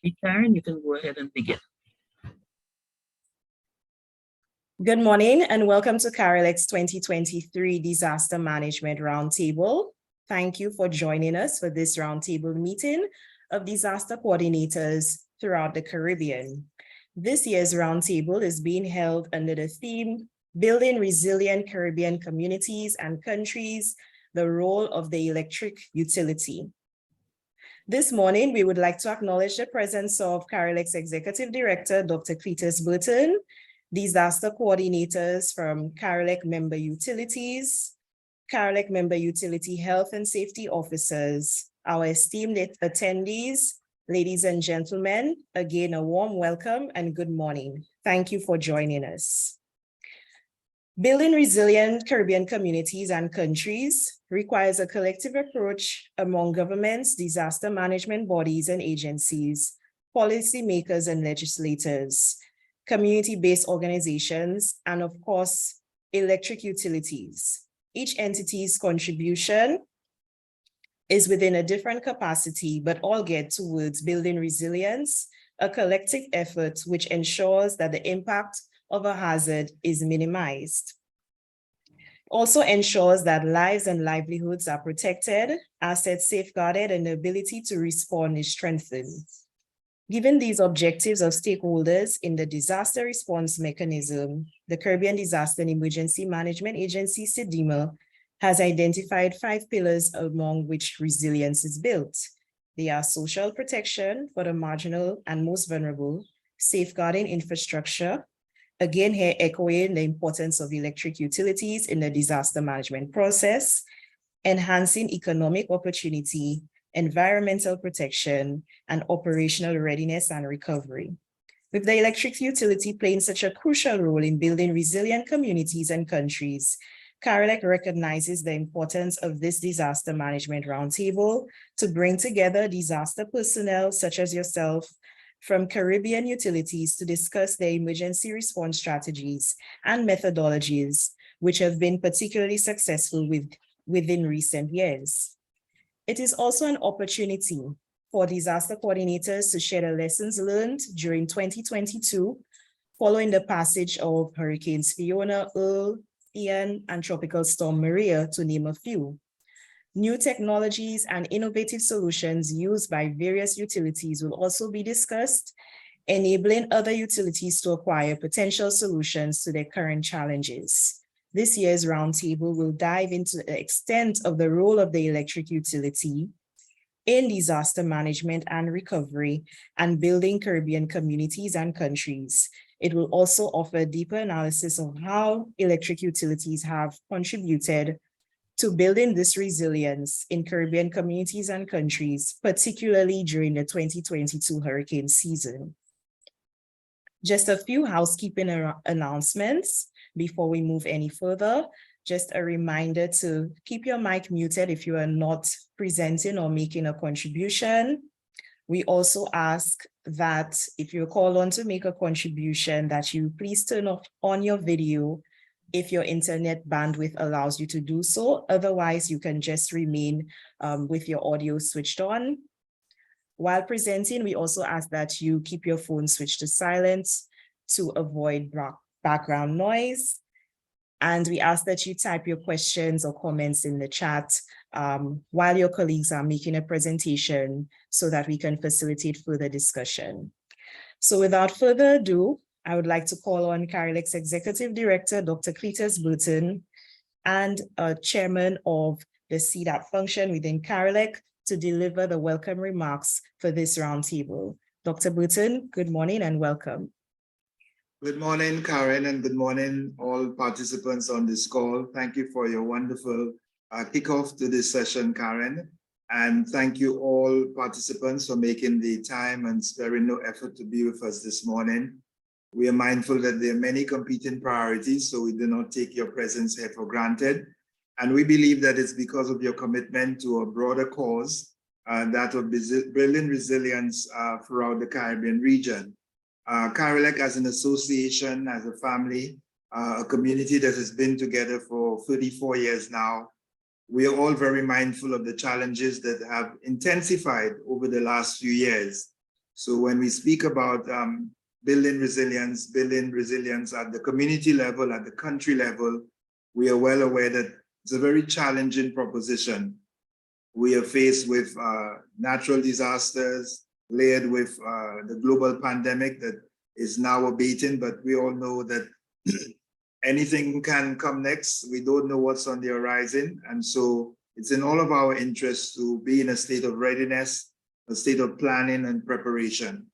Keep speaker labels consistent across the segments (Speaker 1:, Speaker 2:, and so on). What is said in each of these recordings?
Speaker 1: Okay, Karen, you can go ahead and begin.
Speaker 2: Good morning and welcome to CARILEC's 2023 Disaster Management Roundtable. Thank you for joining us for this roundtable meeting of disaster coordinators throughout the Caribbean. This year's roundtable is being held under the theme, Building Resilient Caribbean Communities and Countries, the Role of the Electric Utility. This morning, we would like to acknowledge the presence of CARILEC's Executive Director, Dr. Cletus Burton, disaster coordinators from CARILEC member utilities, CARILEC member utility health and safety officers, our esteemed attendees, ladies and gentlemen, again, a warm welcome and good morning. Thank you for joining us. Building resilient Caribbean communities and countries requires a collective approach among governments, disaster management bodies and agencies, policymakers and legislators, community-based organizations, and of course, electric utilities. Each entity's contribution is within a different capacity, but all get towards building resilience, a collective effort which ensures that the impact of a hazard is minimized. Also ensures that lives and livelihoods are protected, assets safeguarded, and the ability to respond is strengthened. Given these objectives of stakeholders in the disaster response mechanism, the Caribbean Disaster and Emergency Management Agency, CDEMA, has identified 5 pillars among which resilience is built. They are social protection for the marginal and most vulnerable, safeguarding infrastructure, again here echoing the importance of electric utilities in the disaster management process, enhancing economic opportunity, environmental protection, and operational readiness and recovery. With the electric utility playing such a crucial role in building resilient communities and countries, CARILEC recognizes the importance of this disaster management roundtable to bring together disaster personnel such as yourself from Caribbean utilities to discuss their emergency response strategies and methodologies, which have been particularly successful within recent years. It is also an opportunity for disaster coordinators to share the lessons learned during 2022, following the passage of Hurricanes Fiona, Earl, Ian, and Tropical Storm Maria, to name a few. New technologies and innovative solutions used by various utilities will also be discussed, enabling other utilities to acquire potential solutions to their current challenges. This year's roundtable will dive into the extent of the role of the electric utility in disaster management and recovery and building Caribbean communities and countries. It will also offer a deeper analysis of how electric utilities have contributed to building this resilience in Caribbean communities and countries, particularly during the 2022 hurricane season. Just a few housekeeping announcements before we move any further. Just a reminder to keep your mic muted if you are not presenting or making a contribution. We also ask that if you're called on to make a contribution, that you please turn off on your video if your internet bandwidth allows you to do so. Otherwise, you can just remain with your audio switched on. While presenting, we also ask that you keep your phone switched to silent to avoid background noise. And we ask that you type your questions or comments in the chat while your colleagues are making a presentation so that we can facilitate further discussion. So without further ado, I would like to call on CARILEC's Executive Director, Dr. Cletus Burton, and Chairman of the CDAP function within CARILEC to deliver the welcome remarks for this roundtable. Dr. Burton, good morning and welcome.
Speaker 3: Good morning, Karen, and good morning, all participants on this call. Thank you for your wonderful kickoff to this session, Karen. And thank you all participants for making the time and sparing no effort to be with us this morning. We are mindful that there are many competing priorities, so we do not take your presence here for granted. And we believe that it's because of your commitment to a broader cause, that of building resilience throughout the Caribbean region. CARILEC as an association, as a family, a community that has been together for 34 years now, we are all very mindful of the challenges that have intensified over the last few years. So when we speak about building resilience at the community level, at the country level, we are well aware that it's a very challenging proposition. We are faced with natural disasters, layered with the global pandemic that is now abating, but we all know that anything can come next. We don't know what's on the horizon. And so it's in all of our interests to be in a state of readiness, a state of planning and preparation.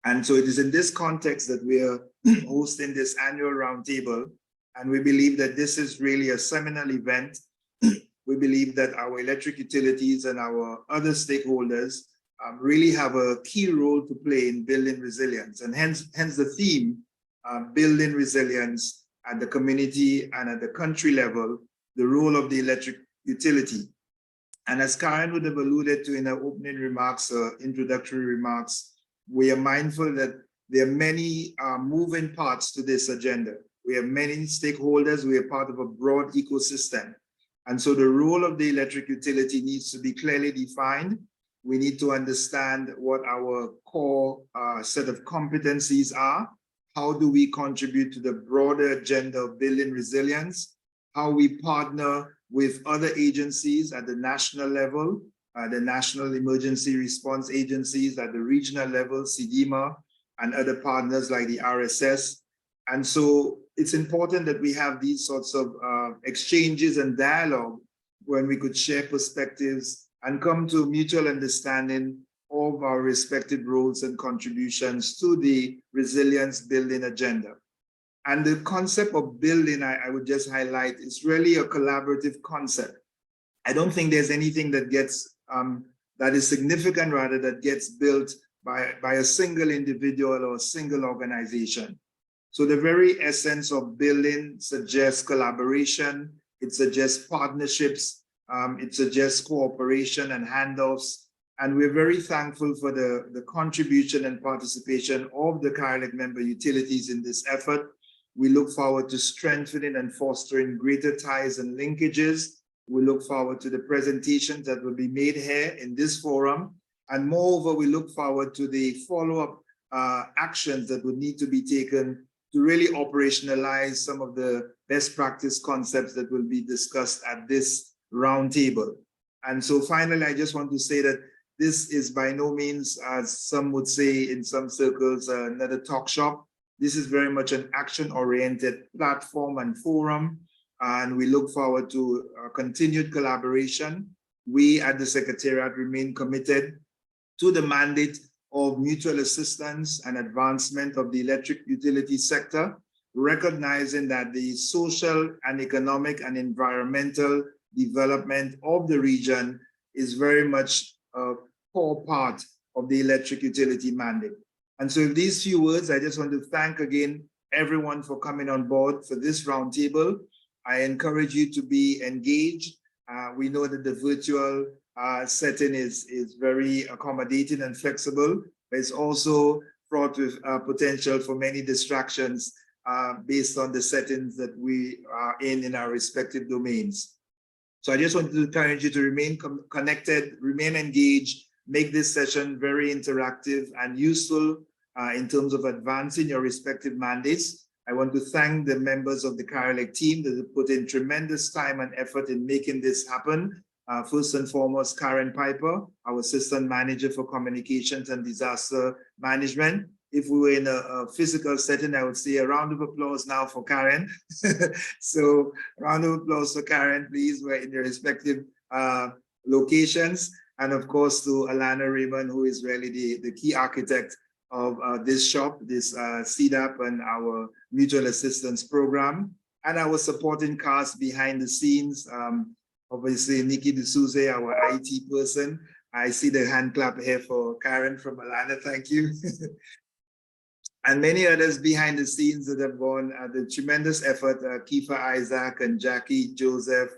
Speaker 3: And so it is in this context that we are hosting this annual roundtable. And we believe that this is really a seminal event. We believe that our electric utilities and our other stakeholders really have a key role to play in building resilience. And hence the theme, building resilience at the community and at the country level, the role of the electric utility. And as Karen would have alluded to in her opening remarks, introductory remarks, we are mindful that there are many moving parts to this agenda. We have many stakeholders, we are part of a broad ecosystem. And so the role of the electric utility needs to be clearly defined. We need to understand what our core set of competencies are. How do we contribute to the broader agenda of building resilience? How we partner with other agencies at the national level, the National Emergency Response Agencies at the regional level, CDEMA, and other partners like the RSS. And so it's important that we have these sorts of exchanges and dialogue when we could share perspectives and come to mutual understanding of our respective roles and contributions to the resilience building agenda. And the concept of building, I would just highlight, is really a collaborative concept. I don't think there's anything that gets, that is significant rather, that gets built by a single individual or a single organization. So the very essence of building suggests collaboration, it suggests partnerships, it suggests cooperation and handoffs. And we're very thankful for the contribution and participation of the CARILEC member utilities in this effort. We look forward to strengthening and fostering greater ties and linkages. We look forward to the presentations that will be made here in this forum. And moreover, we look forward to the follow-up actions that would need to be taken to really operationalize some of the best practice concepts that will be discussed at this roundtable. And so finally, I just want to say that this is by no means, as some would say in some circles, another talk shop. This is very much an action-oriented platform and forum, and we look forward to continued collaboration. We at the Secretariat remain committed to the mandate of mutual assistance and advancement of the electric utility sector, recognizing that the social and economic and environmental development of the region is very much a core part of the electric utility mandate. And so with these few words, I just want to thank again everyone for coming on board for this roundtable. I encourage you to be engaged. We know that the virtual setting is very accommodating and flexible, but it's also fraught with potential for many distractions based on the settings that we are in our respective domains. So I just want to encourage you to remain connected, remain engaged, make this session very interactive and useful in terms of advancing your respective mandates. I want to thank the members of the CARILEC team that have put in tremendous time and effort in making this happen. First and foremost, Karen Piper, our Assistant Manager for Communications and Disaster Management. If we were in a physical setting, I would say a round of applause now for Karen. So round of applause for Karen, please. We're in your respective locations. And of course, to Alana Raymond, who is really the key architect of this shop, this CDAP and our mutual assistance program, and our supporting cast behind the scenes. Obviously, Nikki D'Souza, our IT person. I see the hand clap here for Karen from Alana, thank you. And many others behind the scenes that have gone at the tremendous effort, Kiefer Isaac and Jackie Joseph,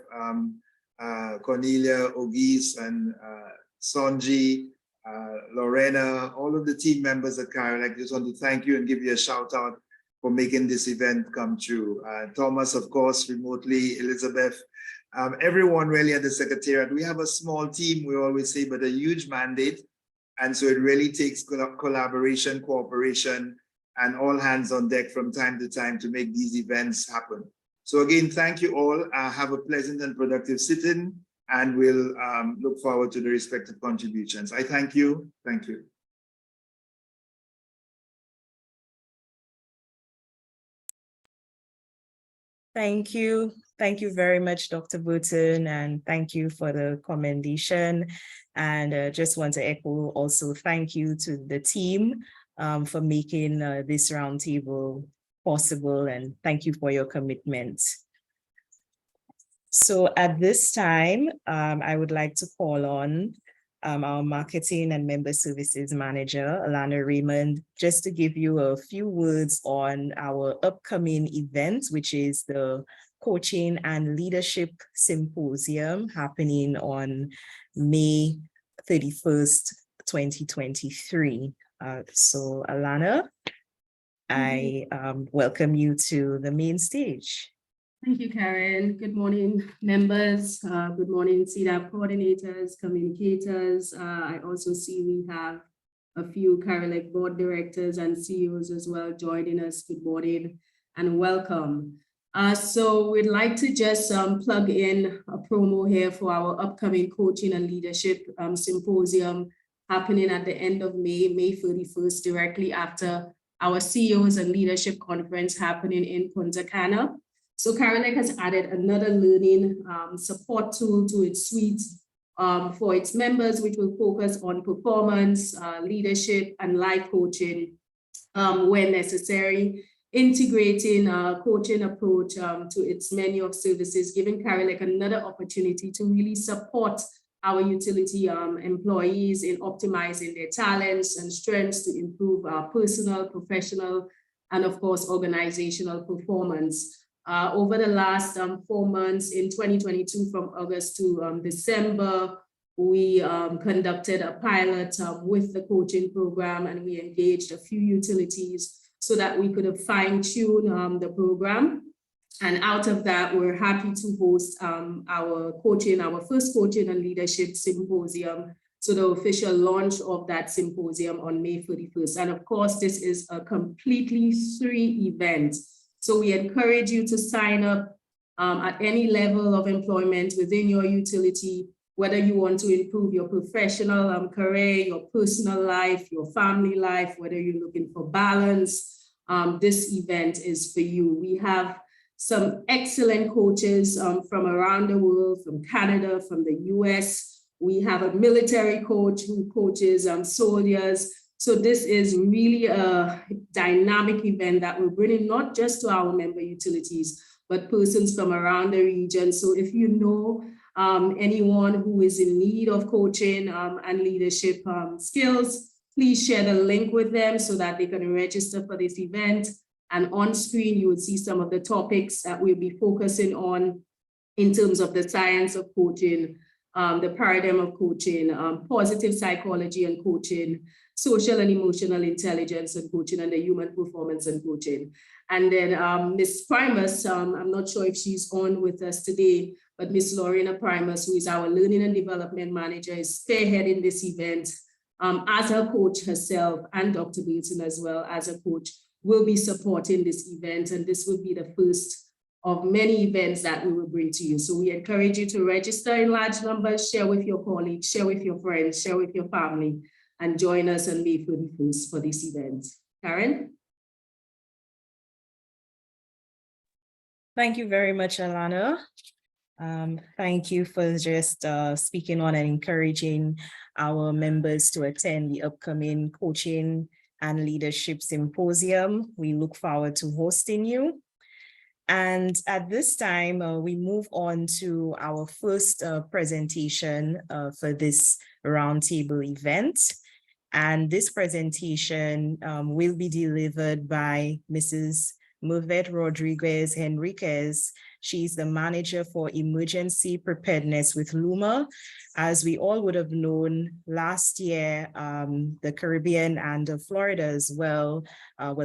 Speaker 3: Cornelia Ogis and Sonji, Lorena, all of the team members at CARILEC. I just want to thank you and give you a shout out for making this event come true. Thomas, of course, remotely, Elizabeth, everyone really at the Secretariat. We have a small team, we always say, but a huge mandate. And so it really takes collaboration, cooperation, and all hands on deck from time to time to make these events happen. So again, thank you all. Have a pleasant and productive sit-in, and we'll look forward to the respective contributions. I thank you. Thank you.
Speaker 2: Thank you. Thank you very much, Dr. Burton, and thank you for the commendation. And just want to echo also thank you to the team for making this roundtable possible, and thank you for your commitment. So at this time, I would like to call on our Marketing and Member Services Manager, Alana Raymond, just to give you a few words on our upcoming event, which is the Coaching and Leadership Symposium happening on May 31st, 2023. So Alana, I welcome you to the main stage.
Speaker 4: Thank you, Karen. Good morning, members. Good morning, CDAP coordinators, communicators. I also see we have a few CARILEC board directors and CEOs as well joining us. Good morning and welcome. So we'd like to just plug in a promo here for our upcoming Coaching and Leadership Symposium happening at the end of May, May 31st, directly after our CEOs and Leadership Conference happening in Punta Cana. So CARILEC has added another learning support tool to its suite for its members, which will focus on performance, leadership, and life coaching when necessary, integrating a coaching approach to its menu of services, giving CARILEC another opportunity to really support our utility employees in optimizing their talents and strengths to improve personal, professional, and of course, organizational performance. Over the last 4 months in 2022, from August to December, we conducted a pilot with the coaching program, and we engaged a few utilities so that we could fine-tune the program. And out of that, we're happy to host our first Coaching and Leadership Symposium. So the official launch of that symposium on May 31st. And of course, this is a completely free event. So we encourage you to sign up at any level of employment within your utility, whether you want to improve your professional career, your personal life, your family life, whether you're looking for balance, this event is for you. We have some excellent coaches from around the world, from Canada, from the US. We have a military coach who coaches soldiers. So this is really a dynamic event that we're bringing not just to our member utilities, but persons from around the region. So if you know anyone who is in need of coaching and leadership skills, please share the link with them so that they can register for this event. And on screen, you will see some of the topics that we'll be focusing on in terms of the science of coaching, the paradigm of coaching, positive psychology and coaching, social and emotional intelligence and coaching, and the human performance and coaching. And then Ms. Primus, I'm not sure if she's on with us today, but Ms. Lorena Primus, who is our Learning and Development Manager, is spearheading this event as a coach herself, and Dr. Burton as well as a coach will be supporting this event. And this will be the first of many events that we will bring to you. So we encourage you to register in large numbers, share with your colleagues, share with your friends, share with your family, and join us on May 31st for this event. Karen?
Speaker 2: Thank you very much, Alana. Thank you for just speaking on and encouraging our members to attend the upcoming Coaching and Leadership Symposium. We look forward to hosting you. And at this time, we move on to our first presentation for this roundtable event. And this presentation will be delivered by Mrs. Mervet Rodriguez Henriquez. She's the manager for emergency preparedness with LUMA. As we all would have known, last year, the Caribbean and Florida as well,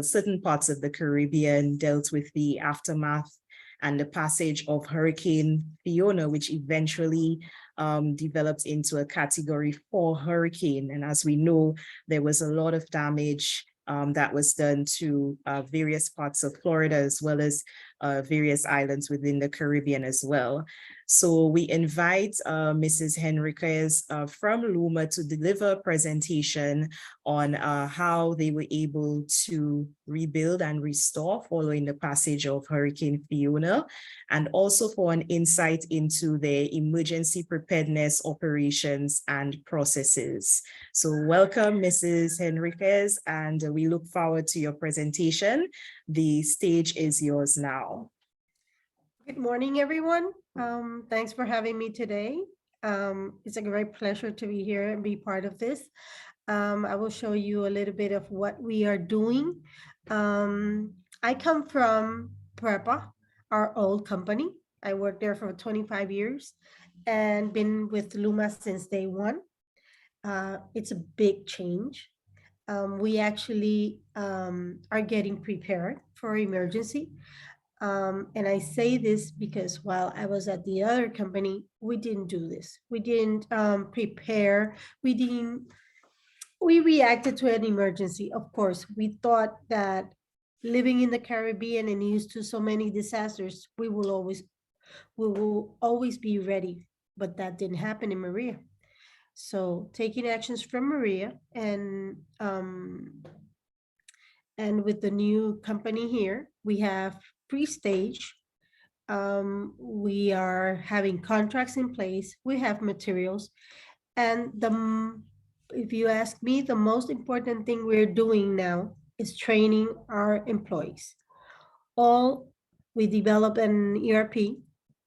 Speaker 2: certain parts of the Caribbean dealt with the aftermath and the passage of Hurricane Fiona, which eventually developed into a Category 4 hurricane. And as we know, there was a lot of damage that was done to various parts of Florida, as well as various islands within the Caribbean as well. So we invite Mrs. Henriquez from LUMA to deliver a presentation on how they were able to rebuild and restore following the passage of Hurricane Fiona, and also for an insight into their emergency preparedness operations and processes. So welcome, Mrs. Henriquez, and we look forward to your presentation. The stage is yours now.
Speaker 5: Good morning, everyone. Thanks for having me today. It's a great pleasure to be here and be part of this. I will show you a little bit of what we are doing. I come from PREPA, our old company. I worked there for 25 years and been with LUMA since day one. It's a big change. We actually are getting prepared for emergency. And I say this because while I was at the other company, we didn't do this. We didn't prepare. We reacted to an emergency. Of course, we thought that living in the Caribbean and used to so many disasters, we will always be ready. But that didn't happen in Maria. So taking actions from Maria and with the new company here, we have pre-stage. We are having contracts in place. We have materials. And if you ask me, the most important thing we're doing now is training our employees. We develop an ERP,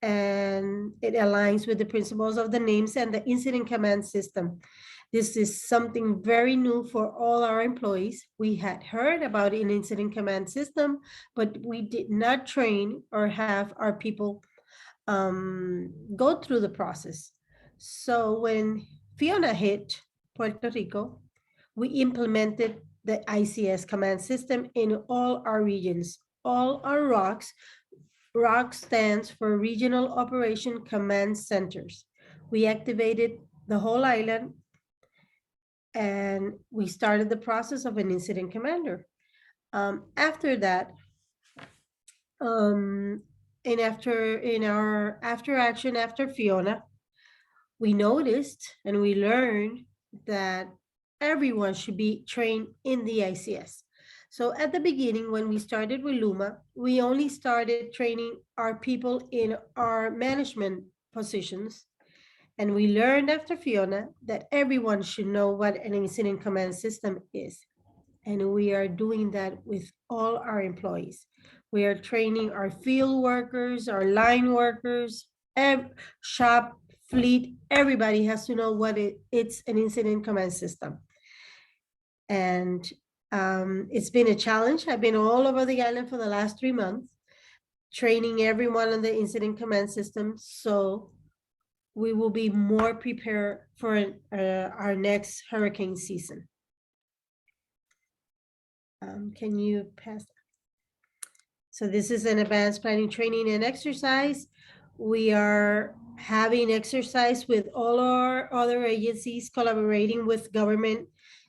Speaker 5: and it aligns with the principles of the names and the incident command system. This is something very new for all our employees. We had heard about an incident command system, but we did not train or have our people go through the process. So when Fiona hit Puerto Rico, we implemented the ICS command system in all our regions, all our ROCs. ROC stands for Regional Operation Command Centers. We activated the whole island, and we started the process of an incident commander. After that, and in our after action after Fiona, we noticed and we learned that everyone should be trained in the ICS. So at the beginning, when we started with LUMA, we only started training our people in our management positions. And we learned after Fiona that everyone should know what an incident command system is. And we are doing that with all our employees. We are training our field workers, our line workers, shop, fleet, everybody has to know what it's an incident command system. And it's been a challenge. I've been all over the island for the last 3 months, training everyone on the incident command system. So we will be more prepared for our next hurricane season. Can you pass? So this is an advanced planning, training, and exercise. We are having exercise with all our other agencies, collaborating with government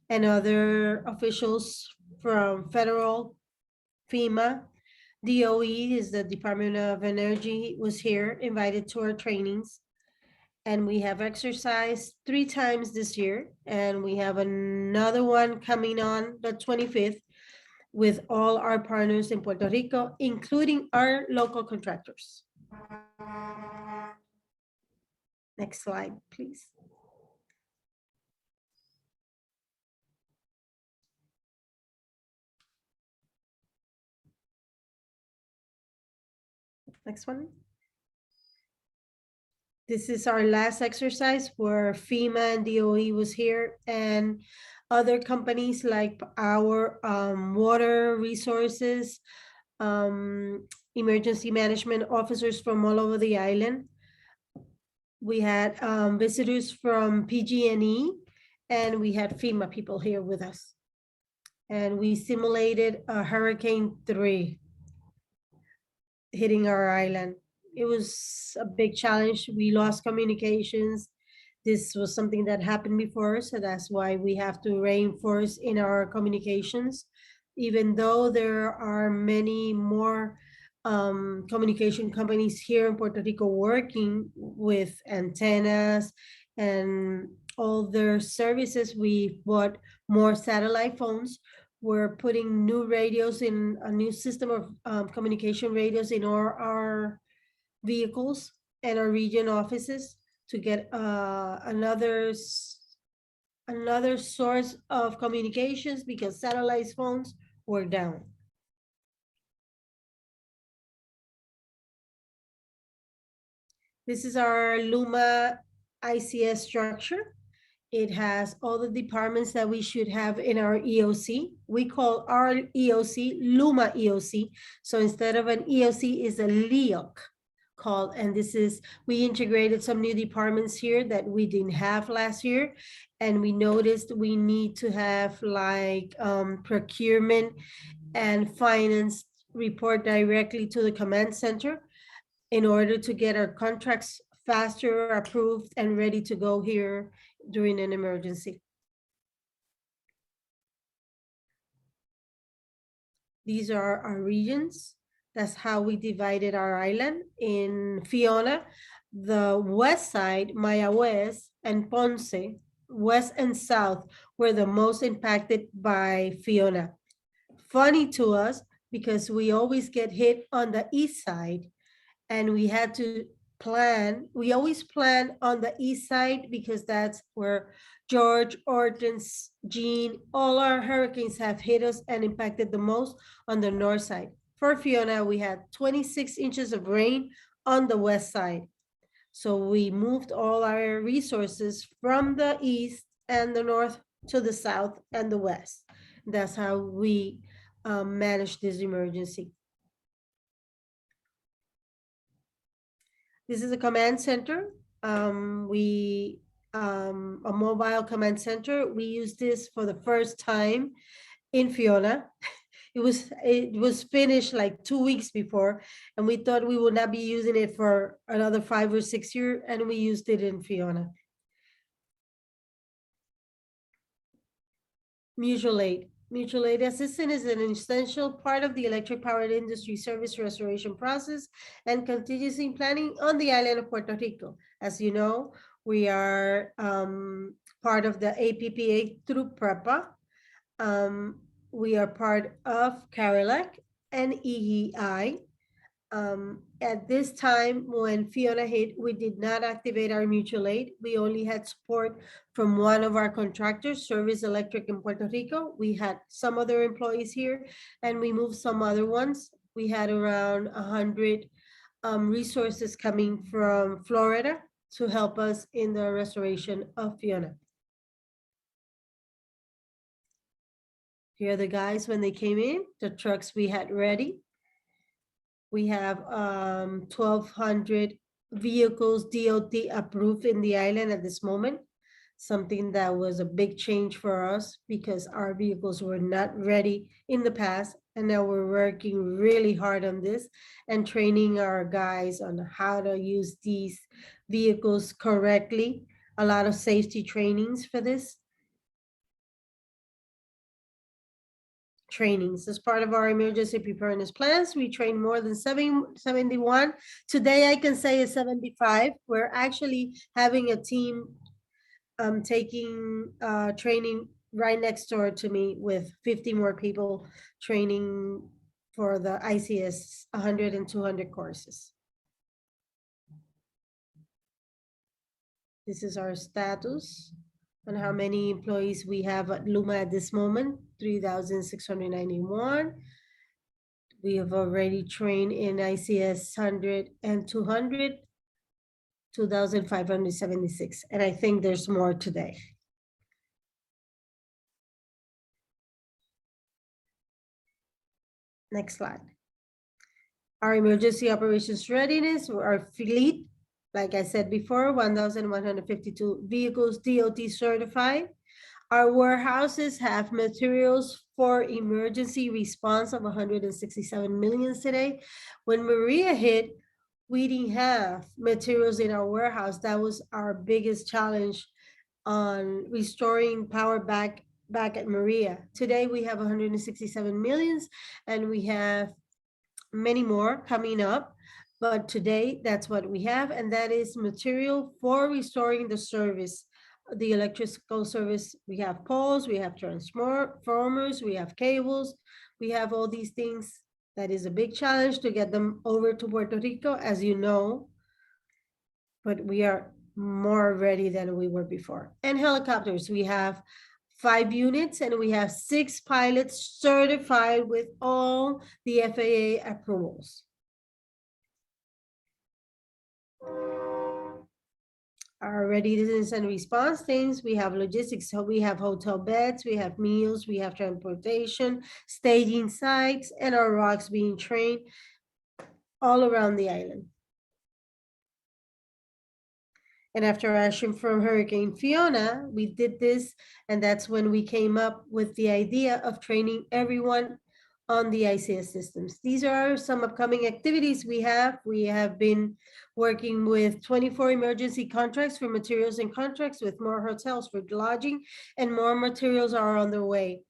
Speaker 5: and other officials from federal, FEMA. DOE is the Department of Energy, was here, invited to our trainings. And we have exercised 3 times this year. And we have another one coming on the 25th with all our partners in Puerto Rico, including our local contractors. Next slide, please. Next one. This is our last exercise where FEMA and DOE was here, and other companies like our water resources, emergency management officers from all over the island. We had visitors from PG&E, and we had FEMA people here with us. And we simulated a Hurricane 3. hitting our island. It was a big challenge. We lost communications. This was something that happened before, so that's why we have to reinforce in our communications. Even though there are many more communication companies here in Puerto Rico working with antennas and all their services, we bought more satellite phones. We're putting new radios in a new system of communication radios in all our vehicles and our region offices to get another source of communications because satellite phones were down. This is our Luma ICS structure. It has all the departments that we should have in our EOC. We call our EOC Luma EOC. So instead of an EOC is a LEOC called, and this is, we integrated some new departments here that we didn't have last year. And we noticed we need to have like procurement and finance report directly to the command center in order to get our contracts faster approved and ready to go here during an emergency. These are our regions. That's how we divided our island. In Fiona, the west side, Maya West and Ponce, west and south, were the most impacted by Fiona. Funny to us because we always get hit on the east side, and we had to plan. We always plan on the east side because that's where George, Hortense, Jean, all our hurricanes have hit us and impacted the most on the north side. For Fiona, we had 26 inches of rain on the west side. So we moved all our resources from the east and the north to the south and the west. That's how we managed this emergency. This is a command center. A mobile command center. We used this for the first time in Fiona. It was finished like 2 weeks before, and we thought we would not be using it for another 5 or 6 years, and we used it in Fiona. Mutual aid. Mutual aid assistance is an essential part of the electric powered industry service restoration process and contingency planning on the island of Puerto Rico. As you know, we are part of the APPA through PREPA. We are part of CARILEC and EEI. At this time, when Fiona hit, we did not activate our mutual aid. We only had support from one of our contractors, Service Electric in Puerto Rico. We had some other employees here, and we moved some other ones. We had around 100 resources coming from Florida to help us in the restoration of Fiona. Here are the guys when they came in, the trucks we had ready. We have 1,200 vehicles DOT approved in the island at this moment, something that was a big change for us because our vehicles were not ready in the past. And now we're working really hard on this and training our guys on how to use these vehicles correctly. A lot of safety trainings for this. Trainings as part of our emergency preparedness plans. We train more than 71. Today I can say it's 75. We're actually having a team taking training right next door to me with 50 more people training for the ICS 100 and 200 courses. This is our status on how many employees we have at Luma at this moment, 3,691. We have already trained in ICS 100 and 200, 2,576. And I think there's more today. Next slide. Our emergency operations readiness, our fleet, like I said before, 1,152 vehicles DOT certified. Our warehouses have materials for emergency response of 167 million today. When Maria hit, we didn't have materials in our warehouse. That was our biggest challenge on restoring power back at Maria. Today we have 167 millions and we have many more coming up. But today that's what we have, and that is material for restoring the service, the electrical service. We have poles, we have transformers, we have cables, we have all these things. That is a big challenge to get them over to Puerto Rico, as you know, but we are more ready than we were before. And helicopters, we have 5 units and we have 6 pilots certified with all the FAA approvals. Our readiness and response things, we have logistics, so we have hotel beds, we have meals, we have transportation, staging sites, and our rocks being trained all around the island. And after action from Hurricane Fiona, we did this, and that's when we came up with the idea of training everyone on the ICS systems. These are some upcoming activities we have. We have been working with 24 emergency contracts for materials and contracts with more hotels for lodging, and more materials are on their way.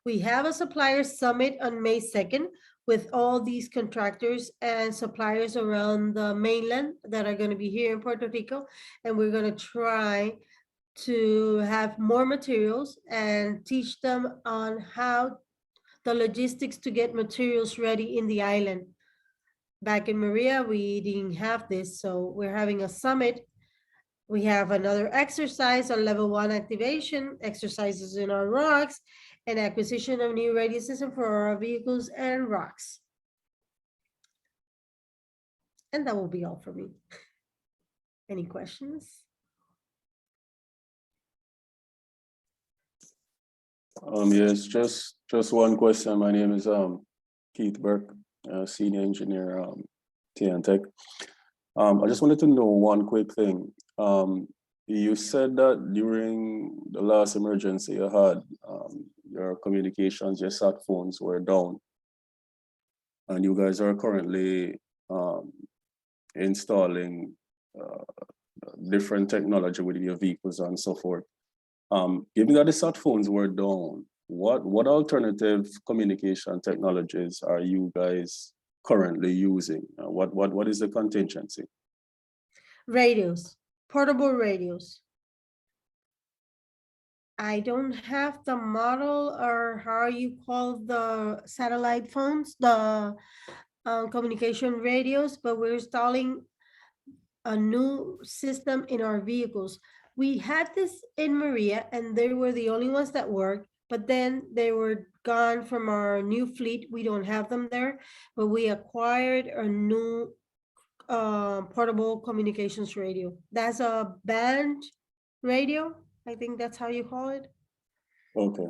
Speaker 5: We have a supplier summit on May 2nd with all these contractors and suppliers around the mainland that are going to be here in Puerto Rico. And we're going to try to have more materials and teach them on how the logistics to get materials ready in the island. Back in Maria, we didn't have this, so we're having a summit. We have another exercise on level 1 activation, exercises in our rocks, and acquisition of new radio system for our vehicles and rocks. And that will be all for me. Any questions?
Speaker 6: Yes, just one question. My name is Keith Burke, senior engineer, TNTech. I just wanted to know one quick thing. You said that during the last emergency you had, your communications, your sat phones were down, and you guys are currently installing different technology within your vehicles and so forth. Given that the sat phones were down, what alternative communication technologies are you guys currently using? What is the contingency?
Speaker 5: Radios, portable radios. I don't have the model or how you call the satellite phones, the communication radios, but we're installing a new system in our vehicles. We had this in Maria and they were the only ones that worked, but then they were gone from our new fleet. We don't have them there, but we acquired a new portable communications radio. That's a band radio. I think that's how you call it.
Speaker 6: Okay.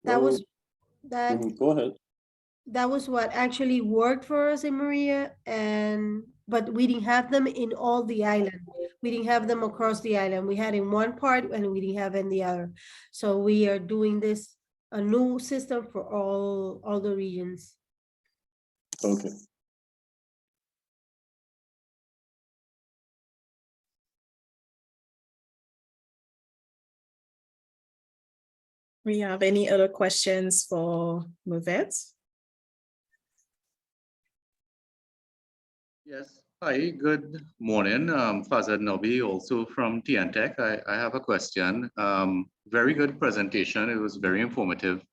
Speaker 5: That
Speaker 6: Well,
Speaker 5: was that.
Speaker 6: Go ahead.
Speaker 5: That was what actually worked for us in Maria, but we didn't have them in all the island. We didn't have them across the island. We had in one part and we didn't have in the other. So we are doing this, a new system for all the regions.
Speaker 6: Okay.
Speaker 2: We have any other questions for Movet?
Speaker 7: Yes. Hi, good morning. Fazad Nobi, also from TNTech. I have a question. Very good presentation. It was very informative.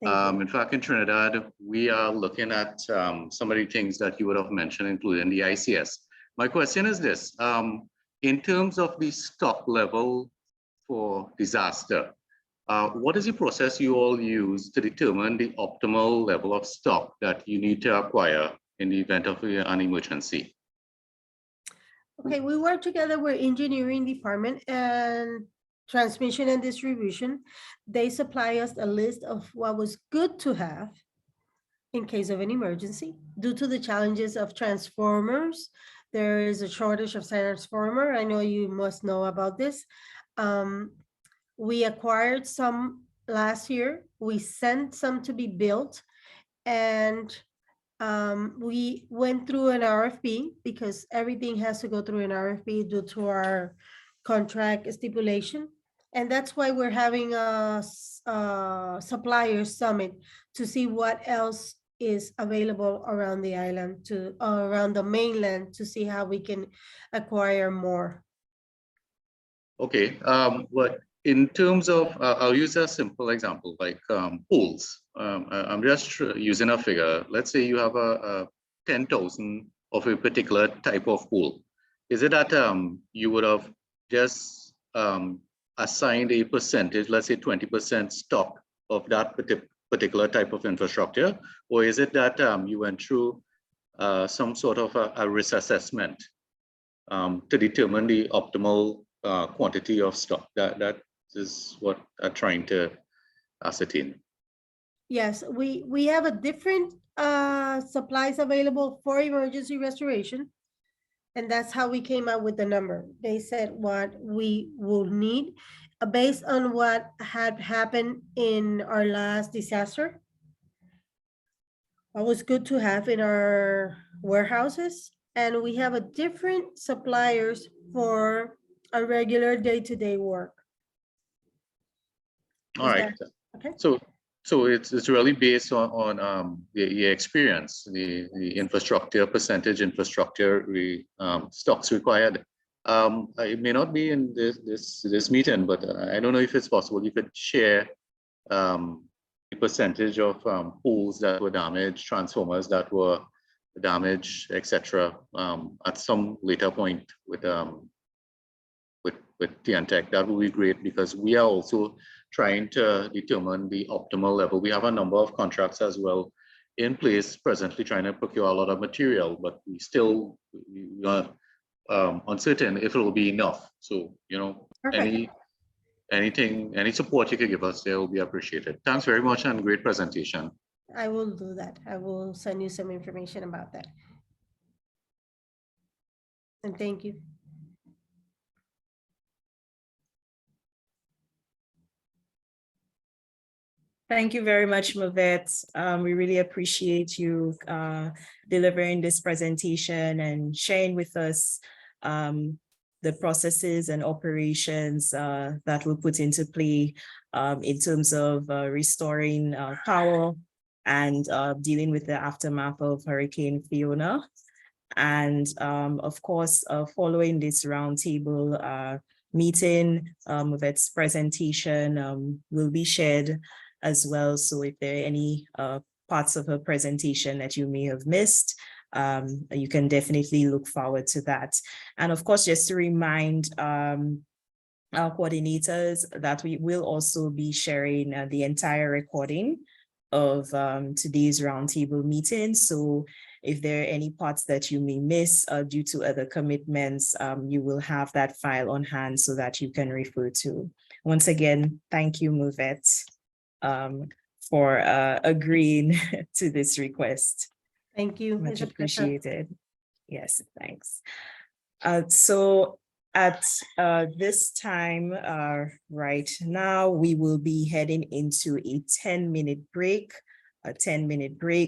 Speaker 7: In fact, in Trinidad, we are looking at some of the things that you would have mentioned, including the ICS. My question is this, in terms of the stock level for disaster, what is the process you all use to determine the optimal level of stock that you need to acquire in the event of an emergency?
Speaker 5: Okay, we work together with engineering department and transmission and distribution. They supply us a list of what was good to have in case of an emergency due to the challenges of transformers, There is a shortage of transformer. I know you must know about this. We acquired some last year. We sent some to be built, and we went through an RFP because everything has to go through an RFP due to our contract stipulation. And that's why we're having a supplier summit to see what else is available around the island, to around the mainland, to see how we can acquire more.
Speaker 7: Okay, but in terms of, I'll use a simple example like pools. I'm just using a figure. Let's say you have a 10,000 of a particular type of pool. Is it that you would have just assigned a percentage, let's say 20% stock of that particular type of infrastructure? Or is it that you went through some sort of a risk assessment to determine the optimal quantity of stock? That is what I'm trying to ascertain.
Speaker 5: Yes, we have a different supplies available for emergency restoration. And that's how we came up with the number. They said what we will need based on what had happened in our last disaster. What was good to have in our warehouses. And we have a different suppliers for a regular day-to-day work.
Speaker 7: All right.
Speaker 5: Okay.
Speaker 7: So it's really based on the experience, the infrastructure percentage, infrastructure stocks required. It may not be in this meeting, but I don't know if it's possible. You could share the percentage of pools that were damaged, transformers that were damaged, etc. At some later point with TNTech. That would be great, because we are also trying to determine the optimal level. We have a number of contracts as well in place presently, trying to procure a lot of material, but we still are uncertain if it will be enough. So, you know, any support you could give us there will be appreciated. Thanks very much, and great presentation.
Speaker 5: I will do that. I will send you some information about that. And thank you.
Speaker 2: Thank you very much, Mavette. We really appreciate you delivering this presentation and sharing with us the processes and operations that will put into play in terms of restoring power and dealing with the aftermath of Hurricane Fiona. And of course, following this roundtable meeting, Mavette's presentation will be shared as well. So if there are any parts of her presentation that you may have missed, you can definitely look forward to that. And of course, just to remind our coordinators that we will also be sharing the entire recording of today's roundtable meeting. So if there are any parts that you may miss due to other commitments, you will have that file on hand so that you can refer to. Once again, thank you, Mavette, for agreeing to this request.
Speaker 5: Thank you.
Speaker 2: Much
Speaker 5: It's a pleasure.
Speaker 2: appreciated. Yes, thanks. So at this time, right now, we will be heading into a 10-minute break,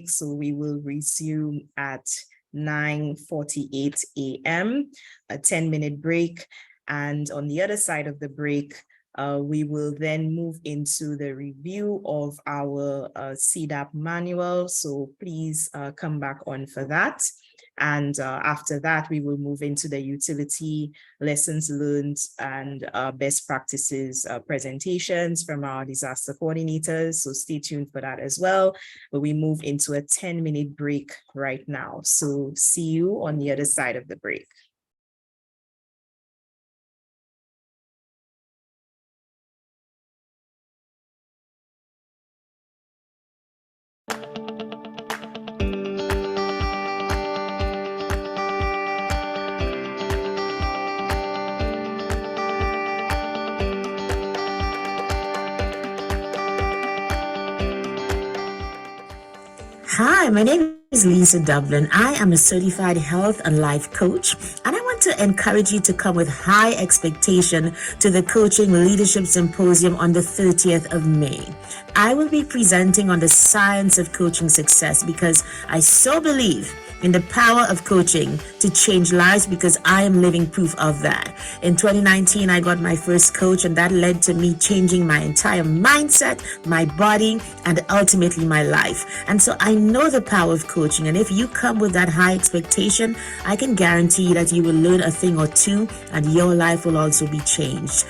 Speaker 2: So we will resume at 9:48 a.m., a 10-minute break. And on the other side of the break, we will then move into the review of our CDAP manual. So please come back on for that. And after that, we will move into the utility lessons learned and best practices presentations from our disaster coordinators. So stay tuned for that as well. But we move into a 10-minute break right now. So see you on the other side of the break.
Speaker 8: Hi, my name Is Lisa Dublin. I am a certified health and life coach, and I want to encourage you to come with high expectation to the Coaching Leadership Symposium on the 30th of May. I will be presenting on the science of coaching success because I so believe in the power of coaching to change lives, because I am living proof of that. In 2019, I got my first coach, and that led to me changing my entire mindset, my body, and ultimately my life. And so I know the power of coaching. And if you come with that high expectation, I can guarantee that you will learn a thing or two, and your life will also be changed.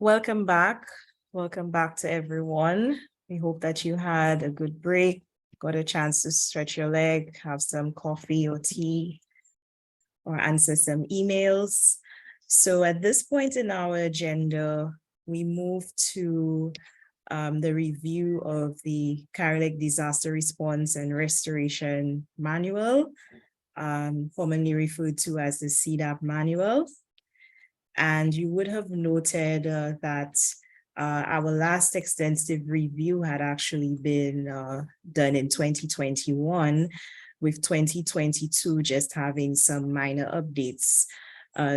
Speaker 2: Welcome back. Welcome back to everyone. We hope that you had a good break, got a chance to stretch your leg, have some coffee or tea, or answer some emails. So at this point in our agenda, we move to the review of the CARILEC Disaster Response and Restoration Manual, commonly referred to as the CDAP Manual. And you would have noted that our last extensive review had actually been done in 2021, with 2022 just having some minor updates.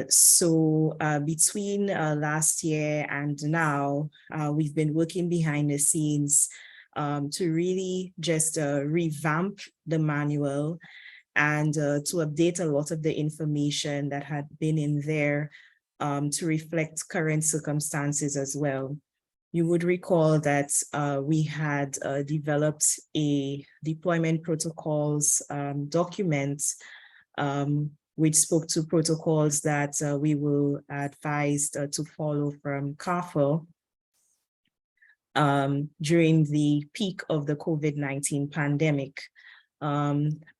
Speaker 2: So between last year and now, we've been working behind the scenes to really just revamp the manual and to update a lot of the information that had been in there to reflect current circumstances as well. You would recall that we had developed a deployment protocols document which spoke to protocols that we were advised to follow from CARFO during the peak of the COVID-19 pandemic.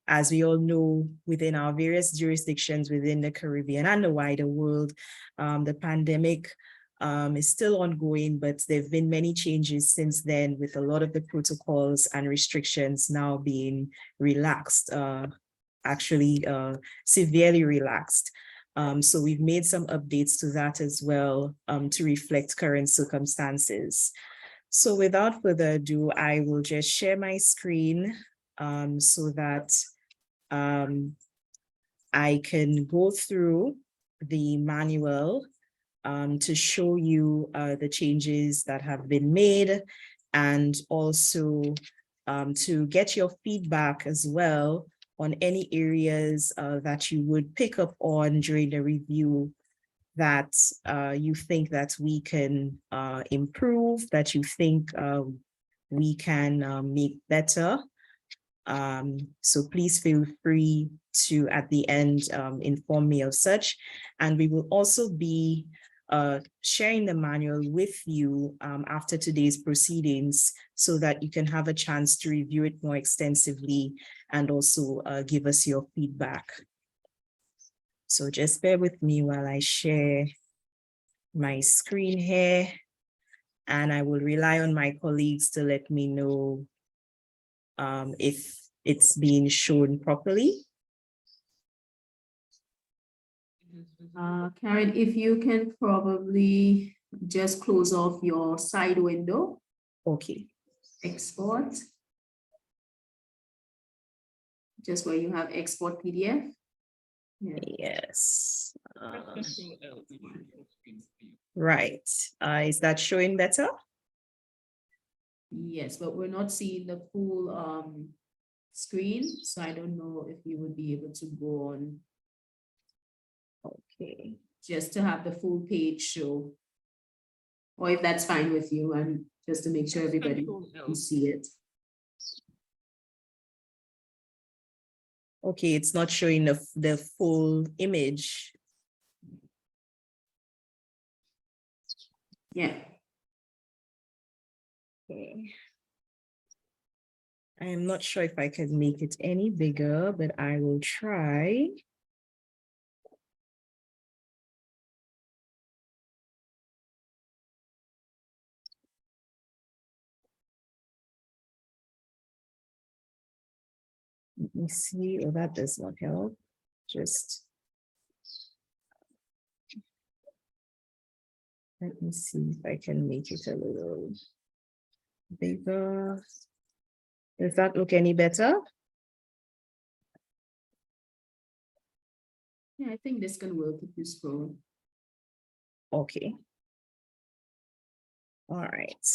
Speaker 2: As we all know, within our various jurisdictions within the Caribbean and the wider world, the pandemic is still ongoing, but there have been many changes since then, with a lot of the protocols and restrictions now being relaxed, actually severely relaxed. So we've made some updates to that as well to reflect current circumstances. So without further ado, I will just share my screen so that I can go through the manual to show you the changes that have been made, and also to get your feedback as well on any areas that you would pick up on during the review that you think that we can improve, that you think we can make better. So please feel free to, at the end, inform me of such. And we will also be sharing the manual with you after today's proceedings, so that you can have a chance to review it more extensively and also give us your feedback. So just bear with me while I share my screen here, and I will rely on my colleagues to let me know if it's being shown properly.
Speaker 4: Karen, if you can probably just close off your side window.
Speaker 2: Okay.
Speaker 4: Export. Just where you have export PDF. Yeah.
Speaker 2: Yes. Right. Is that showing better?
Speaker 4: Yes, but we're not seeing the full screen, so I don't know if you would be able to go on.
Speaker 2: Okay.
Speaker 4: Just to have the full page show, or if that's fine with you, and just to make sure everybody can see it.
Speaker 2: Okay, it's not showing the full image.
Speaker 4: Yeah.
Speaker 2: Okay. I am not sure if I can make it any bigger, but I will try. Let me see. Oh, that does not help. Just let me see if I can make it a little bigger. Does that look any better?
Speaker 4: Yeah, I think this can work if you scroll.
Speaker 2: Okay. All right.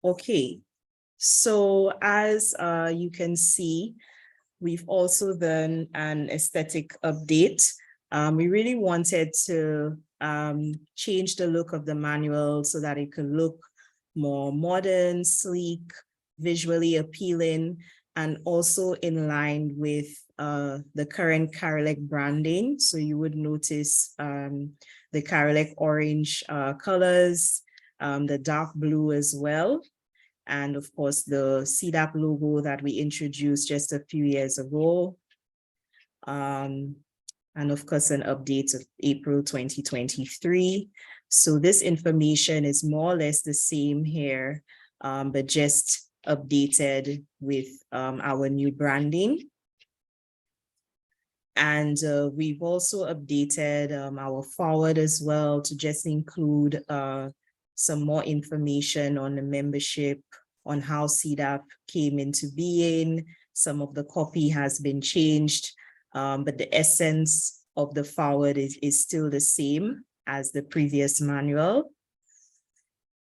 Speaker 2: Okay. So as you can see, we've also done an aesthetic update. We really wanted to change the look of the manual so that it could look more modern, sleek, visually appealing, and also in line with the current CARILEC branding. So you would notice the CARILEC orange colors, the dark blue as well. And of course, the CDAP logo that we introduced just a few years ago. And of course, an update of April 2023. So this information is more or less the same here, but just updated with our new branding. And we've also updated our forward as well to just include some more information on the membership, on how CDAP came into being. Some of the copy has been changed, but the essence of the forward is still the same as the previous manual.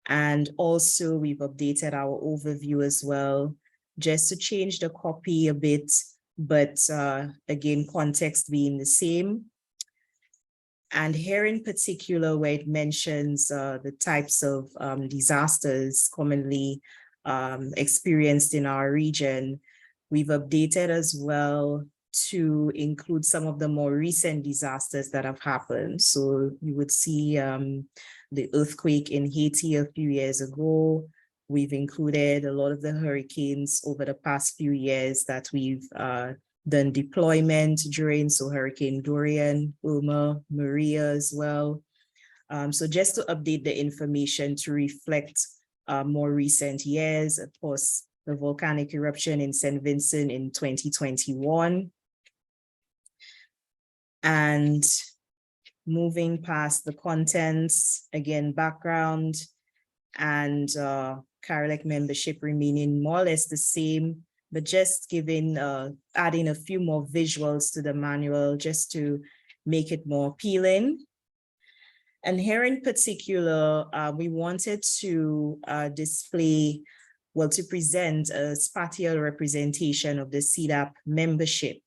Speaker 2: And also we've updated our overview as well, just to change the copy a bit, but again, context being the same. And here in particular, where it mentions the types of disasters commonly experienced in our region, we've updated as well to include some of the more recent disasters that have happened. So you would see the earthquake in Haiti a few years ago. We've included a lot of the hurricanes over the past few years that we've done deployment during, so Hurricane Dorian, Irma, Maria as well. So just to update the information to reflect more recent years, of course, the volcanic eruption in St. Vincent in 2021. And moving past the contents, again, background and CARILEC membership remaining more or less the same, but just giving, adding a few more visuals to the manual just to make it more appealing. And here in particular, we wanted to display, well, to present a spatial representation of the CDAP membership.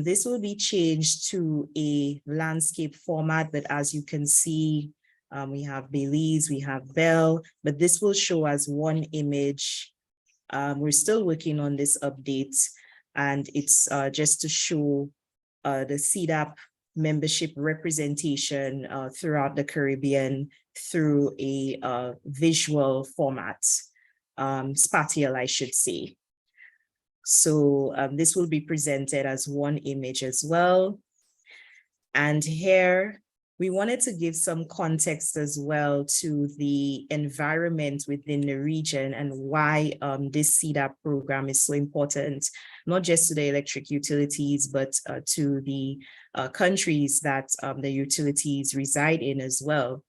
Speaker 2: This will be changed to a landscape format, but as you can see, we have Belize, we have Bell, but this will show as one image. We're still working on this update, and it's just to show the CDAP membership representation throughout the Caribbean through a visual format, spatial, I should say. So this will be presented as one image as well. And here, we wanted to give some context as well to the environment within the region and why this CDAP program is so important, not just to the electric utilities, but to the countries that the utilities reside in as well.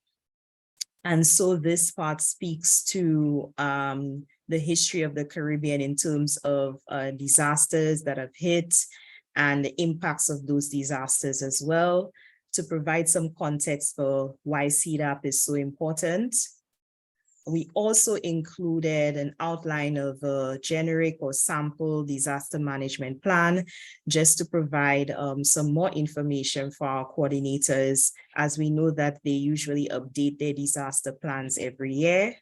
Speaker 2: And so this part speaks to the history of the Caribbean in terms of disasters that have hit and the impacts of those disasters as well, to provide some context for why CDAP is so important. We also included an outline of a generic or sample disaster management plan, just to provide some more information for our coordinators, as we know that they usually update their disaster plans every year.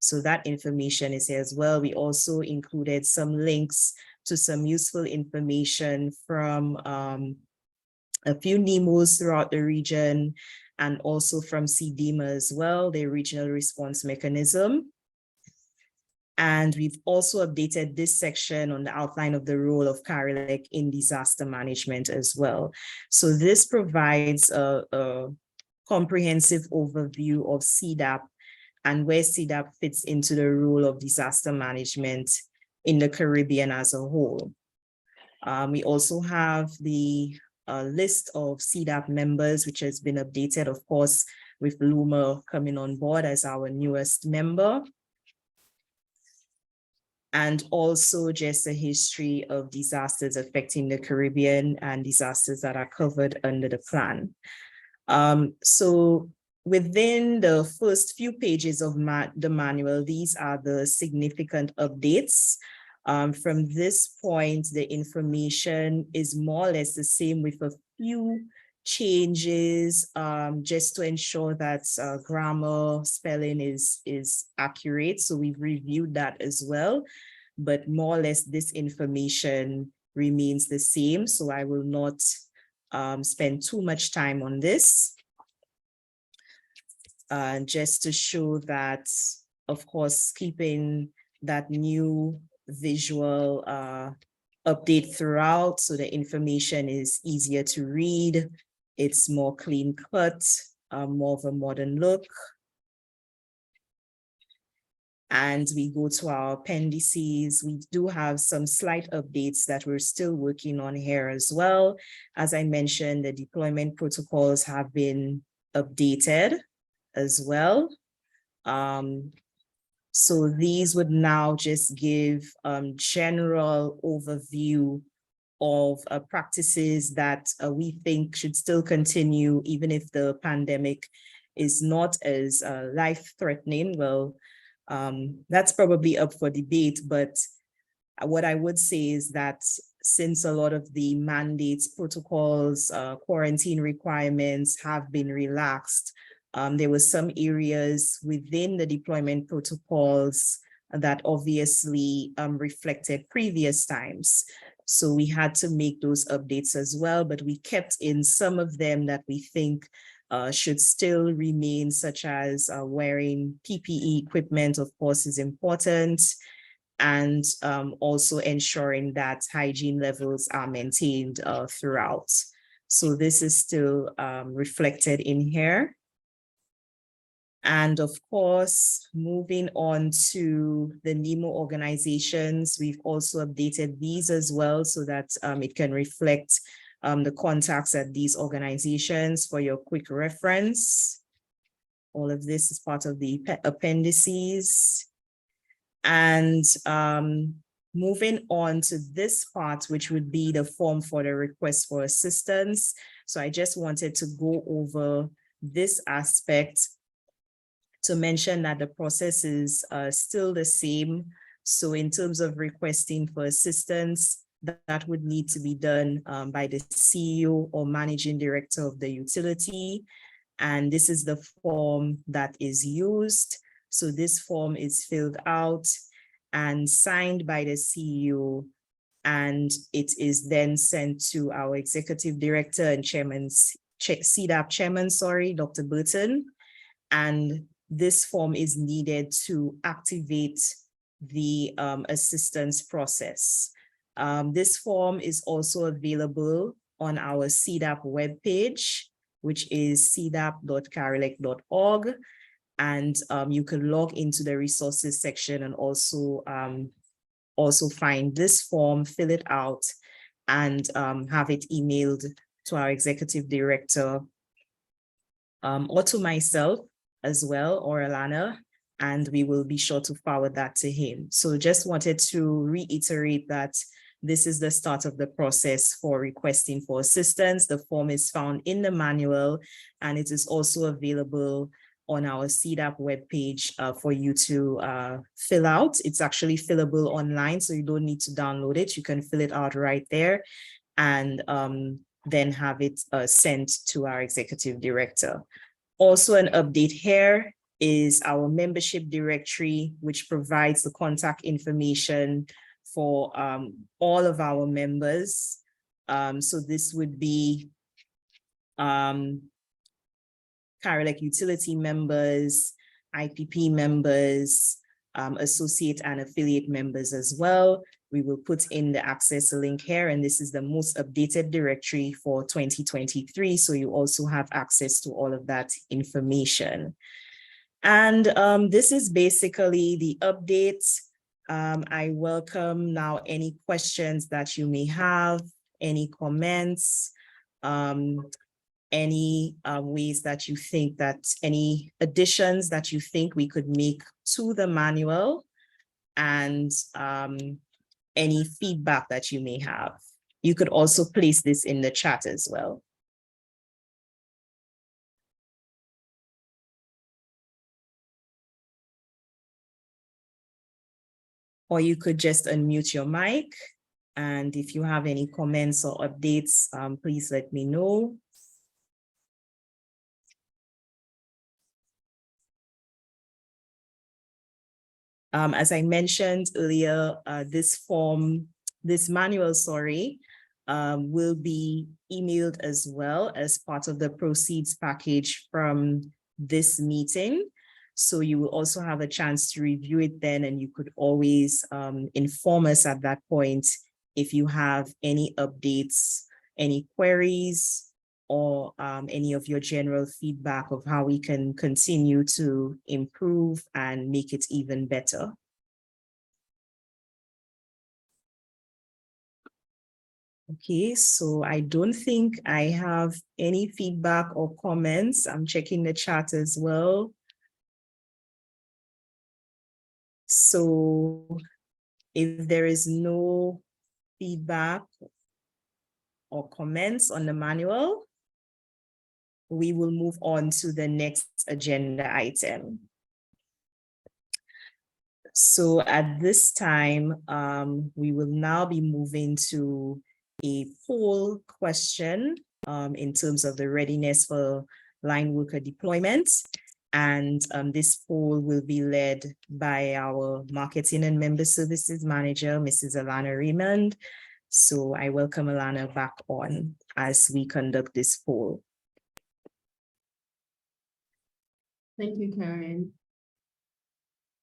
Speaker 2: So that information is here as well. We also included some links to some useful information from a few NEMOs throughout the region, and also from CDEMA as well, the regional response mechanism. And we've also updated this section on the outline of the role of CARILEC in disaster management as well. So this provides a comprehensive overview of CDAP and where CDAP fits into the role of disaster management in the Caribbean as a whole. We also have the list of CDAP members, which has been updated, of course, with Luma coming on board as our newest member. And also just a history of disasters affecting the Caribbean and disasters that are covered under the plan. So within the first few pages of the manual, these are the significant updates. From this point, the information is more or less the same with a few changes just to ensure that grammar, spelling is accurate. So we've reviewed that as well, but more or less this information remains the same. So I will not spend too much time on this. Just to show that, of course, keeping that new visual update throughout, so the information is easier to read, it's more clean cut, more of a modern look. And we go to our appendices. We do have some slight updates that we're still working on here as well. As I mentioned, the deployment protocols have been updated as well. So these would now just give general overview of practices that we think should still continue, even if the pandemic is not as life-threatening. Well, that's probably up for debate, but what I would say is that since a lot of the mandates, protocols, quarantine requirements have been relaxed, there were some areas within the deployment protocols that obviously reflected previous times. So we had to make those updates as well, but we kept in some of them that we think should still remain, such as wearing PPE equipment, of course, is important, and also ensuring that hygiene levels are maintained throughout. So this is still reflected in here. And of course, moving on to the NEMO organizations, we've also updated these as well so that it can reflect the contacts at these organizations for your quick reference. All of this is part of the appendices. And moving on to this part, which would be the form for the request for assistance. So I just wanted to go over this aspect to mention that the process is still the same. So in terms of requesting for assistance, that would need to be done by the CEO or managing director of the utility. And this is the form that is used. So this form is filled out and signed by the CEO, and it is then sent to our executive director and CDAP chairman, Dr. Burton. And this form is needed to activate the assistance process. This form is also available on our CDAP webpage, which is cdap.carilec.org. And you can log into the resources section and also find this form, fill it out, and have it emailed to our executive director or to myself as well, or Alana, and we will be sure to forward that to him. So just wanted to reiterate that this is the start of the process for requesting for assistance. The form is found in the manual, and it is also available on our CDAP webpage for you to fill out. It's actually fillable online, so you don't need to download it. You can fill it out right there and then have it sent to our executive director. Also, an update here is our membership directory, which provides the contact information for all of our members. So this would be CARILEC utility members, IPP members, associate and affiliate members as well. We will put in the access link here, and this is the most updated directory for 2023. So you also have access to all of that information. And this is basically the updates. I welcome now any questions that you may have, any comments, any ways that you think that any additions that you think we could make to the manual, and any feedback that you may have. You could also place this in the chat as well. Or you could just unmute your mic. And if you have any comments or updates, please let me know. As I mentioned earlier, this manual, will be emailed as well as part of the proceeds package from this meeting. So you will also have a chance to review it then, and you could always inform us at that point if you have any updates, any queries, or any of your general feedback of how we can continue to improve and make it even better. Okay, so I don't think I have any feedback or comments. I'm checking the chat as well. So if there is no feedback or comments on the manual, we will move on to the next agenda item. So at this time, we will now be moving to a poll question in terms of the readiness for line worker deployment. And this poll will be led by our Marketing and Member Services Manager, Mrs. Alana Raymond. So I welcome Alana back on as we conduct this poll.
Speaker 4: Thank you, Karen.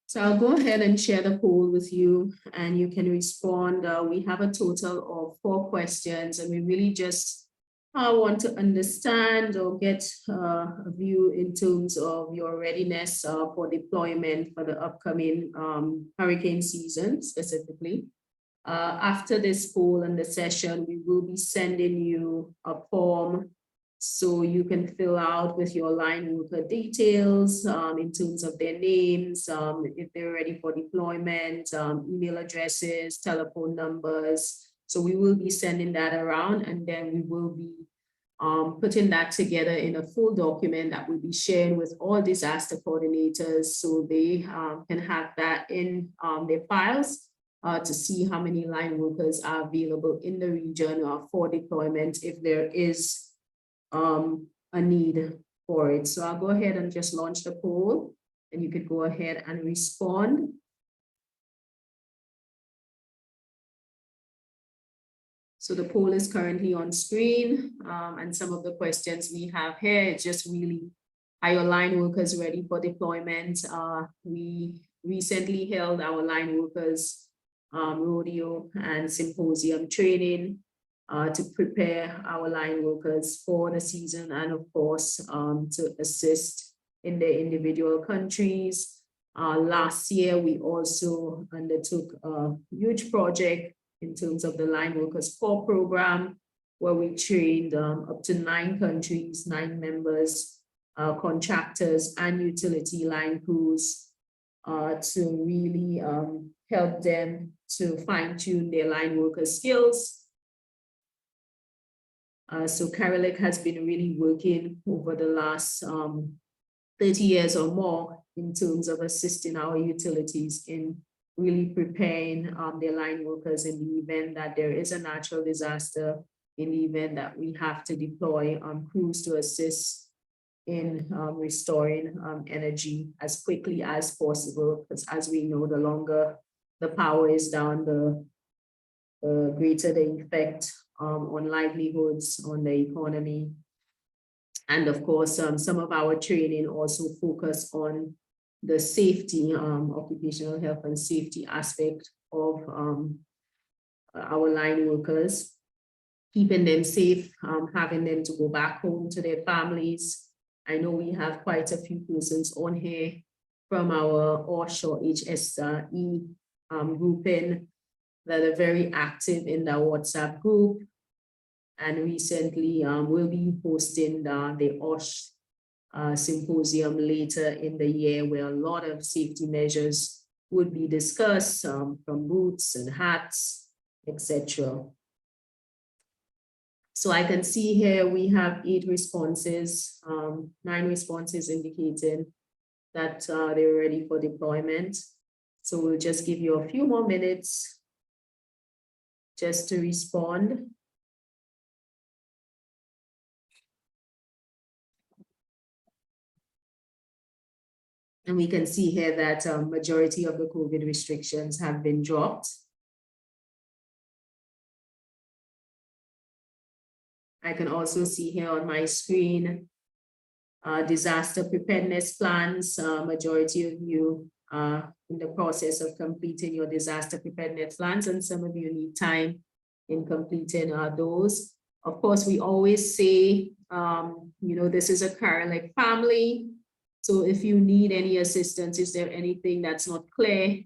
Speaker 4: So I'll go ahead and share the poll with you and you can respond. We have a total of 4 questions and we really just want to understand or get a view in terms of your readiness for deployment for the upcoming hurricane season specifically. After this poll and the session, we will be sending you a form so you can fill out with your line worker details in terms of their names, if they're ready for deployment, email addresses, telephone numbers. So we will be sending that around and then we will be putting that together in a full document that will be shared with all disaster coordinators so they can have that in their files to see how many line workers are available in the region for deployment if there is a need for it. So I'll go ahead and just launch the poll and you could go ahead and respond. So the poll is currently on screen and some of the questions we have here is just really, are your line workers ready for deployment? We recently held our line workers rodeo and symposium training to prepare our line workers for the season and of course to assist in their individual countries. Last year, we also undertook a huge project in terms of the line workers core program, where we trained up to 9 countries, 9 members, contractors and utility line crews to really help them to fine-tune their line worker skills. So CARILEC has been really working over the last 30 years or more in terms of assisting our utilities in really preparing their line workers in the event that there is a natural disaster, in the event that we have to deploy crews to assist in restoring energy as quickly as possible. Because as we know, the longer the power is down, the greater the effect on livelihoods, on the economy. And of course, some of our training also focus on the safety, occupational health and safety aspect of our line workers, keeping them safe, having them to go back home to their families. I know we have quite a few persons on here from our offshore HSE grouping that are very active in the WhatsApp group. And recently we'll be hosting the OSH symposium later in the year, where a lot of safety measures would be discussed, from boots and hats, etc. So I can see here we have 8 responses, 9 responses indicating that they're ready for deployment. So we'll just give you a few more minutes just to respond. And we can see here that majority of the COVID restrictions have been dropped. I can also see here on my screen disaster preparedness plans. Majority of you are in the process of completing your disaster preparedness plans, and some of you need time in completing those. Of course, we always say, this is a CARILEC family. So if you need any assistance, is there anything that's not clear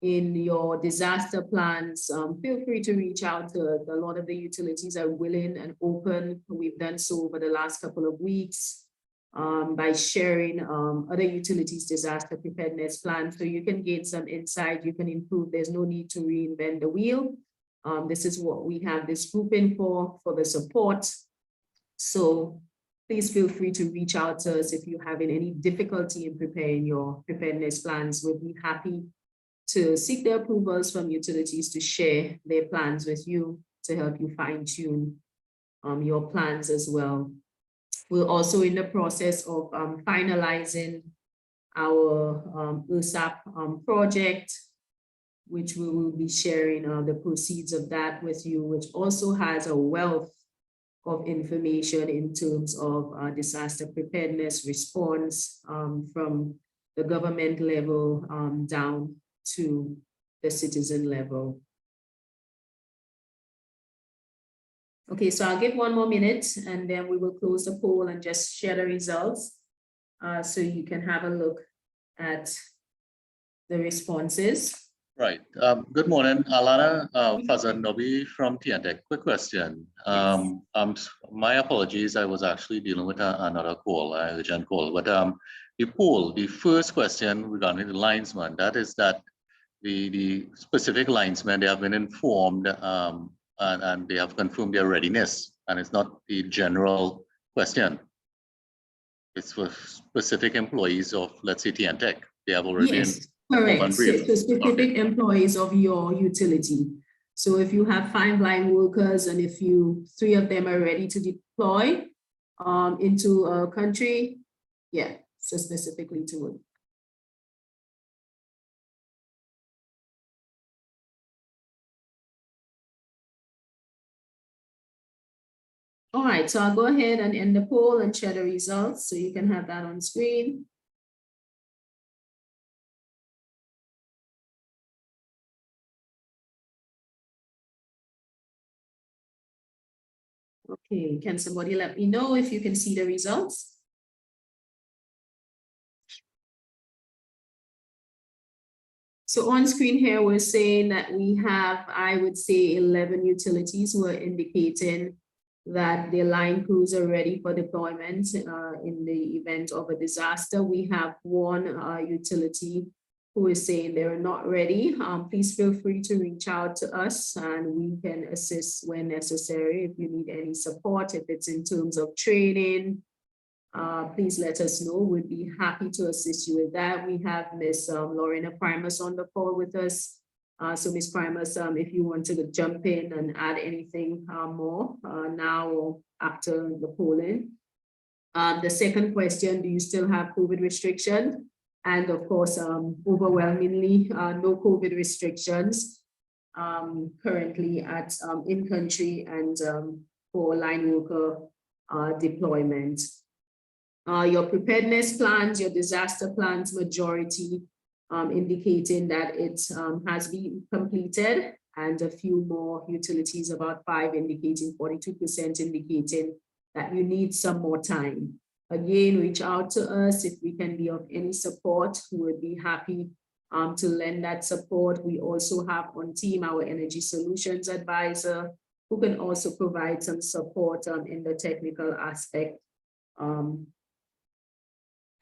Speaker 4: in your disaster plans, feel free to reach out to a lot of the utilities are willing and open. We've done so over the last couple of weeks by sharing other utilities disaster preparedness plans, so you can gain some insight, you can improve. There's no need to reinvent the wheel. This is what we have this grouping for the support. So please feel free to reach out to us if you're having any difficulty in preparing your preparedness plans. We'll be happy to seek the approvals from utilities to share their plans with you to help you fine-tune your plans as well. We're also in the process of finalizing our USAP project, which we will be sharing the proceeds of that with you, which also has a wealth of information in terms of disaster preparedness response from the government level down to the citizen level. Okay, so I'll give 1 more minute and then we will close the poll and just share the results so you can have a look at the responses.
Speaker 7: Right. Good morning, Alana Fazanobi from TNTech. Quick question. My apologies, I was actually dealing with another call, an urgent call. But the poll, the first question regarding the linesman, that is that the specific linesmen, they have been informed and they have confirmed their readiness. And it's not the general question. It's for specific employees of, let's say, TNTech. They have already been.
Speaker 4: Correct. So specific employees of your utility. So if you have 5 line workers and if 3 of them are ready to deploy into a country, yeah, so specifically to it. All right, so I'll go ahead and end the poll and share the results so you can have that on screen. Okay, can somebody let me know if you can see the results? So on screen here, we're saying that we have, I would say, 11 utilities who are indicating that their line crews are ready for deployment in the event of a disaster. We have 1 utility who is saying they're not ready. Please feel free to reach out to us and we can assist when necessary. If you need any support, if it's in terms of training, please let us know. We'd be happy to assist you with that. We have Ms. Lorena Primus on the call with us. So Ms. Primus, if you want to jump in and add anything more now or after the polling. The second question, do you still have COVID restrictions? And of course, overwhelmingly, no COVID restrictions currently at in-country and for line worker deployment. Your preparedness plans, your disaster plans, majority indicating that it has been completed, and a few more utilities, about 5 indicating, 42% indicating that you need some more time. again, reach out to us if we can be of any support. We would be happy to lend that support. We also have on team our energy solutions advisor, who can also provide some support in the technical aspect.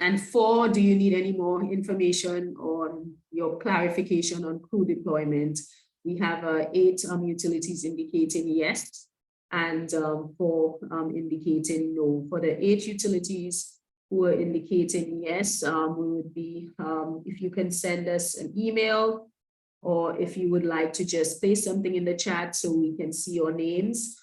Speaker 4: And 4, do you need any more information on your clarification on crew deployment? We have 8 utilities indicating yes, and 4 indicating no. For the 8 utilities who are indicating yes, we would be, if you can send us an email, or if you would like to just place something in the chat so we can see your names,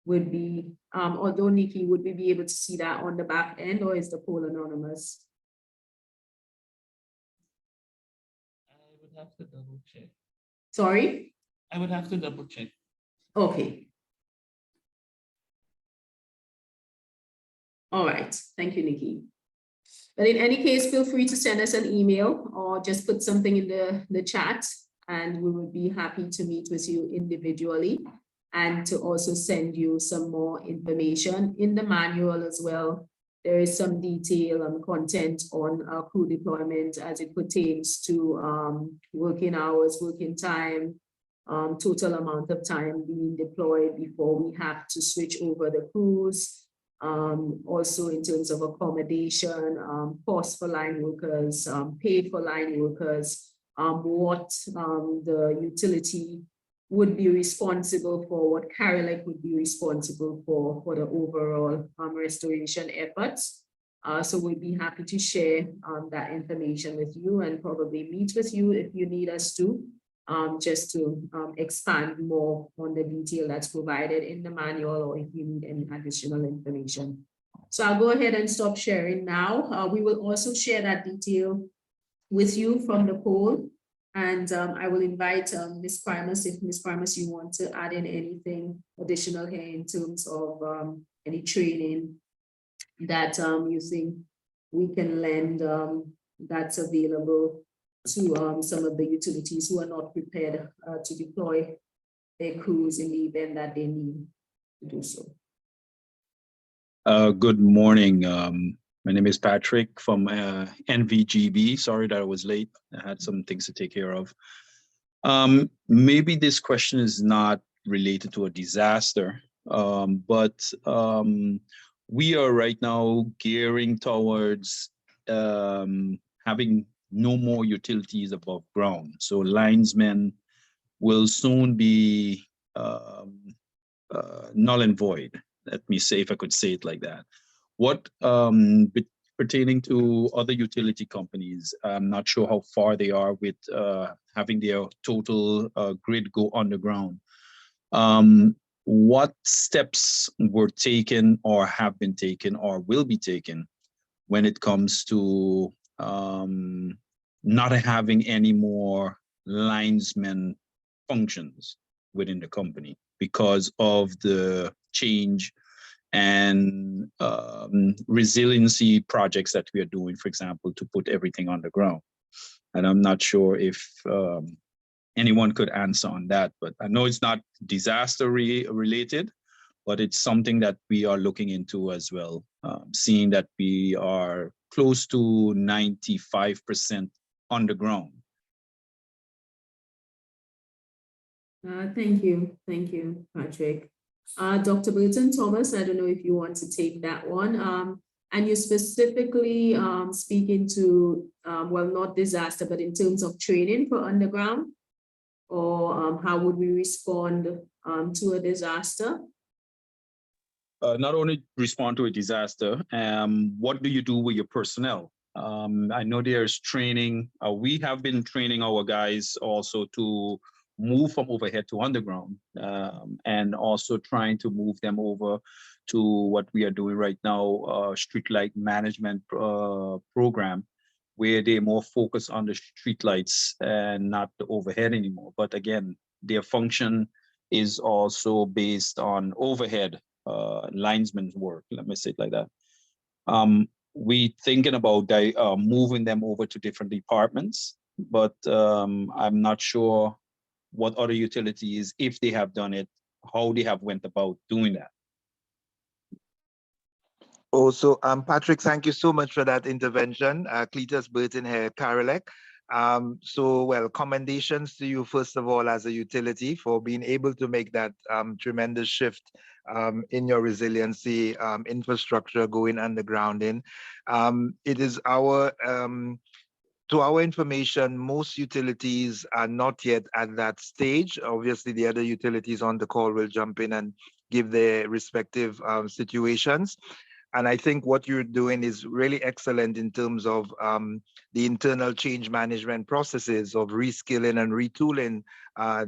Speaker 4: would be, although Nikki, would we be able to see that on the back end, or is the poll anonymous?
Speaker 1: I would have to double check.
Speaker 4: Sorry?
Speaker 1: I would have to double check.
Speaker 4: Okay. All right, thank you, Nikki. But in any case, feel free to send us an email or just put something in the chat, and we would be happy to meet with you individually and to also send you some more information. In the manual as well, there is some detail and content on crew deployment as it pertains to working hours, working time, total amount of time being deployed before we have to switch over the crews. Also in terms of accommodation, cost for line workers, pay for line workers, what the utility would be responsible for, what CARILEC would be responsible for the overall restoration efforts. So we'd be happy to share that information with you and probably meet with you if you need us to, just to expand more on the detail that's provided in the manual, or if you need any additional information. So I'll go ahead and stop sharing now. We will also share that detail with you from the poll. And I will invite Ms. Primus, if Ms. Primus, you want to add in anything additional here in terms of any training that you think we can lend that's available to some of the utilities who are not prepared to deploy their crews in the event that they need to do so.
Speaker 9: Good morning. My name is Patrick from NVGB. Sorry that I was late. I had some things to take care of. Maybe this question is not related to a disaster, but we are right now gearing towards having no more utilities above ground. So linesmen will soon be null and void. Let me say, if I could say it like that. What pertaining to other utility companies, I'm not sure how far they are with having their total grid go underground. What steps were taken or have been taken or will be taken when it comes to not having any more linesman functions within the company because of the change and resiliency projects that we are doing, for example, to put everything on the ground. And I'm not sure if anyone could answer on that, but I know it's not disaster related, but it's something that we are looking into as well, seeing that we are close to 95% underground.
Speaker 4: Thank you, Patrick. Dr. Burton Thomas, I don't know if you want to take that one. And you specifically speaking to, well, not disaster, but in terms of training for underground, or how would we respond to a disaster?
Speaker 9: Not only respond to a disaster, what do you do with your personnel? I know there's training. We have been training our guys also to move from overhead to underground, and also trying to move them over to what we are doing right now, street light management program, where they're more focused on the street lights and not the overhead anymore. But again, their function is also based on overhead linesman's work, let me say it like that. We thinking about moving them over to different departments, but I'm not sure what other utilities, if they have done it, how they have went about doing that.
Speaker 3: Also, Patrick, thank you so much for that intervention. Cletus Burton here, CARILEC. Well, commendations to you, first of all, as a utility for being able to make that tremendous shift in your resiliency infrastructure going underground in. It is our to our information, most utilities are not yet at that stage. Obviously, the other utilities on the call will jump in and give their respective situations. And I think what you're doing is really excellent in terms of the internal change management processes of reskilling and retooling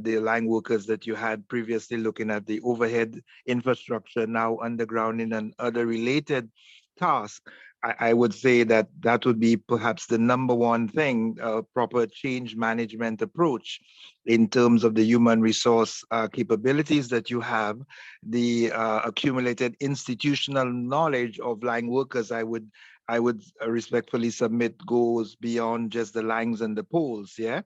Speaker 3: the line workers that you had previously, looking at the overhead infrastructure, now undergrounding and other related tasks. I would say that that would be perhaps the number one thing, proper change management approach in terms of the human resource capabilities that you have, the accumulated institutional knowledge of line workers. I would respectfully submit goes beyond just the lines and the poles. Yeah.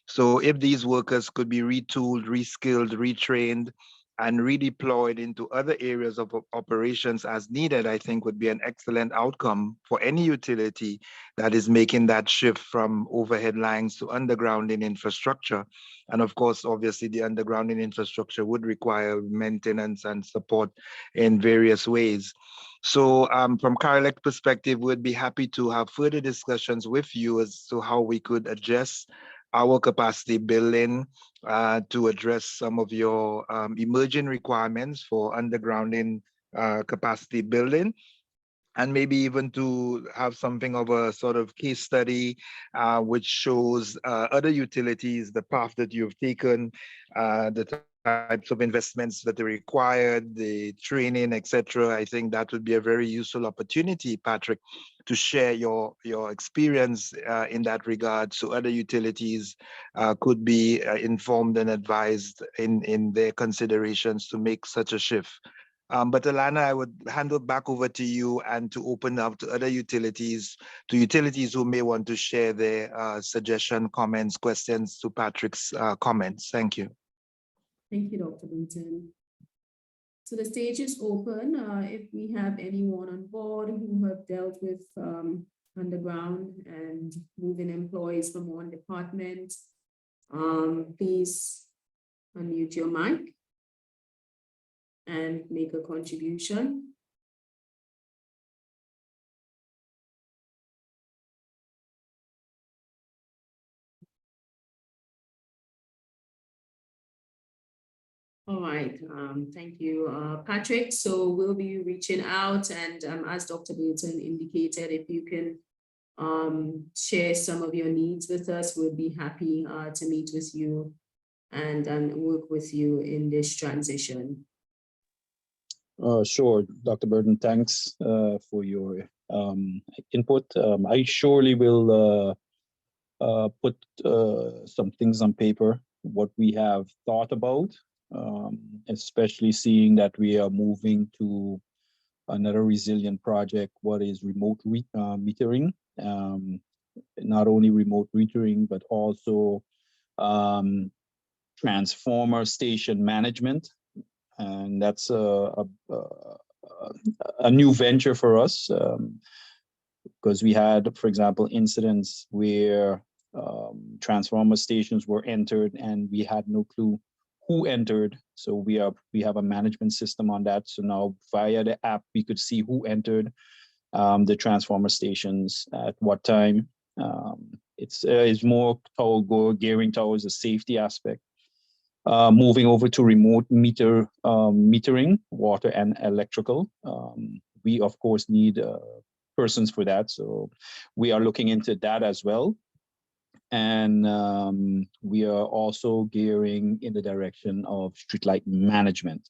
Speaker 3: So if these workers could be retooled, reskilled, retrained, and redeployed into other areas of operations as needed, I think would be an excellent outcome for any utility that is making that shift from overhead lines to undergrounding infrastructure. And of course, obviously, the undergrounding infrastructure would require maintenance and support in various ways. So from CARILEC perspective, we'd be happy to have further discussions with you as to how we could adjust our capacity building to address some of your emerging requirements for undergrounding capacity building, and maybe even to have something of a sort of case study which shows other utilities, the path that you've taken, the types of investments that are required, the training, etc. I think that would be a very useful opportunity, Patrick, to share your experience in that regard, so other utilities could be informed and advised in their considerations to make such a shift. But Alana, I would hand it back over to you and to open up to other utilities, who may want to share their suggestion, comments, questions to Patrick's comments. Thank you.
Speaker 4: Thank you, Dr. Burton. So the stage is open. If we have anyone on board who have dealt with underground and moving employees from one department, please unmute your mic and make a contribution. All right, thank you, Patrick. So we'll be reaching out, and as Dr. Burton indicated, if you can share some of your needs with us, we'll be happy to meet with you and work with you in this transition.
Speaker 9: Sure, Dr. Burton, thanks for your input. I surely will put some things on paper, what we have thought about, especially seeing that we are moving to another resilient project, what is remote metering. Not only remote metering, but also transformer station management. And that's a new venture for us, because we had, for example, incidents where transformer stations were entered and we had no clue who entered. So we have a management system on that. So now via the app, we could see who entered the transformer stations at what time. It's more gearing towards the safety aspect. Moving over to remote metering, water and electrical. We of course need persons for that. So we are looking into that as well. And we are also gearing in the direction of streetlight management,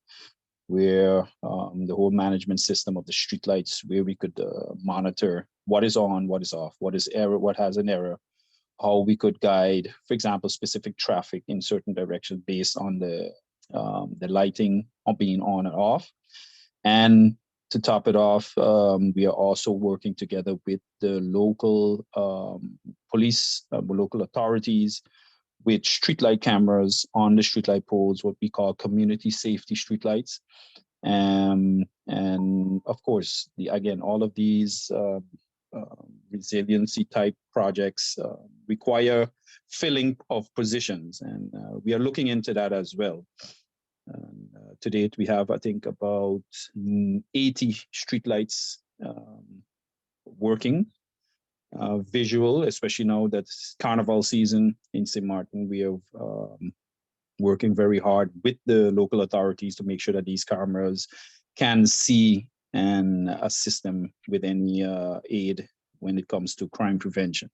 Speaker 9: where the whole management system of the streetlights, where we could monitor what is on, what is off, what is error, what has an error, how we could guide, for example, specific traffic in certain directions based on the lighting being on and off. And to top it off, we are also working together with the local police, local authorities, with streetlight cameras on the streetlight poles, what we call community safety streetlights. And of course, again, all of these resiliency type projects require filling of positions, and we are looking into that as well. To date, we have, I think, about 80 streetlights working. Visual, especially now that it's carnival season in St. Martin, we are working very hard with the local authorities to make sure that these cameras can see and assist them with any aid when it comes to crime prevention.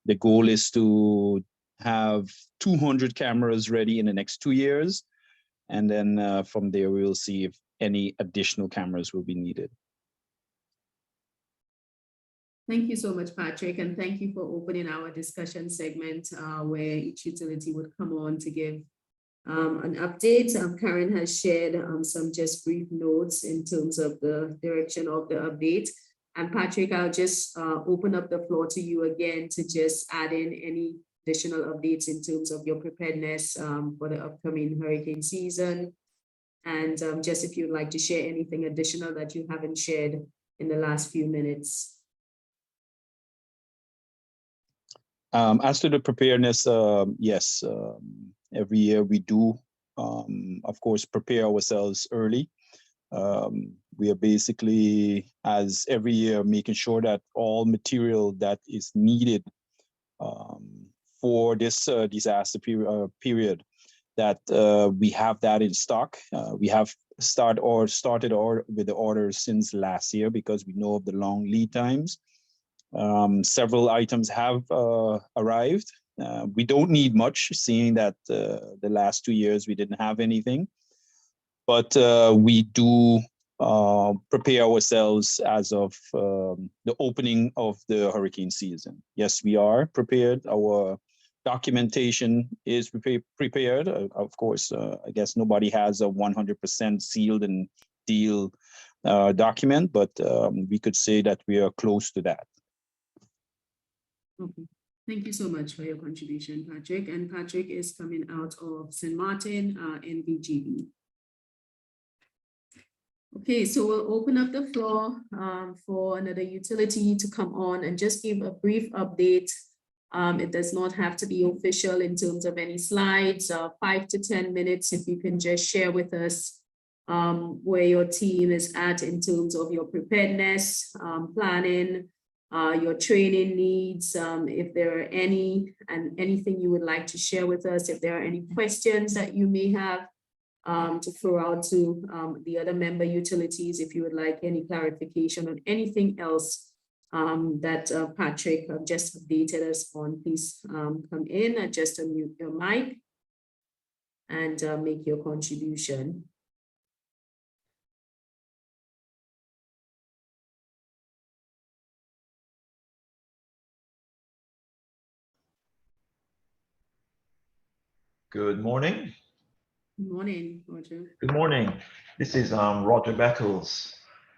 Speaker 9: The goal is to have 200 cameras ready in the next 2 years. And then from there, we will see if any additional cameras will be needed.
Speaker 4: Thank you so much, Patrick, and thank you for opening our discussion segment where each utility would come on to give an update. Karen has shared some just brief notes in terms of the direction of the update. And Patrick, I'll just open up the floor to you again to just add in any additional updates in terms of your preparedness for the upcoming hurricane season. And just if you'd like to share anything additional that you haven't shared in the last few minutes.
Speaker 9: As to the preparedness, yes, every year we do, of course, prepare ourselves early. We are basically, as every year, making sure that all material that is needed for this disaster period, that we have that in stock. We have started with the orders since last year because we know of the long lead times. Several items have arrived. We don't need much, seeing that the last 2 years we didn't have anything. But we do prepare ourselves as of the opening of the hurricane season. Yes, we are prepared. Our documentation is prepared. Of course, I guess nobody has a 100% sealed and deal document, but we could say that we are close to that.
Speaker 4: Okay. Thank you so much for your contribution, Patrick. And Patrick is coming out of St. Martin, NVGB. Okay, so we'll open up the floor for another utility to come on and just give a brief update. It does not have to be official in terms of any slides, 5 to 10 minutes, if you can just share with us where your team is at in terms of your preparedness, planning, your training needs, if there are any, and anything you would like to share with us, if there are any questions that you may have to throw out to the other member utilities, if you would like any clarification on anything else that Patrick just updated us on, please come in and just unmute your mic and make your contribution.
Speaker 10: Good morning.
Speaker 4: Good morning, Roger.
Speaker 10: Good morning. This is Roger Beckles.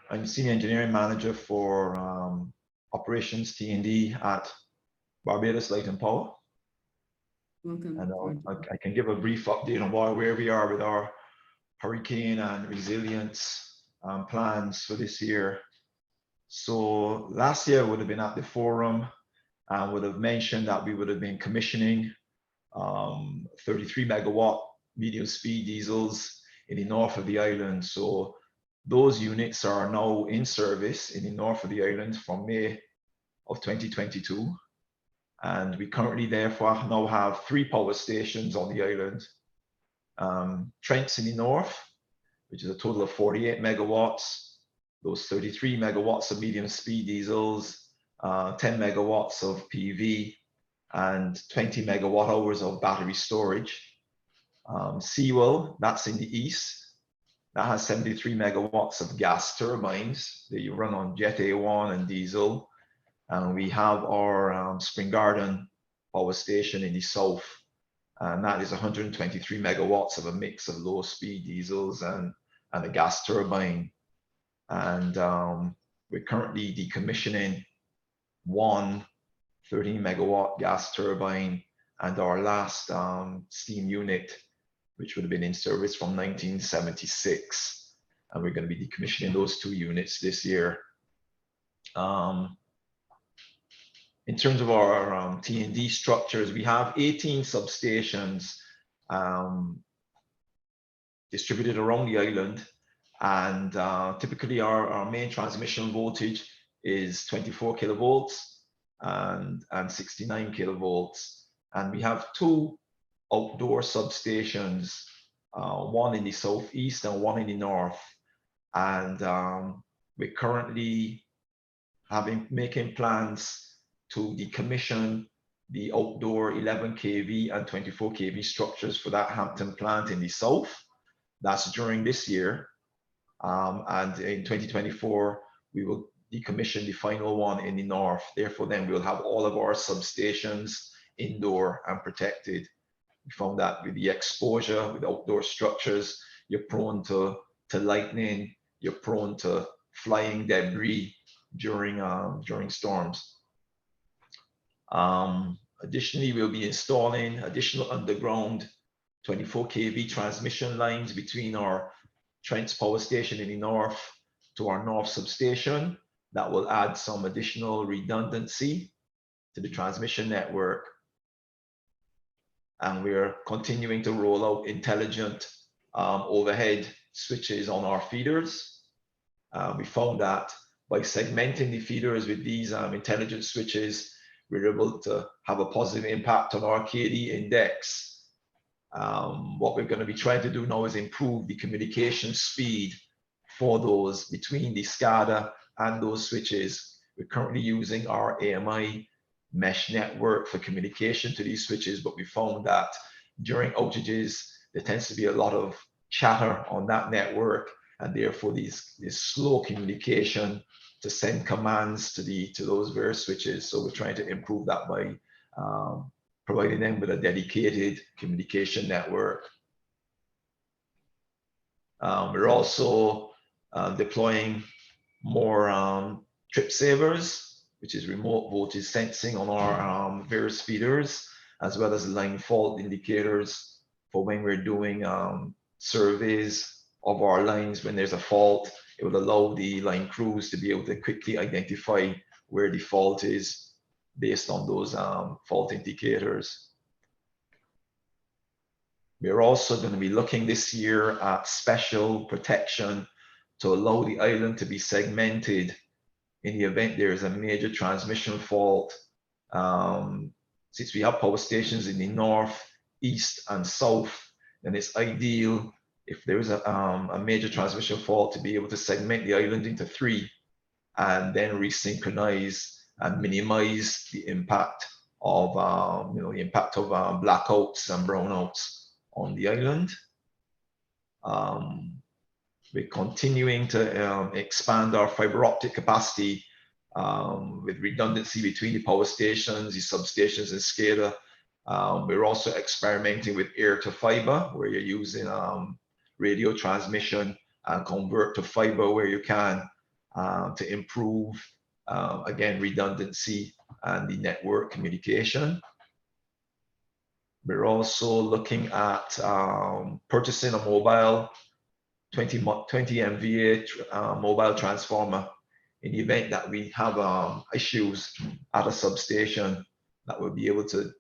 Speaker 10: I'm Senior Engineering Manager for Operations T&D at Barbados Light and Power.
Speaker 4: Welcome.
Speaker 10: And I can give a brief update on where we are with our hurricane and resilience plans for this year. So last year would have been at the forum and would have mentioned that we would have been commissioning 33 megawatt medium speed diesels in the north of the island. So those units are now in service in the north of the island from May of 2022. And we currently therefore now have 3 power stations on the island. Trent's in the north, which is a total of 48 megawatts. Those 33 megawatts of medium speed diesels, 10 megawatts of PV, and 20 megawatt hours of battery storage. Sewell, that's in the east, that has 73 megawatts of gas turbines. They run on Jet A1 and diesel. And we have our Spring Garden power station in the south, and that is 123 megawatts of a mix of low speed diesels and a gas turbine. And we're currently decommissioning one 13 megawatt gas turbine and our last steam unit, which would have been in service from 1976. and we're going to be decommissioning those 2 units this year. In terms of our T&D structures, we have 18 substations distributed around the island, and typically our main transmission voltage is 24 kilovolts and 69 kilovolts. And we have 2 outdoor substations, one in the southeast and one in the north. And we're currently making plans to decommission the outdoor 11 kV and 24 kV structures for that Hampton plant in the south. That's during this year. And in 2024, we will decommission the final one in the north. Therefore, then we'll have all of our substations indoor and protected. We found that with the exposure with outdoor structures, you're prone to lightning, you're prone to flying debris during storms. Additionally, we'll be installing additional underground 24 kV transmission lines between our Trent's power station in the north to our north substation. That will add some additional redundancy to the transmission network. And we're continuing to roll out intelligent overhead switches on our feeders. We found that by segmenting the feeders with these intelligent switches, we're able to have a positive impact on our KD index. What we're going to be trying to do now is improve the communication speed for those between the SCADA and those switches. We're currently using our AMI mesh network for communication to these switches, but we found that during outages, there tends to be a lot of chatter on that network, and therefore this slow communication to send commands to those various switches. So we're trying to improve that by providing them with a dedicated communication network. We're also deploying more trip savers, which is remote voltage sensing on our various feeders, as well as line fault indicators for when we're doing surveys of our lines. When there's a fault, it will allow the line crews to be able to quickly identify where the fault is based on those fault indicators. We're also going to be looking this year at special protection to allow the island to be segmented in the event there is a major transmission fault. Since we have power stations in the north, east, and south, then it's ideal if there is a major transmission fault to be able to segment the island into 3 and then resynchronize and minimize the impact of blackouts and brownouts on the island. We're continuing to expand our fiber optic capacity with redundancy between the power stations, the substations, and SCADA. We're also experimenting with air to fiber, where you're using radio transmission and convert to fiber where you can to improve, again, redundancy and the network communication. We're also looking at purchasing a mobile 20 MVA mobile transformer in the event that we have issues at a substation, that will be able to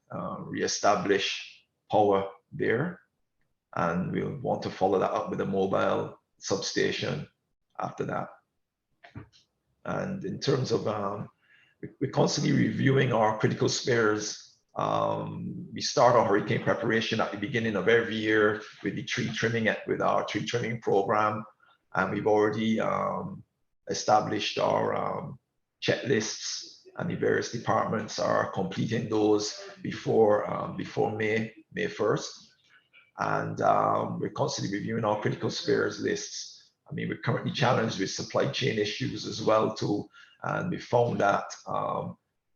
Speaker 10: reestablish power there. And we'll want to follow that up with a mobile substation after that. And in terms of, we're constantly reviewing our critical spares. We start our hurricane preparation at the beginning of every year with the tree trimming, with our tree trimming program. And we've already established our checklists, and the various departments are completing those before May 1st. And we're constantly reviewing our critical spares lists. I mean, we're currently challenged with supply chain issues as well too. And we found that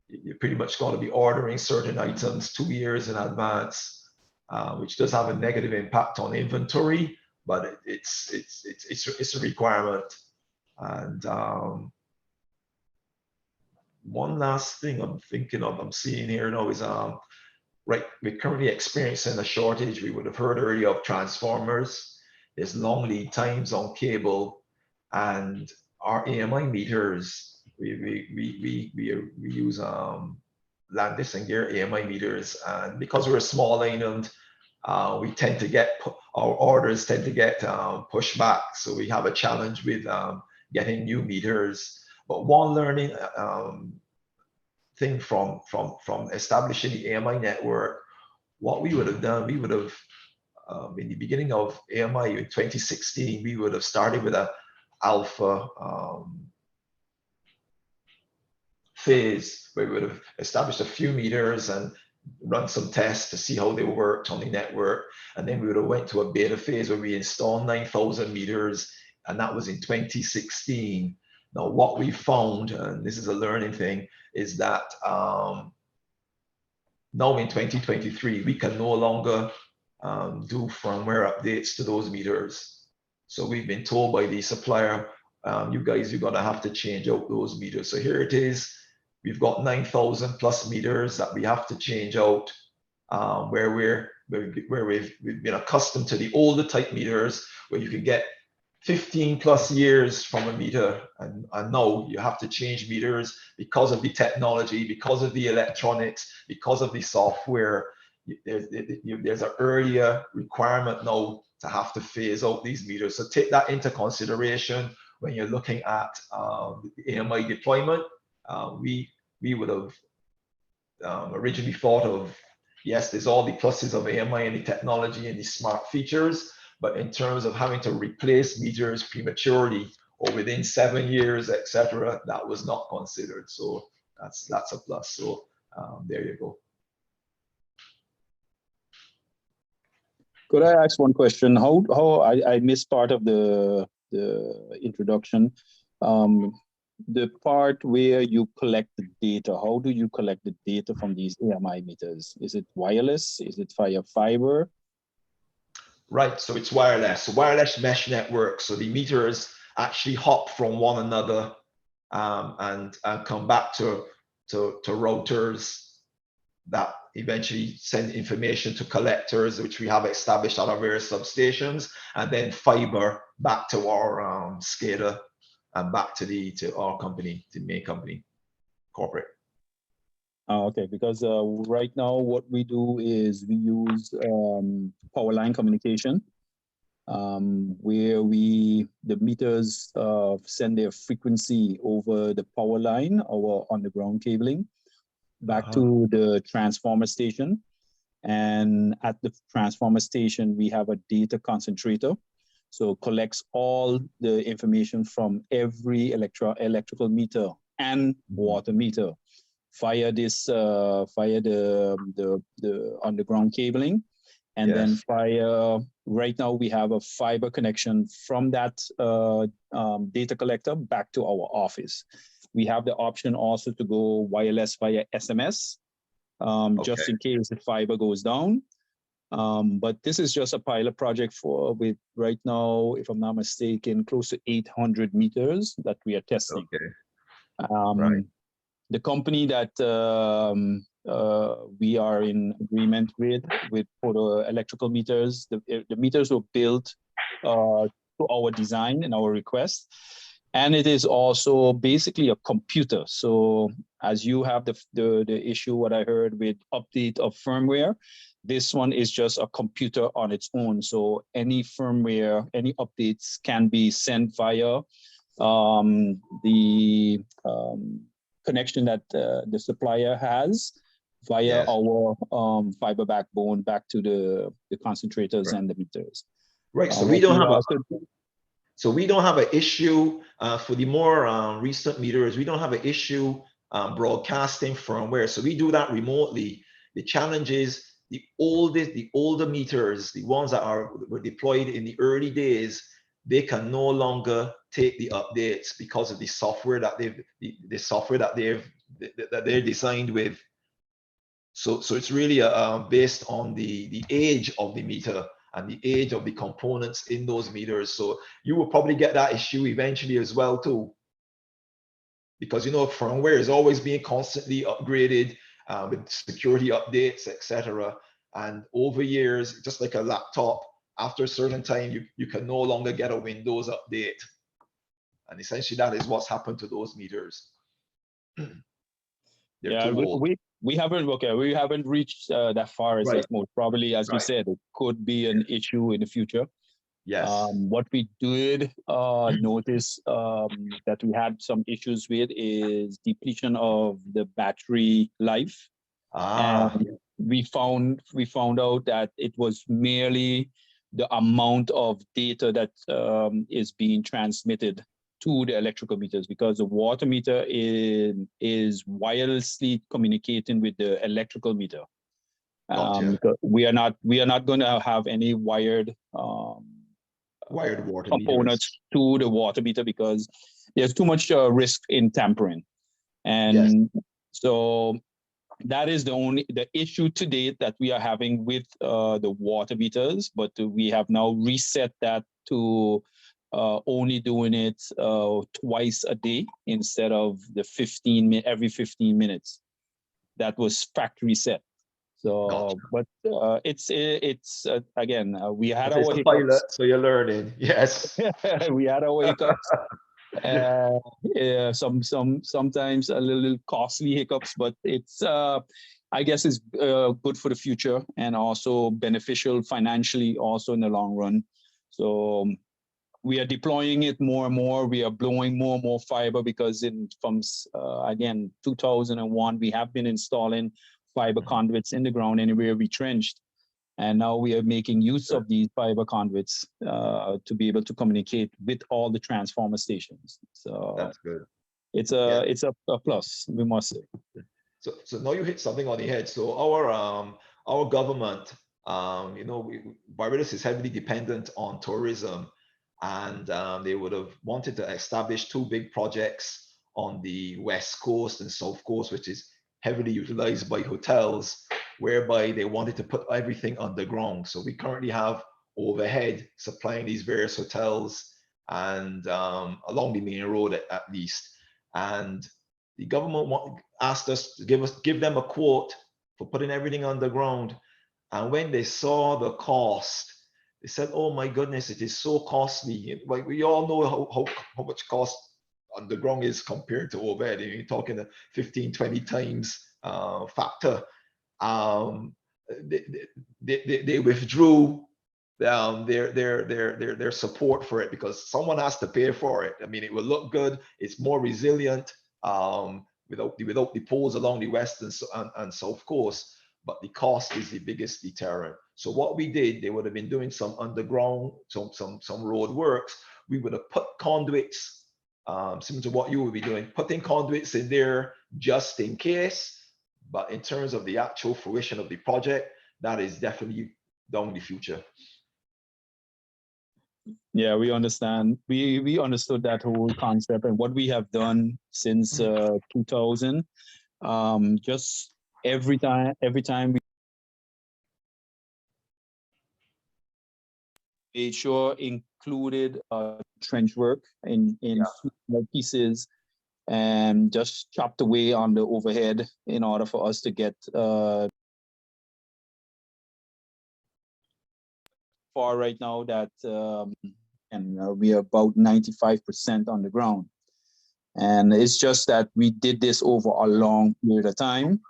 Speaker 10: you're pretty much going to be ordering certain items 2 years in advance, which does have a negative impact on inventory, but it's a requirement. And one last thing I'm seeing here now is right, we're currently experiencing a shortage. We would have heard earlier of transformers. There's long lead times on cable, And our AMI meters, we use Landis and Gear AMI meters, and because we're a small island, we tend to get our orders tend to get pushed back. So we have a challenge with getting new meters. But one learning thing from establishing the AMI network, what we would have done, we would have in the beginning of AMI in 2016, we would have started with a alpha phase where we would have established a few meters and run some tests to see how they worked on the network. And then we would have went to a beta phase where we installed 9,000 meters, and that was in 2016. Now, what we found, and this is a learning thing, is that now in 2023, we can no longer do firmware updates to those meters. So we've been told by the supplier, you guys, you're gonna have to change out those meters. So here it is. We've got 9,000 plus meters that we have to change out, where we've been accustomed to the older type meters where you could get 15 plus years from a meter, and now you have to change meters because of the technology, because of the electronics, because of the software. There's an earlier requirement now to have to phase out these meters. So take that into consideration when you're looking at the AMI deployment. We would have originally thought of, yes, there's all the pluses of AMI and the technology and the smart features, but in terms of having to replace meters prematurely or within 7 years, etc., that was not considered. So that's a plus. So there you go.
Speaker 9: Could I ask one question? How I missed part of the introduction. The part where you collect the data, how do you collect the data from these AMI meters? Is it wireless? Is it via fiber?
Speaker 10: Right, so it's wireless, wireless mesh network. So the meters actually hop from one another and come back to routers that eventually send information to collectors, which we have established at our various substations, and then fiber back to our SCADA and back to our company, the main company, corporate.
Speaker 9: Okay, because right now what we do is we use power line communication, where the meters send their frequency over the power line, our underground cabling, back to the transformer station. And at the transformer station, we have a data concentrator. So collects all the information from every electrical meter and water meter via this via the underground cabling, and then via, right now we have a fiber connection from that data collector back to our office. We have the option also to go wireless via SMS, just in case the fiber goes down. But this is just a pilot project with right now, if I'm not mistaken, close to 800 meters that we are testing.
Speaker 10: Right.
Speaker 9: The company that we are in agreement with for the electrical meters, the meters were built to our design and our request. And it is also basically a computer. So as you have the issue, what I heard with update of firmware, this one is just a computer on its own. So any firmware, any updates can be sent via the connection that the supplier has via our fiber backbone back to the concentrators and the meters.
Speaker 10: Right. So we don't have So we don't have an issue for the more recent meters. We don't have an issue broadcasting firmware. So we do that remotely. The challenge is the older meters, the ones that were deployed in the early days, they can no longer take the updates because of the software that they're designed with. So it's really based on the age of the meter and the age of the components in those meters. So you will probably get that issue eventually as well too, because firmware is always being constantly upgraded with security updates, etc. And over years, just like a laptop, after a certain time, you can no longer get a Windows update. And essentially that is what's happened to those meters. They're
Speaker 9: Yeah,
Speaker 10: too old.
Speaker 9: we haven't reached that far as
Speaker 10: Right.
Speaker 9: yet. Most probably, as you
Speaker 10: Right.
Speaker 9: said, it could be an issue in the future.
Speaker 10: Yes.
Speaker 9: What we did notice that we had some issues with is depletion of the battery life. And we found out that it was merely the amount of data that is being transmitted to the electrical meters, because the water meter is wirelessly communicating with the electrical meter. Because we are not going to have any wired
Speaker 10: water
Speaker 9: components
Speaker 10: meters
Speaker 9: to the water meter, because there's too much risk in tampering. And so that is the issue to date that we are having with the water meters, but we have now reset that to only doing it twice a day instead of the every 15 minutes. That was factory set. So,
Speaker 10: gotcha.
Speaker 9: But it's again, we had
Speaker 10: it's
Speaker 9: our
Speaker 10: a
Speaker 9: hiccups.
Speaker 10: pilot, so you're learning. Yes.
Speaker 9: We had our hiccups. Yeah, sometimes a little costly hiccups, but it's I guess it's good for the future and also beneficial financially also in the long run. So we are deploying it more and more. We are blowing more and more fiber, because from again 2001 we have been installing fiber conduits in the ground anywhere we trenched. And now we are making use of these fiber conduits to be able to communicate with all the transformer stations. So
Speaker 10: that's good.
Speaker 9: It's a plus, we must say.
Speaker 10: So now you hit something on the head. So our government, Barbados is heavily dependent on tourism, and they would have wanted to establish two big projects on the West Coast and South Coast, which is heavily utilized by hotels, whereby they wanted to put everything underground. So we currently have overhead supplying these various hotels and along the main road at least. And the government asked us to give them a quote for putting everything underground. And when they saw the cost, they said, "Oh my goodness, it is so costly." Like we all know how much cost underground is compared to overhead. You're talking a 15, 20 times factor. They withdrew their support for it, because someone has to pay for it. I mean, it will look good. It's more resilient without the poles along the west and south coast, but the cost is the biggest deterrent. So what we did, they would have been doing some underground, some road works. We would have put conduits, similar to what you would be doing, putting conduits in there just in case. But in terms of the actual fruition of the project, that is definitely down the future.
Speaker 9: Yeah, we understand. We understood that whole concept, and what we have done since 2000. Just every time we made sure included trench work in small pieces, and just chopped away on the overhead in order for us to get far right now that we are about 95% on the ground. And it's just that we did this over a long period of time,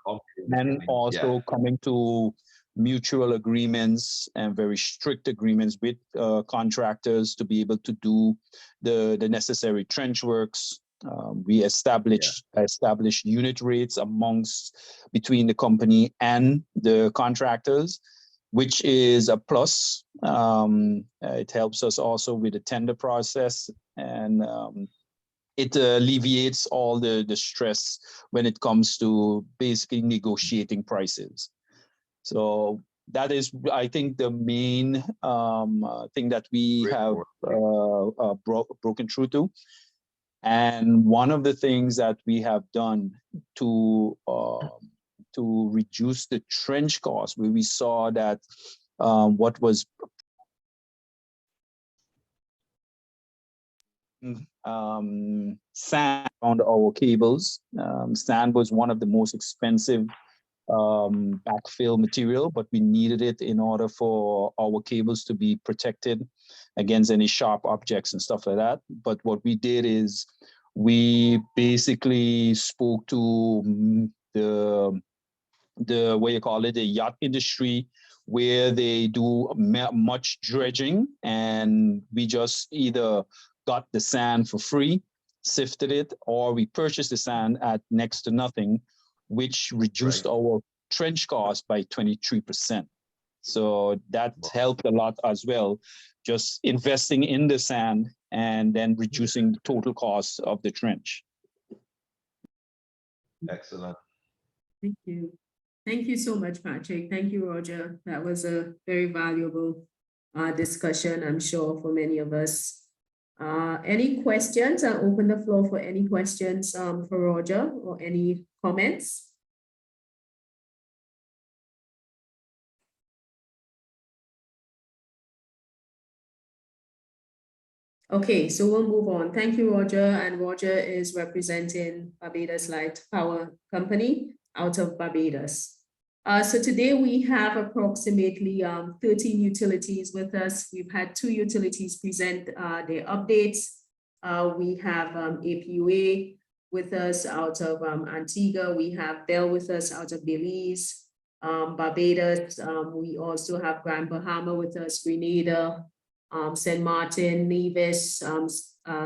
Speaker 9: and also coming to mutual agreements and very strict agreements with contractors to be able to do the necessary trench works. We established unit rates between the company and the contractors, which is a plus. It helps us also with the tender process, and it alleviates all the stress when it comes to basically negotiating prices. So that is, I think, the main thing that we have broken through to. And one of the things that we have done to reduce the trench cost, where we saw that what was sand on our cables. Sand was one of the most expensive backfill material, but we needed it in order for our cables to be protected against any sharp objects and stuff like that. But what we did is we basically spoke to the what you call it, the yacht industry, where they do much dredging, and we just either got the sand for free, sifted it, or we purchased the sand at next to nothing, which reduced our trench cost by 23%. So that helped a lot as well, just investing in the sand and then reducing the total cost of the trench.
Speaker 10: Excellent.
Speaker 4: Thank you. Thank you so much, Patrick. Thank you, Roger. That was a very valuable discussion, I'm sure, for many of us. Any questions? I'll open the floor for any questions for Roger or any comments. Okay, so we'll move on. Thank you, Roger. And Roger is representing Barbados Light Power Company out of Barbados. So today we have approximately 13 utilities with us. We've had 2 utilities present their updates. We have APUA with us out of Antigua. We have Bell with us out of Belize, Barbados. We also have Grand Bahama with us, Grenada, St. Martin, Nevis,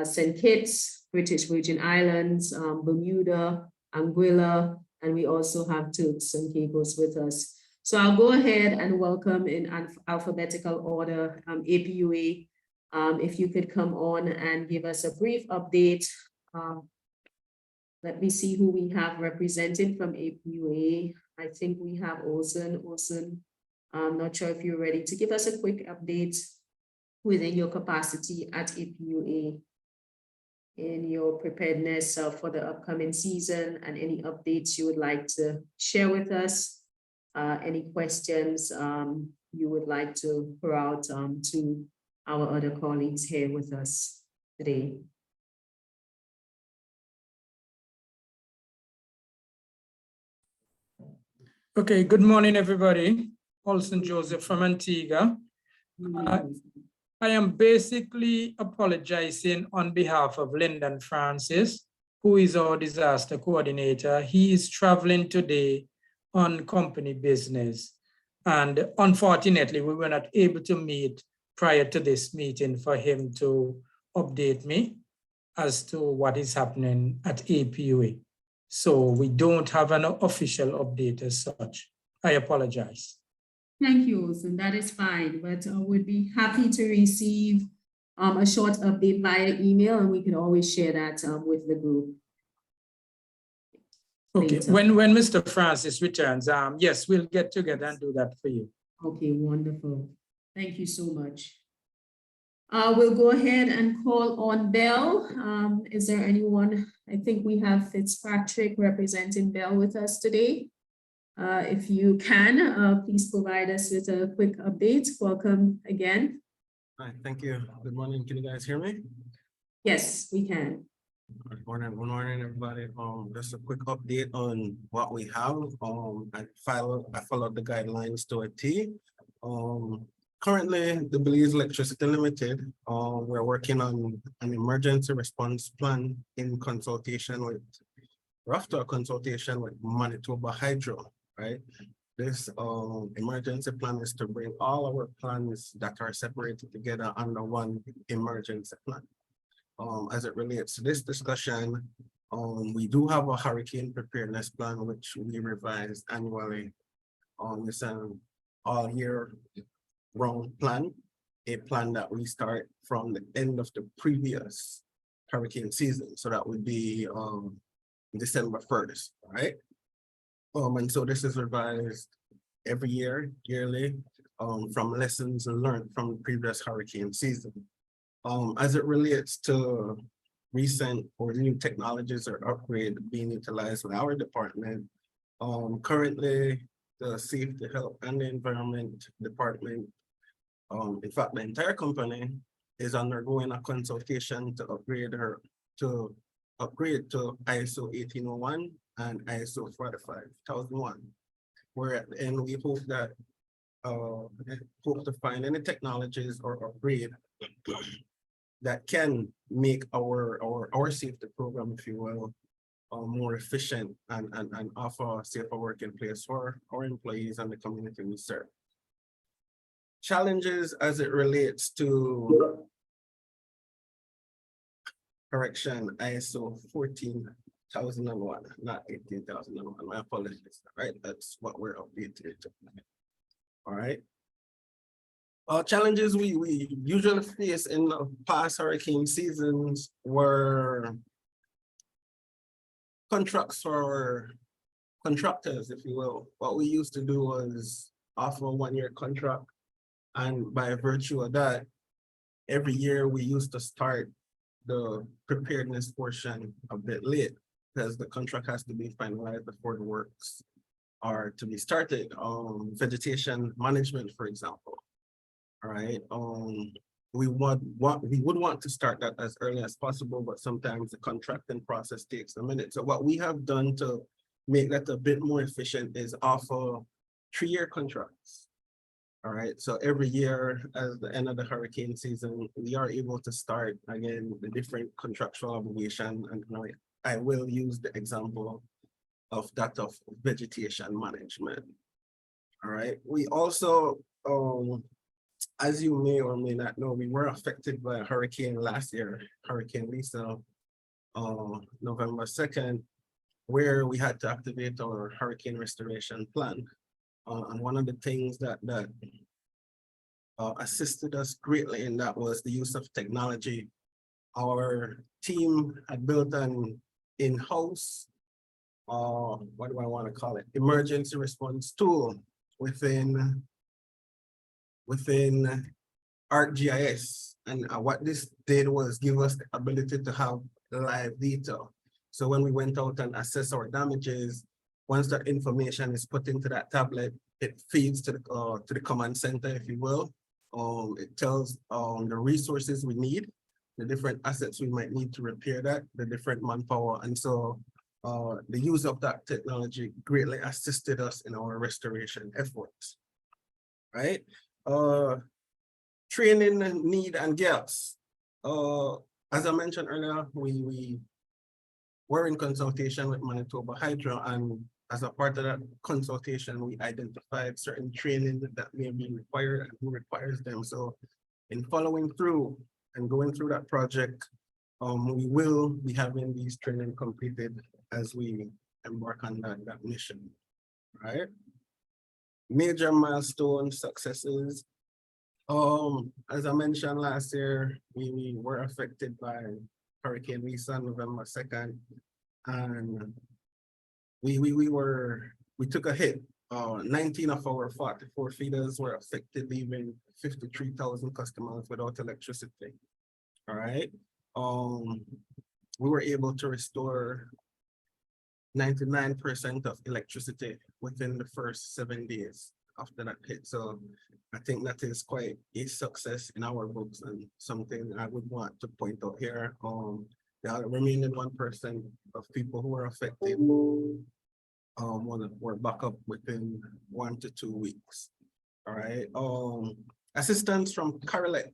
Speaker 4: St. Kitts, British Virgin Islands, Bermuda, Anguilla, and we also have Turks and Caicos with us. So I'll go ahead and welcome in alphabetical order APUA. If you could come on and give us a brief update. Let me see who we have represented from APUA. I think we have Olsen. Olsen, I'm not sure if you're ready to give us a quick update within your capacity at APUA in your preparedness for the upcoming season, and any updates you would like to share with us, any questions you would like to throw out to our other colleagues here with us today.
Speaker 11: Okay, good morning, everybody. Olsen Joseph from Antigua. I am basically apologizing on behalf of Lyndon Francis, who is our disaster coordinator. He is traveling today on company business. And unfortunately, we were not able to meet prior to this meeting for him to update me as to what is happening at APUA. So we don't have an official update as such. I apologize.
Speaker 4: Thank you, Olsen. That is fine, but we'd be happy to receive a short update via email, and we can always share that with the group.
Speaker 11: Okay,
Speaker 4: later.
Speaker 11: when Mr. Francis returns, yes, we'll get together and do that for you.
Speaker 4: Okay, wonderful. Thank you so much. We'll go ahead and call on Bell. Is there anyone? I think we have Fitzpatrick representing Bell with us today. If you can, please provide us with a quick update. Welcome again.
Speaker 12: Hi, thank you. Good morning. Can you guys hear me?
Speaker 4: Yes, we can.
Speaker 12: Good morning, everybody. Just a quick update on what we have. I followed the guidelines to a T. Currently, the Belize Electricity Limited, we're working on an emergency response plan in consultation with, after a consultation with Manitoba Hydro, right? This emergency plan is to bring all our plans that are separated together under one emergency plan. As it relates to this discussion, we do have a hurricane preparedness plan, which we revise annually. It's an all year round plan, a plan that we start from the end of the previous hurricane season. So that would be December 1st, right? And so this is revised every year, yearly, from lessons learned from the previous hurricane season. As it relates to recent or new technologies or upgrade being utilized in our department, currently the Safety, Health, and the Environment Department, in fact, the entire company is undergoing a consultation to upgrade to ISO 1801 and ISO 45001. where at the end we hope that hope to find any technologies or upgrade that can make our safety program, if you will, more efficient and offer a safer working place for our employees and the community we serve. Challenges as it relates to correction ISO 14,001, not 18,001. My apologies. Right, that's what we're updated to. All right. Challenges we usually face in the past hurricane seasons were contracts for contractors, if you will. What we used to do was offer a 1-year contract, and by virtue of that, every year we used to start the preparedness portion a bit late because the contract has to be finalized before the works are to be started. Vegetation management, for example. All right. We would want to start that as early as possible, but sometimes the contracting process takes a minute. So what we have done to make that a bit more efficient is offer 3-year contracts. All right. So every year at the end of the hurricane season, we are able to start again the different contractual obligation. And I will use the example of that of vegetation management. All right. We also, as you may or may not know, we were affected by a hurricane last year, Hurricane Lisa, November 2nd, where we had to activate our hurricane restoration plan. And one of the things that assisted us greatly in that was the use of technology. Our team had built an in-house, what do I want to call it, emergency response tool within ArcGIS. And what this did was give us the ability to have live data. So when we went out and assessed our damages, once that information is put into that tablet, it feeds to the command center, if you will. It tells the resources we need, the different assets we might need to repair that, the different manpower. And so the use of that technology greatly assisted us in our restoration efforts, right? Training need and gaps. As I mentioned earlier, we were in consultation with Manitoba Hydro, and as a part of that consultation, we identified certain training that may be required and who requires them. So in following through and going through that project, we will be having these training completed as we embark on that mission, right? Major milestone successes. As I mentioned last year, we were affected by Hurricane Lisa, November 2nd, and we took a hit. 19 of our 44 feeders were affected, leaving 53,000 customers without electricity. All right. We were able to restore 99% of electricity within the first 7 days after that hit. So I think that is quite a success in our books and something I would want to point out here. The remaining 1% of people who were affected were back up within 1 to 2 weeks. All right. Assistance from CARILEC.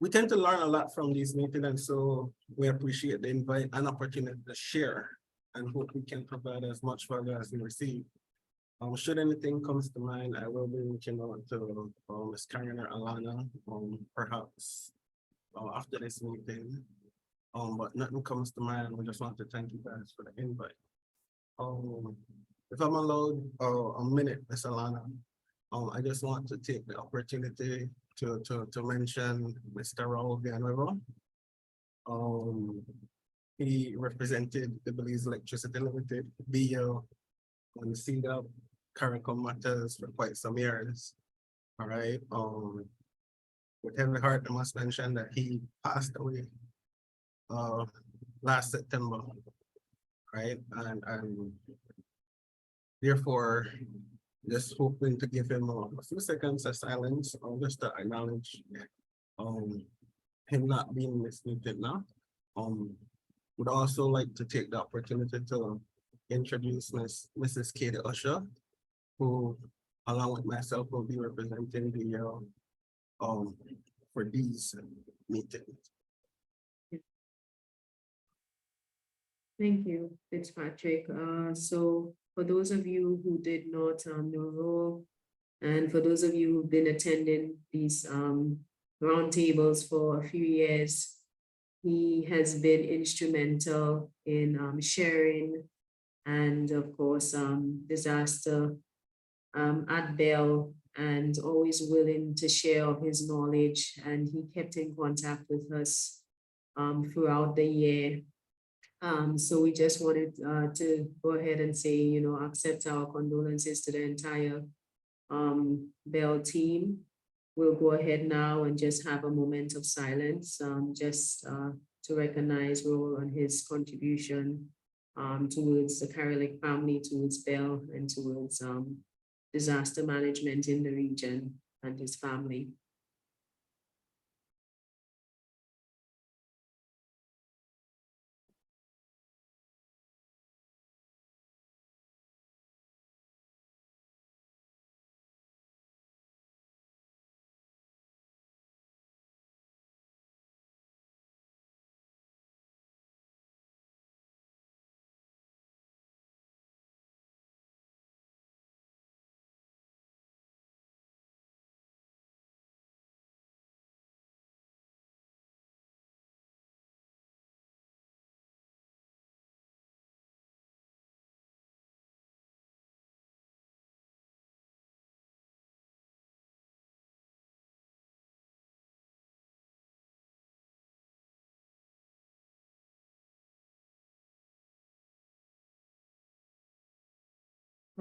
Speaker 12: We tend to learn a lot from these meetings, and so we appreciate the invite and opportunity to share and hope we can provide as much value as we receive. Should anything comes to mind, I will be reaching out to Ms. Karen or Alana, perhaps after this meeting. But nothing comes to mind. We just want to thank you guys for the invite. If I'm allowed a minute, Ms. Alana, I just want to take the opportunity to mention Mr. Raul Villanueva. He represented the Belize Electricity Limited, BL, on CDEMA, CARILEC matters for quite some years. All right. With heavy heart, I must mention that he passed away last September, right? And therefore, just hoping to give him a few seconds of silence, just to acknowledge him not being mismuted now. Would also like to take the opportunity to introduce Mrs. Katie Usher, who, along with myself, will be representing the for these meetings.
Speaker 4: Thank you, Fitzpatrick. So for those of you who did not know, and for those of you who've been attending these roundtables for a few years, he has been instrumental in sharing and, of course, disaster at Bell, and always willing to share of his knowledge. And he kept in contact with us throughout the year. So we just wanted to go ahead and say, you know, accept our condolences to the entire Bell team. We'll go ahead now and just have a moment of silence, just to recognize Roel and his contribution towards the CARILEC family, towards Bell, and towards disaster management in the region and his family.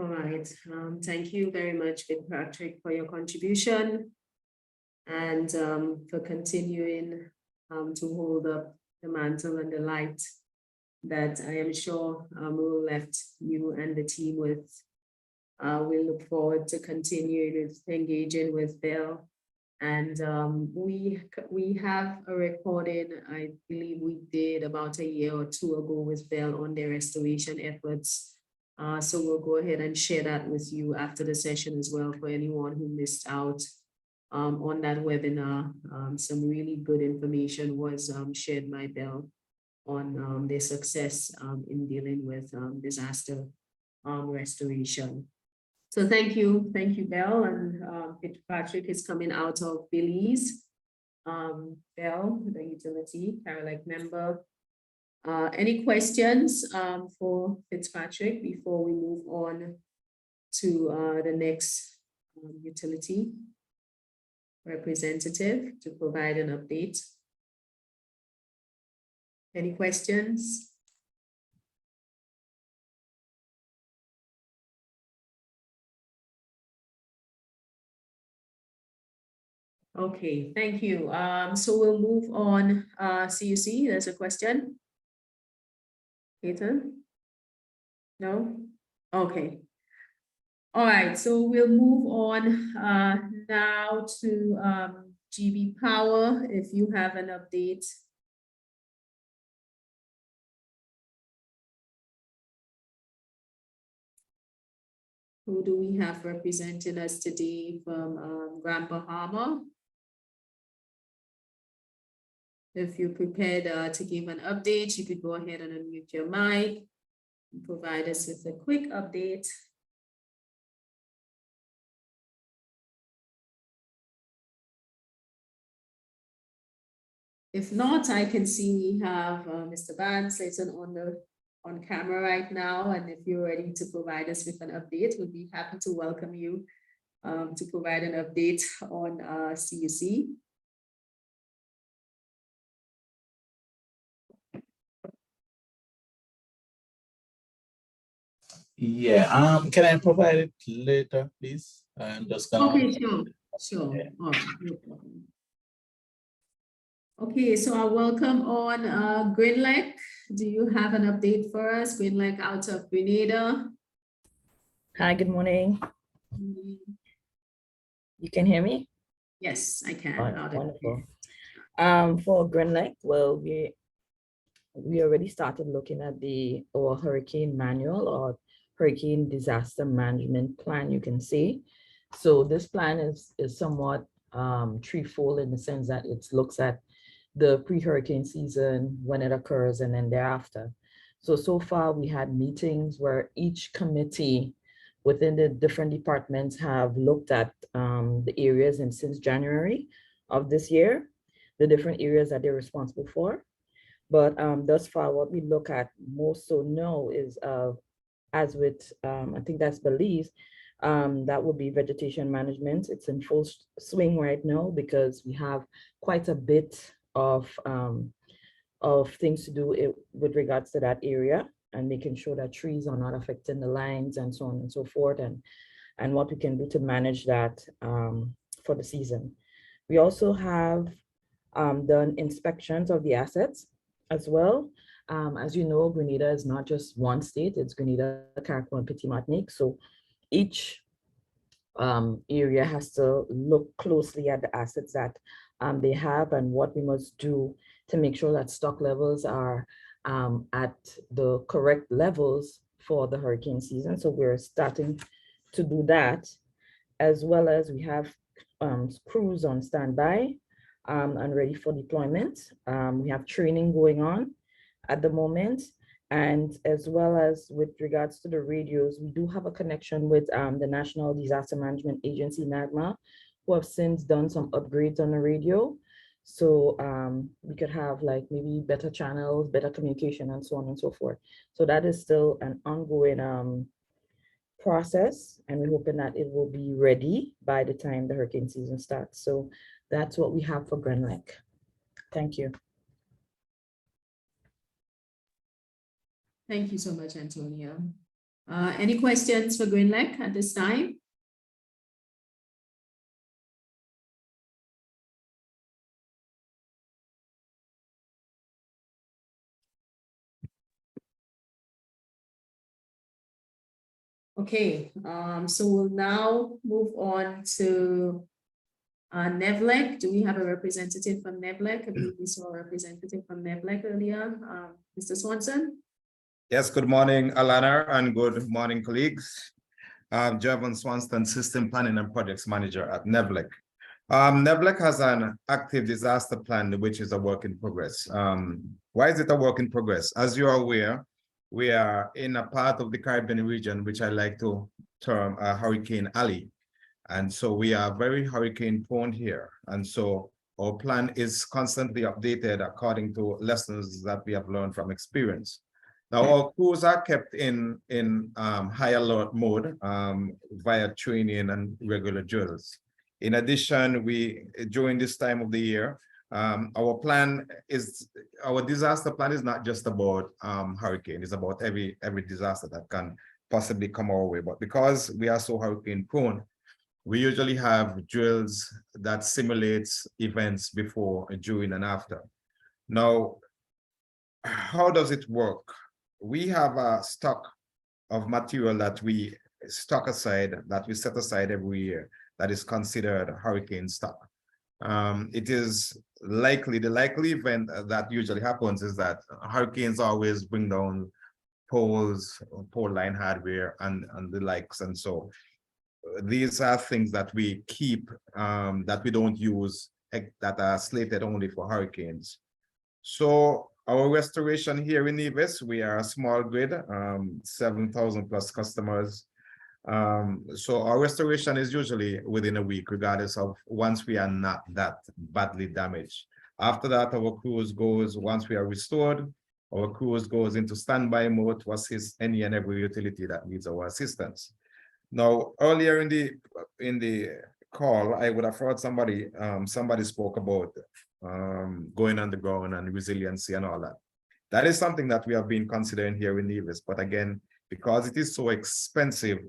Speaker 4: All right, thank you very much, Fitzpatrick, for your contribution and for continuing to hold up the mantle and the light that I am sure Roel left you and the team with. We look forward to continuing with engaging with Bell. And we have a recording, I believe we did about a year or two ago with Bell on their restoration efforts. So we'll go ahead and share that with you after the session as well for anyone who missed out on that webinar. Some really good information was shared by Bell on their success in dealing with disaster restoration. So thank you, Bell. And Fitzpatrick is coming out of Belize. Bell, the utility, CARILEC member. Any questions for Fitzpatrick before we move on to the next utility representative to provide an update? Any questions? Okay, thank you. So we'll move on. CUC, there's a question. Ethan? No? Okay. All right, so we'll move on now to GB Power, if you have an update. Who do we have representing us today from Grand Bahama? If you're prepared to give an update, you could go ahead and unmute your mic and provide us with a quick update. If not, I can see we have Mr. Van Slayton on camera right now, and if you're ready to provide us with an update, we'll be happy to welcome you to provide an update on CUC.
Speaker 13: Yeah, can I provide it later, please? I'm just gonna.
Speaker 4: Okay, sure.
Speaker 13: Yeah.
Speaker 4: All right, no problem. Okay, so I welcome on CARILEC. Do you have an update for us? CARILEC out of Grenada.
Speaker 14: Hi, good morning. You can hear me?
Speaker 4: Yes, I can.
Speaker 14: Wonderful. For CARILEC, well, we already started looking at our hurricane manual or hurricane disaster management plan, you can see. So this plan is somewhat threefold in the sense that it looks at the pre-hurricane season, when it occurs, and then thereafter. So far we had meetings where each committee within the different departments have looked at the areas, and since January of this year, the different areas that they're responsible for. But thus far, what we look at most so now is, as with, I think that's Belize, that would be vegetation management. It's in full swing right now because we have quite a bit of things to do with regards to that area and making sure that trees are not affecting the lines and so on and so forth, and what we can do to manage that for the season. We also have done inspections of the assets as well. As you know, Grenada is not just one state, it's Grenada, Carriacou, and Petit Martinique. So each area has to look closely at the assets that they have and what we must do to make sure that stock levels are at the correct levels for the hurricane season. So we're starting to do that, as well as we have crews on standby and ready for deployment. We have training going on at the moment. And as well as with regards to the radios, we do have a connection with the National Disaster Management Agency, NADMA, who have since done some upgrades on the radio. So we could have like maybe better channels, better communication, and so on and so forth. So that is still an ongoing process, and we're hoping that it will be ready by the time the hurricane season starts. So that's what we have for CARILEC. Thank you.
Speaker 4: Thank you so much, Antonia. Any questions for CARILEC at this time? Okay, so we'll now move on to NEVLEC. Do we have a representative from NEVLEC? I believe we saw a representative from NEVLEC earlier. Mr. Swanson?
Speaker 15: Yes, good morning, Alana, and good morning, colleagues. Javon Swanston, System Planning and Projects Manager at NEVLEC. NEVLEC has an active disaster plan, which is a work in progress. Why is it a work in progress? As you are aware, we are in a part of the Caribbean region, which I like to term a Hurricane Alley. And so we are very hurricane prone here. And so our plan is constantly updated according to lessons that we have learned from experience. Now, our crews are kept in high alert mode via training and regular drills. In addition, during this time of the year, our disaster plan is not just about hurricane, it's about every disaster that can possibly come our way. But because we are so hurricane prone, we usually have drills that simulates events before, during, and after. Now, how does it work? We have a stock of material that we set aside every year that is considered hurricane stock. It is the likely event that usually happens is that hurricanes always bring down poles, pole line hardware, and the likes. And so these are things that we keep that we don't use, that are slated only for hurricanes. So our restoration here in Nevis, we are a small grid, 7,000 plus customers. So our restoration is usually within a week, regardless of once we are not that badly damaged. After that, our crews goes, once we are restored, our crews goes into standby mode to assist any and every utility that needs our assistance. Now, earlier in the call, I would have heard somebody spoke about going underground and resiliency and all that. That is something that we have been considering here in Nevis, but again, because it is so expensive,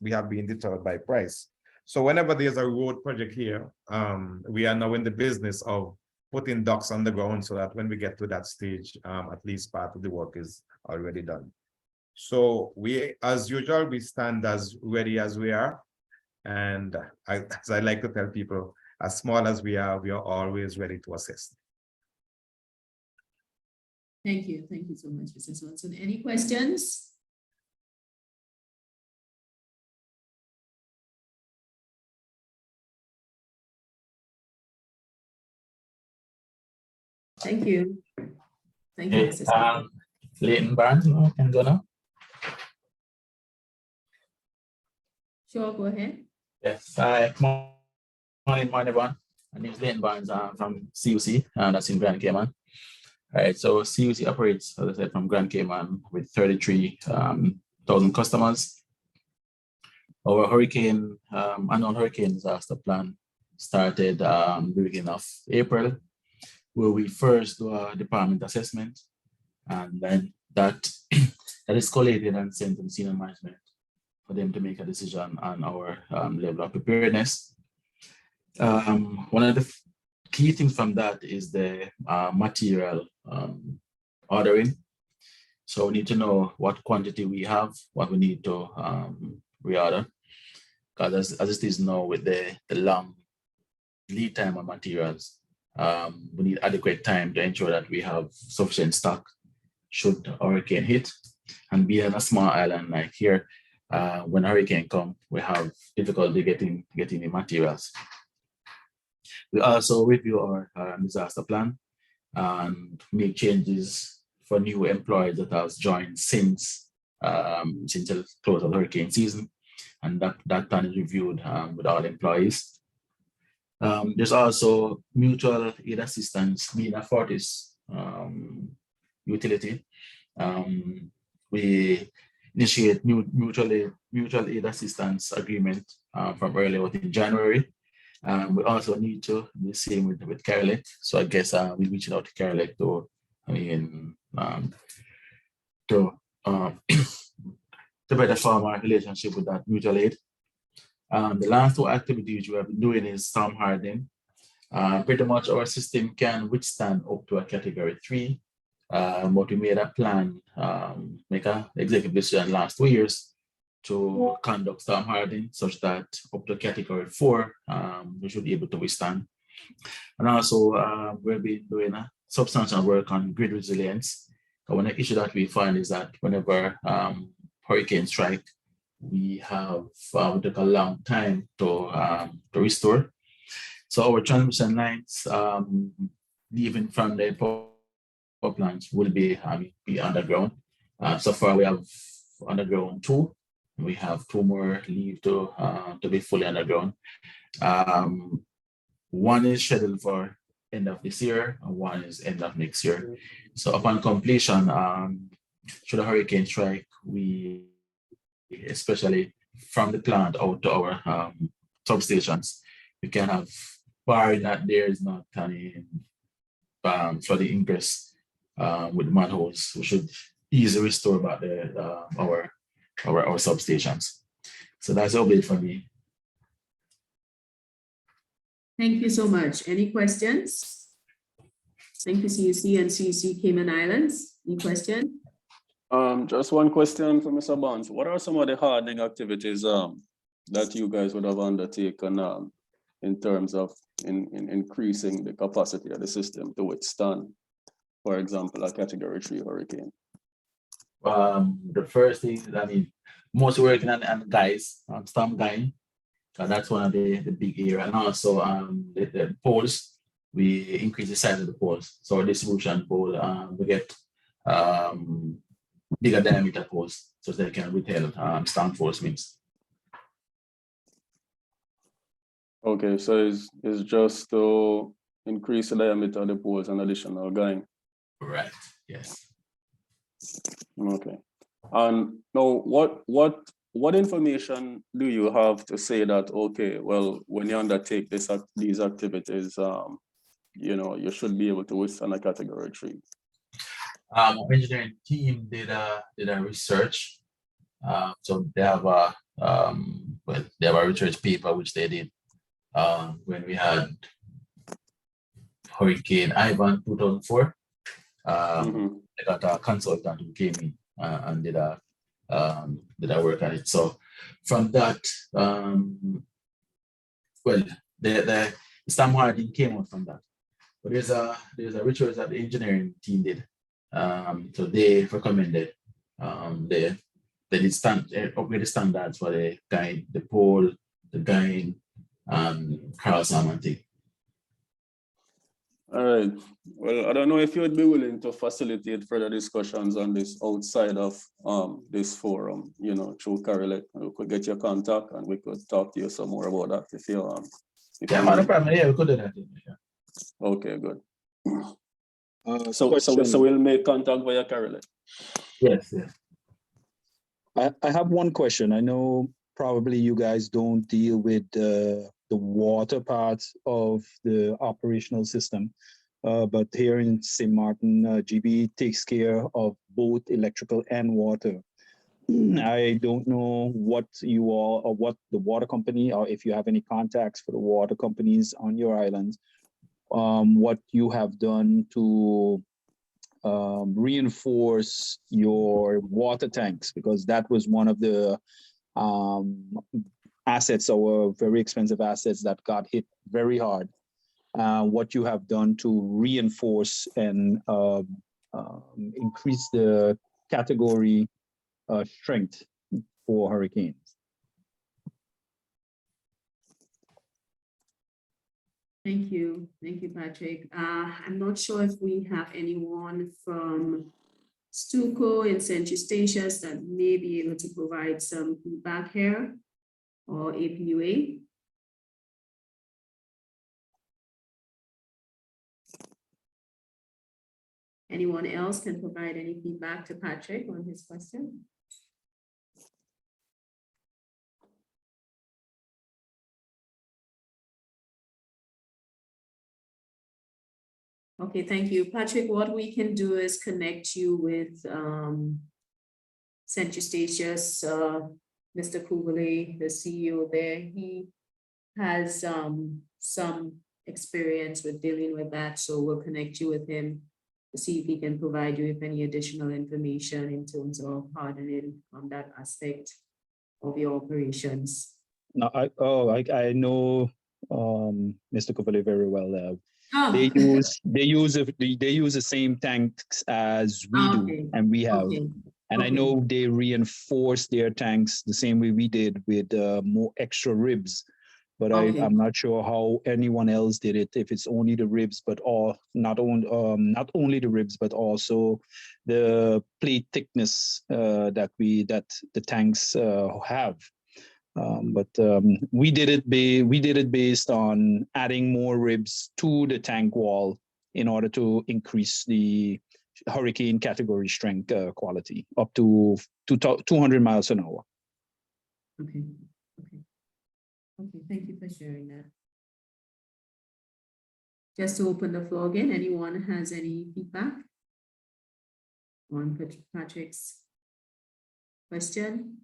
Speaker 15: we have been deterred by price. So whenever there's a road project here, we are now in the business of putting ducks on the ground so that when we get to that stage, at least part of the work is already done. So we, as usual, we stand as ready as we are. And as I like to tell people, as small as we are always ready to assist.
Speaker 4: Thank you so much, Mr. Swanson. Any questions? Thank you. Thank you, Mr. Swanson.
Speaker 13: Leighton Barnes, no, can go now.
Speaker 4: Sure, go ahead.
Speaker 13: Yes, hi, morning, everyone. My name is Leighton Barnes. I'm from CUC, and that's in Grand Cayman. All right, so CUC operates, as I said, from Grand Cayman with 33,000 customers. Our annual hurricane disaster plan started the beginning of April, where we first do a department assessment, and then that is collated and sent to the senior management for them to make a decision on our level of preparedness. One of the key things from that is the material ordering. So we need to know what quantity we have, what we need to reorder. Because as it is now with the long lead time of materials, we need adequate time to ensure that we have sufficient stock should a hurricane hit. And being on a small island like here, when a hurricane comes, we have difficulty getting the materials. We also review our disaster plan and make changes for new employees that have joined since the close of the hurricane season. And that plan is reviewed with all employees. There's also mutual aid assistance, being a Fortis utility. We initiate mutual aid assistance agreement from earlier in January. We also need to do the same with CARILEC. So I guess we're reaching out to CARILEC to better form our relationship with that mutual aid. The last two activities we have been doing is storm hardening. Pretty much our system can withstand up to a category 3, but we made a plan, make an executive decision last 2 years to conduct storm hardening such that up to category 4, we should be able to withstand. And also we'll be doing a substantial work on grid resilience. One issue that we find is that whenever hurricane strike, we took a long time to restore. So our transmission lines, even from the power plants, will be underground. So far, we have underground 2. We have 2 more leave to be fully underground. One is scheduled for end of this year, and one is end of next year. So upon completion, should a hurricane strike, we, especially from the plant out to our substations, we can have, barring that there is not any flooding ingress with manholes, we should easily restore back our substations. So that's all bit for me.
Speaker 4: Thank you so much. Any questions? Thank you, CUC and CUC Cayman Islands. Any question?
Speaker 6: Just one question for Mr. Barnes. What are some of the hardening activities that you guys would have undertaken in terms of increasing the capacity of the system to withstand, for example, a category 3 hurricane?
Speaker 13: The first thing, mostly working on guys, storm guiding. That's one of the big area. And also the poles, we increase the size of the poles. So our distribution pole, we get bigger diameter poles so they can withstand storm force winds.
Speaker 6: Okay, so it's just to increase the diameter of the poles and additional guiding.
Speaker 13: Right, yes.
Speaker 6: Okay. And now what information do you have to say that, okay, well, when you undertake these activities, you should be able to withstand a category 3?
Speaker 13: Our engineering team did a research. So they have a research paper which they did when we had Hurricane Ivan 2004. They got a consultant who came in and did a work on it. So from that, the storm hardening came out from that. But there's a research that the engineering team did So they recommended they did upgrade the standards for the guide, the pole, the guide, Carl Salmon thing.
Speaker 6: All right. Well, I don't know if you would be willing to facilitate further discussions on this outside of this forum, you know, through CARILEC. We could get your contact and we could talk to you some more about that if you
Speaker 13: Yeah, man, no problem. Yeah, we could do that. Yeah.
Speaker 6: Okay, good. So we'll make contact via CARILEC.
Speaker 13: Yes, yes.
Speaker 9: I have one question. I know probably you guys don't deal with the water part of the operational system, but here in St. Martin, GB takes care of both electrical and water. I don't know what you all, or what the water company, or if you have any contacts for the water companies on your islands, what you have done to reinforce your water tanks, because that was one of the assets, or very expensive assets that got hit very hard. What you have done to reinforce and increase the category strength for hurricanes.
Speaker 4: Thank you, Patrick. I'm not sure if we have anyone from Stuco and St. Eustatius that may be able to provide some feedback here, or APUA. Anyone else can provide any feedback to Patrick on his question? Okay, thank you. Patrick, what we can do is connect you with St. Eustatius, Mr. Kubale, the CEO there. He has some experience with dealing with that, so we'll connect you with him to see if he can provide you with any additional information in terms of hardening on that aspect of your operations.
Speaker 9: No, I know Mr. Kubale very well.
Speaker 4: Oh.
Speaker 9: They use the same tanks as we do, and we have.
Speaker 4: Okay.
Speaker 9: And I know they reinforce their tanks the same way we did with more extra ribs. But I'm not sure how anyone else did it. If it's only the ribs, but not only the ribs, but also the plate thickness that the tanks have. But we did it based on adding more ribs to the tank wall in order to increase the hurricane category strength quality up to 200 miles an hour.
Speaker 4: Okay. Thank you for sharing that. Just to open the floor again, anyone has any feedback on Patrick's question?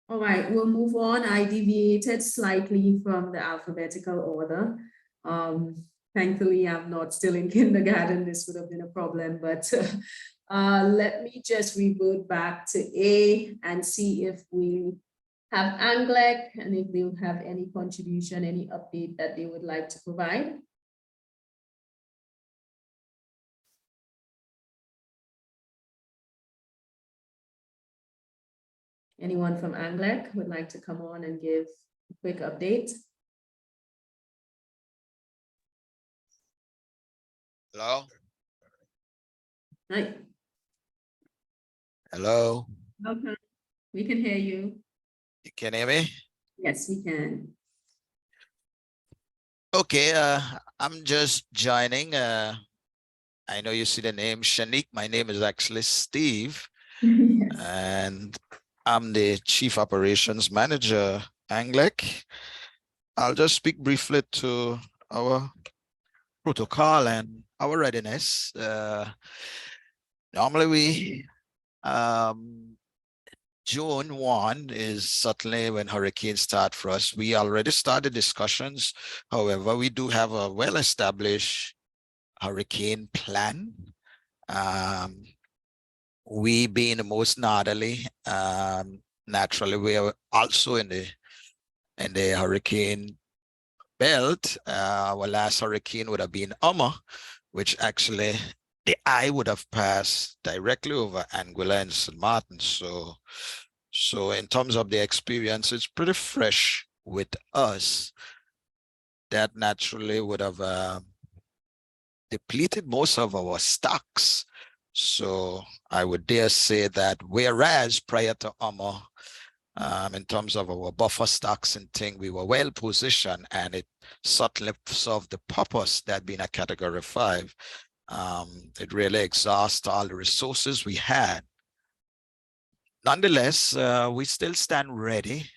Speaker 4: All right, we'll move on. I deviated slightly from the alphabetical order. Thankfully, I'm not still in kindergarten. This would have been a problem, but let me just revert back to A and see if we have ANGLEC and if they have any contribution, any update that they would like to provide. Anyone from ANGLEC would like to come on and give a quick update?
Speaker 16: Hello?
Speaker 4: Hi.
Speaker 16: Hello?
Speaker 4: Okay, we can hear you.
Speaker 16: You can hear me?
Speaker 4: Yes, we can.
Speaker 16: Okay, I'm just joining. I know you see the name Shanique. My name is actually Steve.
Speaker 4: Yes.
Speaker 16: And I'm the Chief Operations Manager, ANGLEC. I'll just speak briefly to our protocol and our readiness. Normally we, June 1 is certainly when hurricanes start for us. We already started discussions. However, we do have a well-established hurricane plan. We being the most northerly, naturally we are also in the hurricane belt, our last hurricane would have been Irma, which actually the eye would have passed directly over Anguilla and St. Martin. So in terms of the experience, it's pretty fresh with us. That naturally would have depleted most of our stocks. So I would dare say that whereas prior to Irma, in terms of our buffer stocks and thing, we were well positioned, and it certainly served the purpose that being a category 5. It really exhausts all the resources we had. Nonetheless, we still stand ready.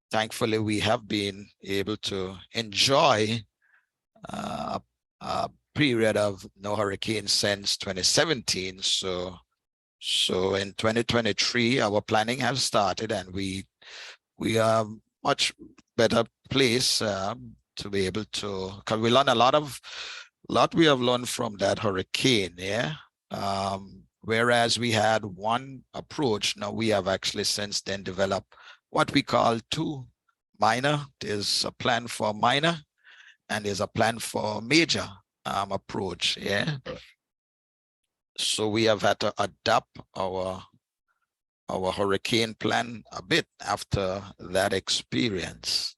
Speaker 16: Thankfully, we have been able to enjoy a period of no hurricane since 2017. So in 2023, our planning has started, and we are much better place to be able to, because we learned a lot we have learned from that hurricane. Yeah. Whereas we had one approach, now we have actually since then developed what we call 2 minor. There's a plan for minor and there's a plan for major approach. Yeah. So we have had to adapt our hurricane plan a bit after that experience.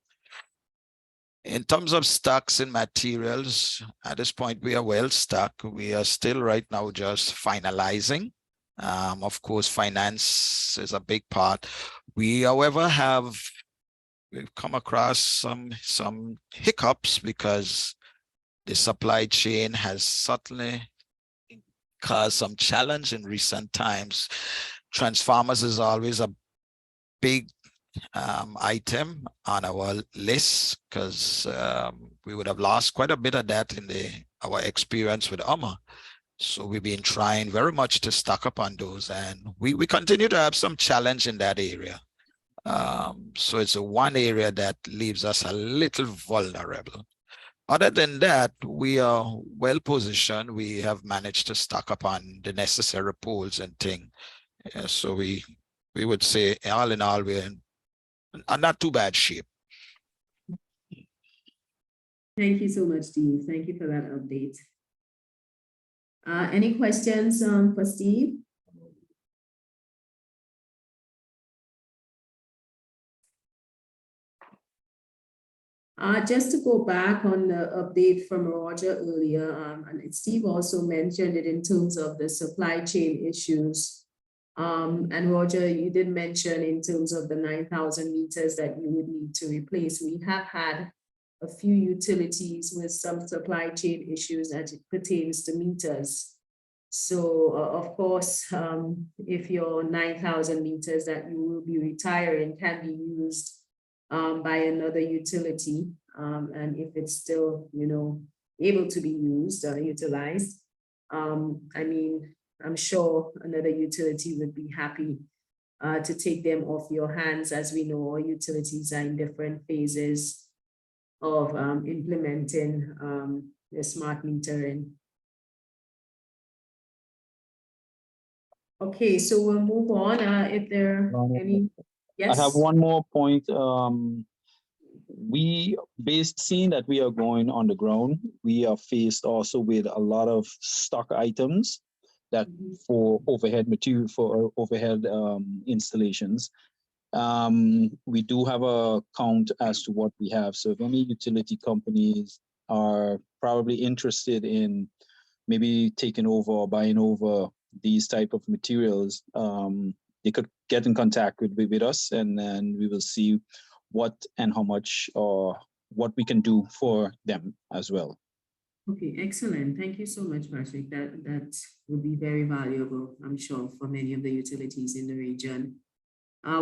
Speaker 16: In terms of stocks and materials, at this point, we are well stocked. We are still right now just finalizing. Of course, finance is a big part. We, however, we've come across some hiccups because the supply chain has certainly caused some challenge in recent times. Transformers is always a big item on our list because we would have lost quite a bit of that in our experience with Irma. So we've been trying very much to stock up on those, and we continue to have some challenge in that area. So it's one area that leaves us a little vulnerable. Other than that, we are well positioned. We have managed to stock up on the necessary poles and things. So we would say, all in all, we're in not too bad shape.
Speaker 4: Thank you so much, Steve. Thank you for that update. Any questions for Steve? Just to go back on the update from Roger earlier, and Steve also mentioned it in terms of the supply chain issues. And Roger, you did mention in terms of the 9,000 meters that you would need to replace. We have had a few utilities with some supply chain issues as it pertains to meters. So of course, if your 9,000 meters that you will be retiring can be used by another utility, and if it's still, able to be used or utilized, I mean, I'm sure another utility would be happy to take them off your hands. As we know, all utilities are in different phases of implementing the smart metering. Okay, so we'll move on. If there are any, yes.
Speaker 9: I have one more point. Seeing that we are going on the ground, we are faced also with a lot of stock items that for overhead material, for overhead installations. We do have a count as to what we have. So if any utility companies are probably interested in maybe taking over or buying over these type of materials, they could get in contact with us, and then we will see what and how much or what we can do for them as well.
Speaker 4: Okay, excellent. Thank you so much, Patrick. That would be very valuable, I'm sure, for many of the utilities in the region.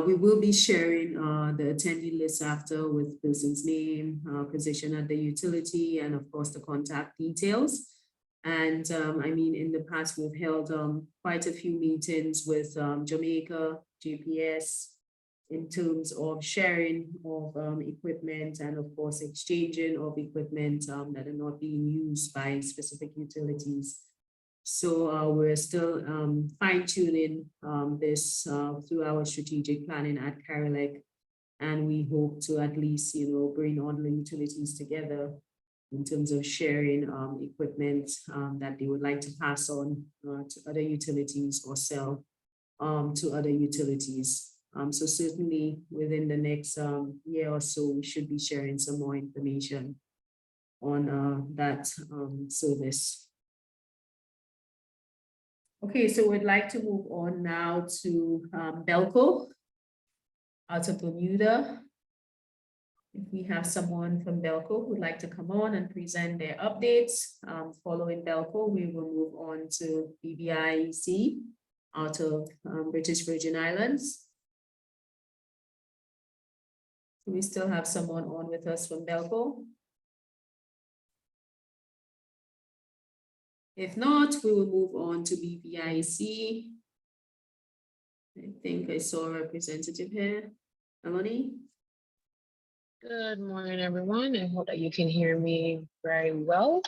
Speaker 4: We will be sharing the attendee list after with person's name, position at the utility, and of course the contact details. And I mean, in the past, we've held quite a few meetings with Jamaica, GPS, in terms of sharing of equipment and of course exchanging of equipment that are not being used by specific utilities. So we're still fine-tuning this through our strategic planning at CARILEC And we hope to at least, bring all the utilities together in terms of sharing equipment that they would like to pass on to other utilities or sell to other utilities. So certainly within the next year or so, we should be sharing some more information on that service. Okay, so we'd like to move on now to Belco out of Bermuda. If we have someone from Belco who'd like to come on and present their updates, following Belco, we will move on to BVIEC out of British Virgin Islands. Do we still have someone on with us from Belco? If not, we will move on to BVIEC. I think I saw a representative here. Melanie?
Speaker 17: Good morning, everyone. I hope that you can hear me very well.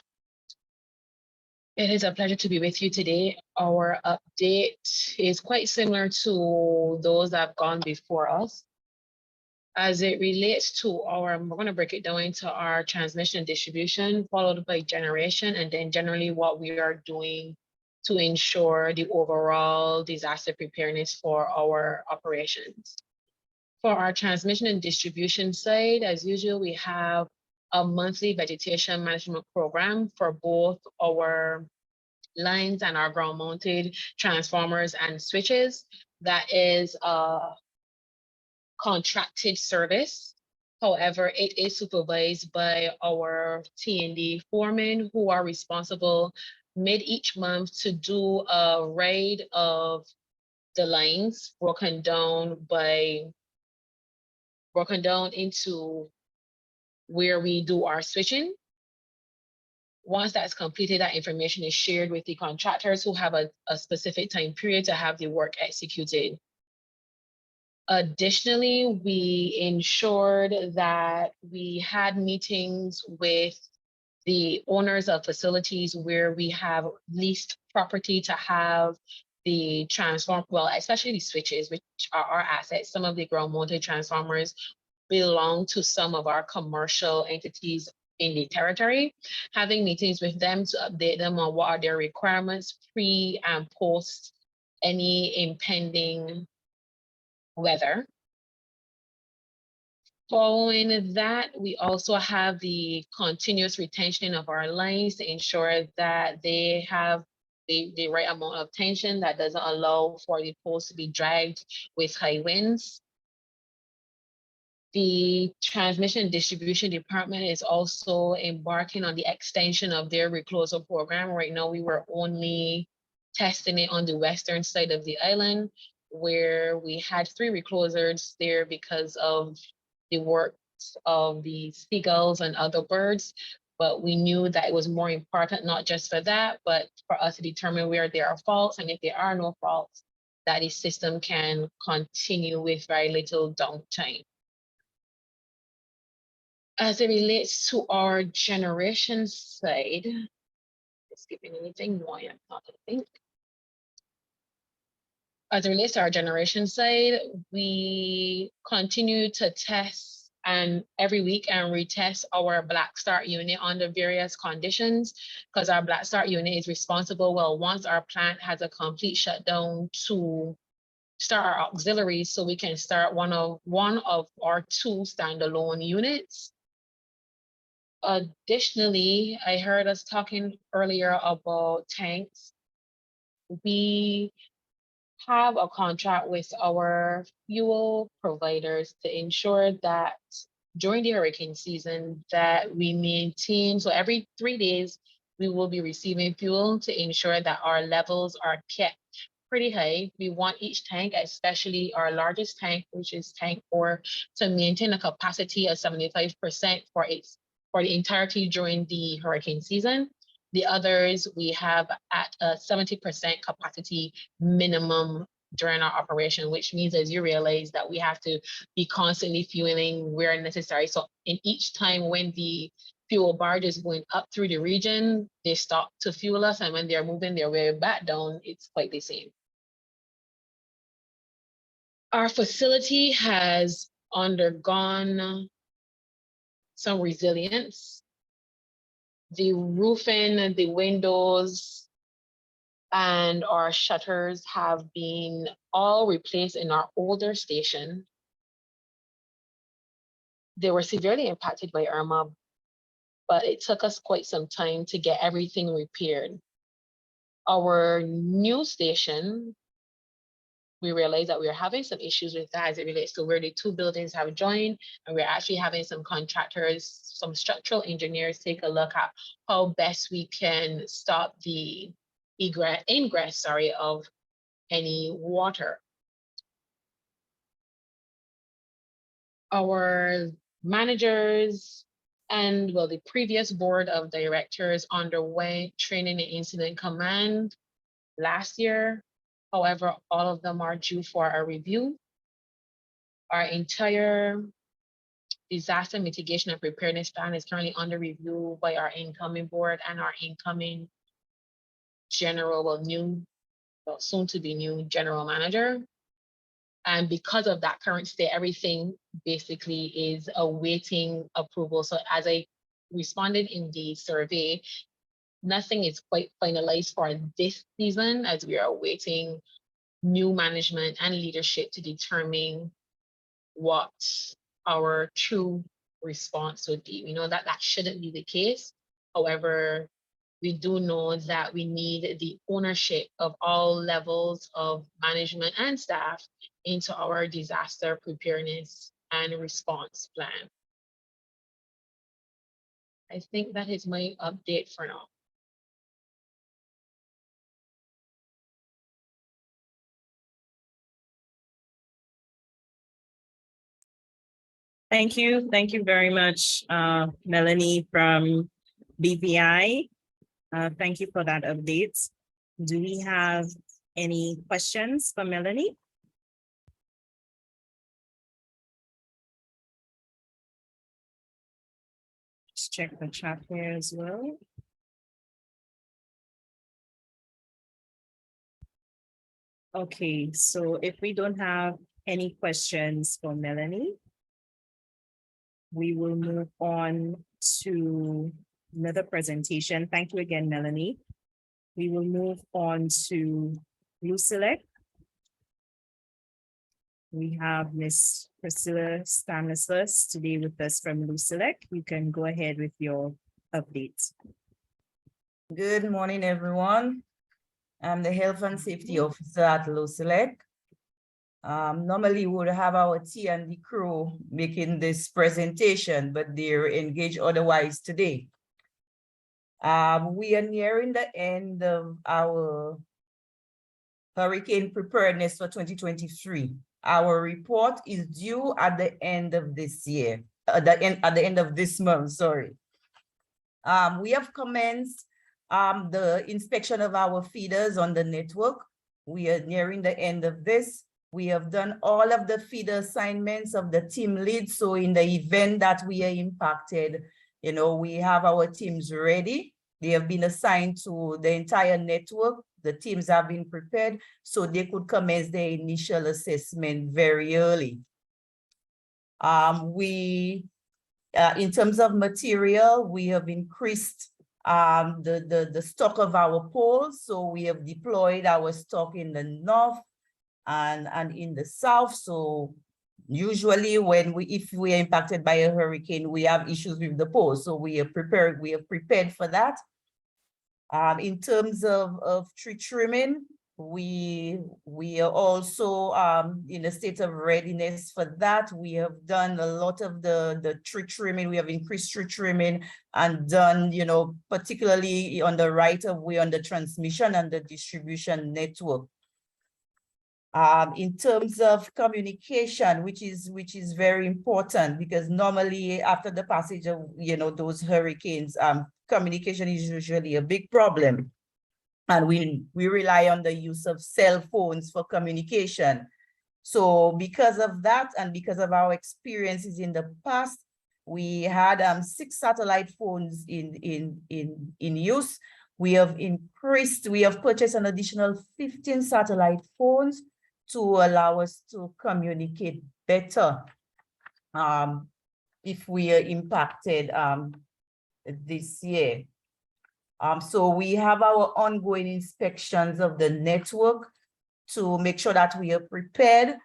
Speaker 17: It is a pleasure to be with you today. Our update is quite similar to those that have gone before us. As it relates to we're going to break it down into our transmission and distribution, followed by generation, and then generally what we are doing to ensure the overall disaster preparedness for our operations. For our transmission and distribution side, as usual, we have a monthly vegetation management program for both our lines and our ground mounted transformers and switches. That is a contracted service. However, it is supervised by our T&D foremen who are responsible mid each month to do a raid of the lines broken down into where we do our switching. Once that's completed, that information is shared with the contractors who have a specific time period to have the work executed. Additionally, we ensured that we had meetings with the owners of facilities where we have leased property to have the especially the switches, which are our assets. Some of the ground mounted transformers belong to some of our commercial entities in the territory, having meetings with them to update them on what are their requirements pre and post any impending weather. Following that, we also have the continuous retention of our lines to ensure that they have the right amount of tension that doesn't allow for the poles to be dragged with high winds. The transmission distribution department is also embarking on the extension of their reclosal program. Right now, we were only testing it on the western side of the island, where we had 3 reclosers there because of the works of the seagulls and other birds. But we knew that it was more important, not just for that, but for us to determine where there are faults, and if there are no faults, that the system can continue with very little downtime. As it relates to our generation side, is skipping anything? No, I am not, I think. As it relates to our generation side, we continue to test and every week and retest our Black Start unit under various conditions, because our Black Start unit is responsible, once our plant has a complete shutdown, to start our auxiliaries so we can start one of our 2 standalone units. Additionally, I heard us talking earlier about tanks. We have a contract with our fuel providers to ensure that during the hurricane season that we maintain, so every 3 days, we will be receiving fuel to ensure that our levels are kept pretty high. We want each tank, especially our largest tank, which is tank 4, to maintain a capacity of 75% for the entirety during the hurricane season. The others we have at a 70% capacity minimum during our operation, which means, as you realize, that we have to be constantly fueling where necessary. So in each time when the fuel barge is going up through the region, they stop to fuel us, and when they're moving their way back down, it's quite the same. Our facility has undergone some resilience. The roofing, the windows, and our shutters have been all replaced in our older station. They were severely impacted by Irma, but it took us quite some time to get everything repaired. Our new station, we realized that we were having some issues with that as it relates to where the two buildings have joined, and we're actually having some contractors, some structural engineers take a look at how best we can stop the ingress of any water. Our managers and the previous board of directors underwent training and incident command last year. However, all of them are due for a review. Our entire disaster mitigation and preparedness plan is currently under review by our incoming board and our incoming soon to be new general manager. And because of that current state, everything basically is awaiting approval. So as I responded in the survey, nothing is quite finalized for this season as we are awaiting new management and leadership to determine what our true response would be. We know that that shouldn't be the case. However, we do know that we need the ownership of all levels of management and staff into our disaster preparedness and response plan. I think that is my update for now.
Speaker 2: Thank you. Thank you very much, Melanie from BVI. Thank you for that update. Do we have any questions for Melanie? Let's check the chat here as well. Okay, so if we don't have any questions for Melanie, we will move on to another presentation. Thank you again, Melanie. We will move on to LUCILEC. We have Ms. Priscilla Stanislas today with us from LUCILEC. You can go ahead with your updates.
Speaker 18: Good morning, everyone. I'm the Health and Safety Officer at LUCILEC. Normally we would have our T&D crew making this presentation, but they're engaged otherwise today. We are nearing the end of our hurricane preparedness for 2023. Our report is due at the end of this year, at the end of this month, sorry. We have commenced the inspection of our feeders on the network. We are nearing the end of this. We have done all of the feeder assignments of the team leads. So in the event that we are impacted, you know, we have our teams ready. They have been assigned to the entire network. The teams have been prepared so they could commence their initial assessment very early. In terms of material, we have increased the stock of our poles. So we have deployed our stock in the north and in the south. So usually if we are impacted by a hurricane, we have issues with the poles. So we are prepared for that. In terms of tree trimming, we are also in a state of readiness for that. We have done a lot of the tree trimming. We have increased tree trimming and done, you know, particularly on the right of way on the transmission and the distribution network. In terms of communication, which is very important, because normally after the passage of, you know, those hurricanes, communication is usually a big problem. And we rely on the use of cell phones for communication. So because of that, and because of our experiences in the past, we had 6 satellite phones in use. We have purchased an additional 15 satellite phones to allow us to communicate better. if we are impacted this year. So we have our ongoing inspections of the network to make sure that we are prepared,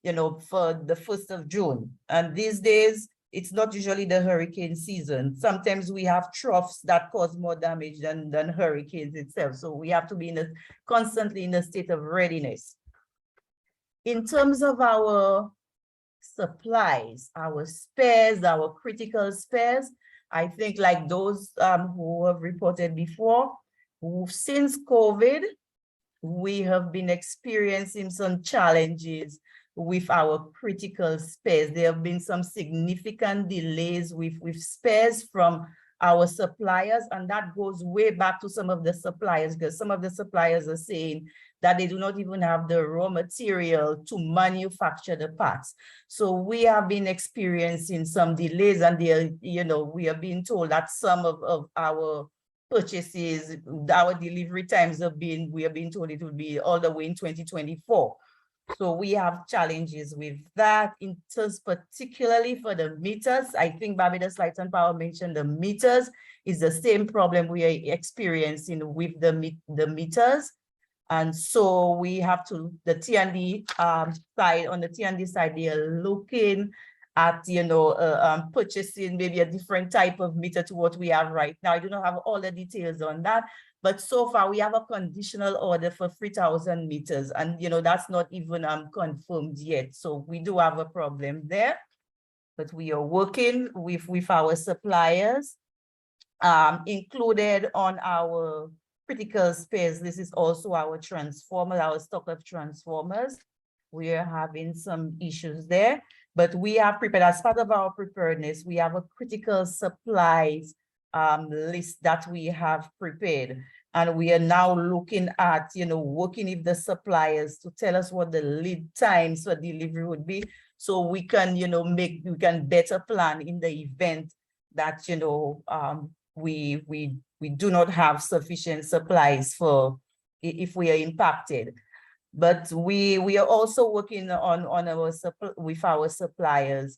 Speaker 18: you know, for the 1st of June. And these days, it's not usually the hurricane season. Sometimes we have troughs that cause more damage than hurricanes itself. So we have to be constantly in a state of readiness. In terms of our supplies, our spares, our critical spares, I think like those who have reported before, since COVID, we have been experiencing some challenges with our critical spares. There have been some significant delays with spares from our suppliers, and that goes way back to some of the suppliers, because some of the suppliers are saying that they do not even have the raw material to manufacture the parts. So we have been experiencing some delays, and you know, we are being told that some of our purchases, our delivery times we have been told it will be all the way in 2024. So we have challenges with that, in terms particularly for the meters. I think Barbados Light and Power mentioned the meters is the same problem we are experiencing with the meters. And so we have to, the T&D side, on the T&D side, they are looking at, you know, purchasing maybe a different type of meter to what we have right now. I do not have all the details on that, but so far we have a conditional order for 3,000 meters, and you know, that's not even confirmed yet. So we do have a problem there, but we are working with our suppliers. Included on our critical spares, this is also our transformers, our stock of transformers. We are having some issues there, but we are prepared. As part of our preparedness, we have a critical supplies list that we have prepared. And we are now looking at, you know, working with the suppliers to tell us what the lead times for delivery would be, so we can, you know, we can better plan in the event that, you know, we do not have sufficient supplies for if we are impacted. But we are also working on our with our suppliers.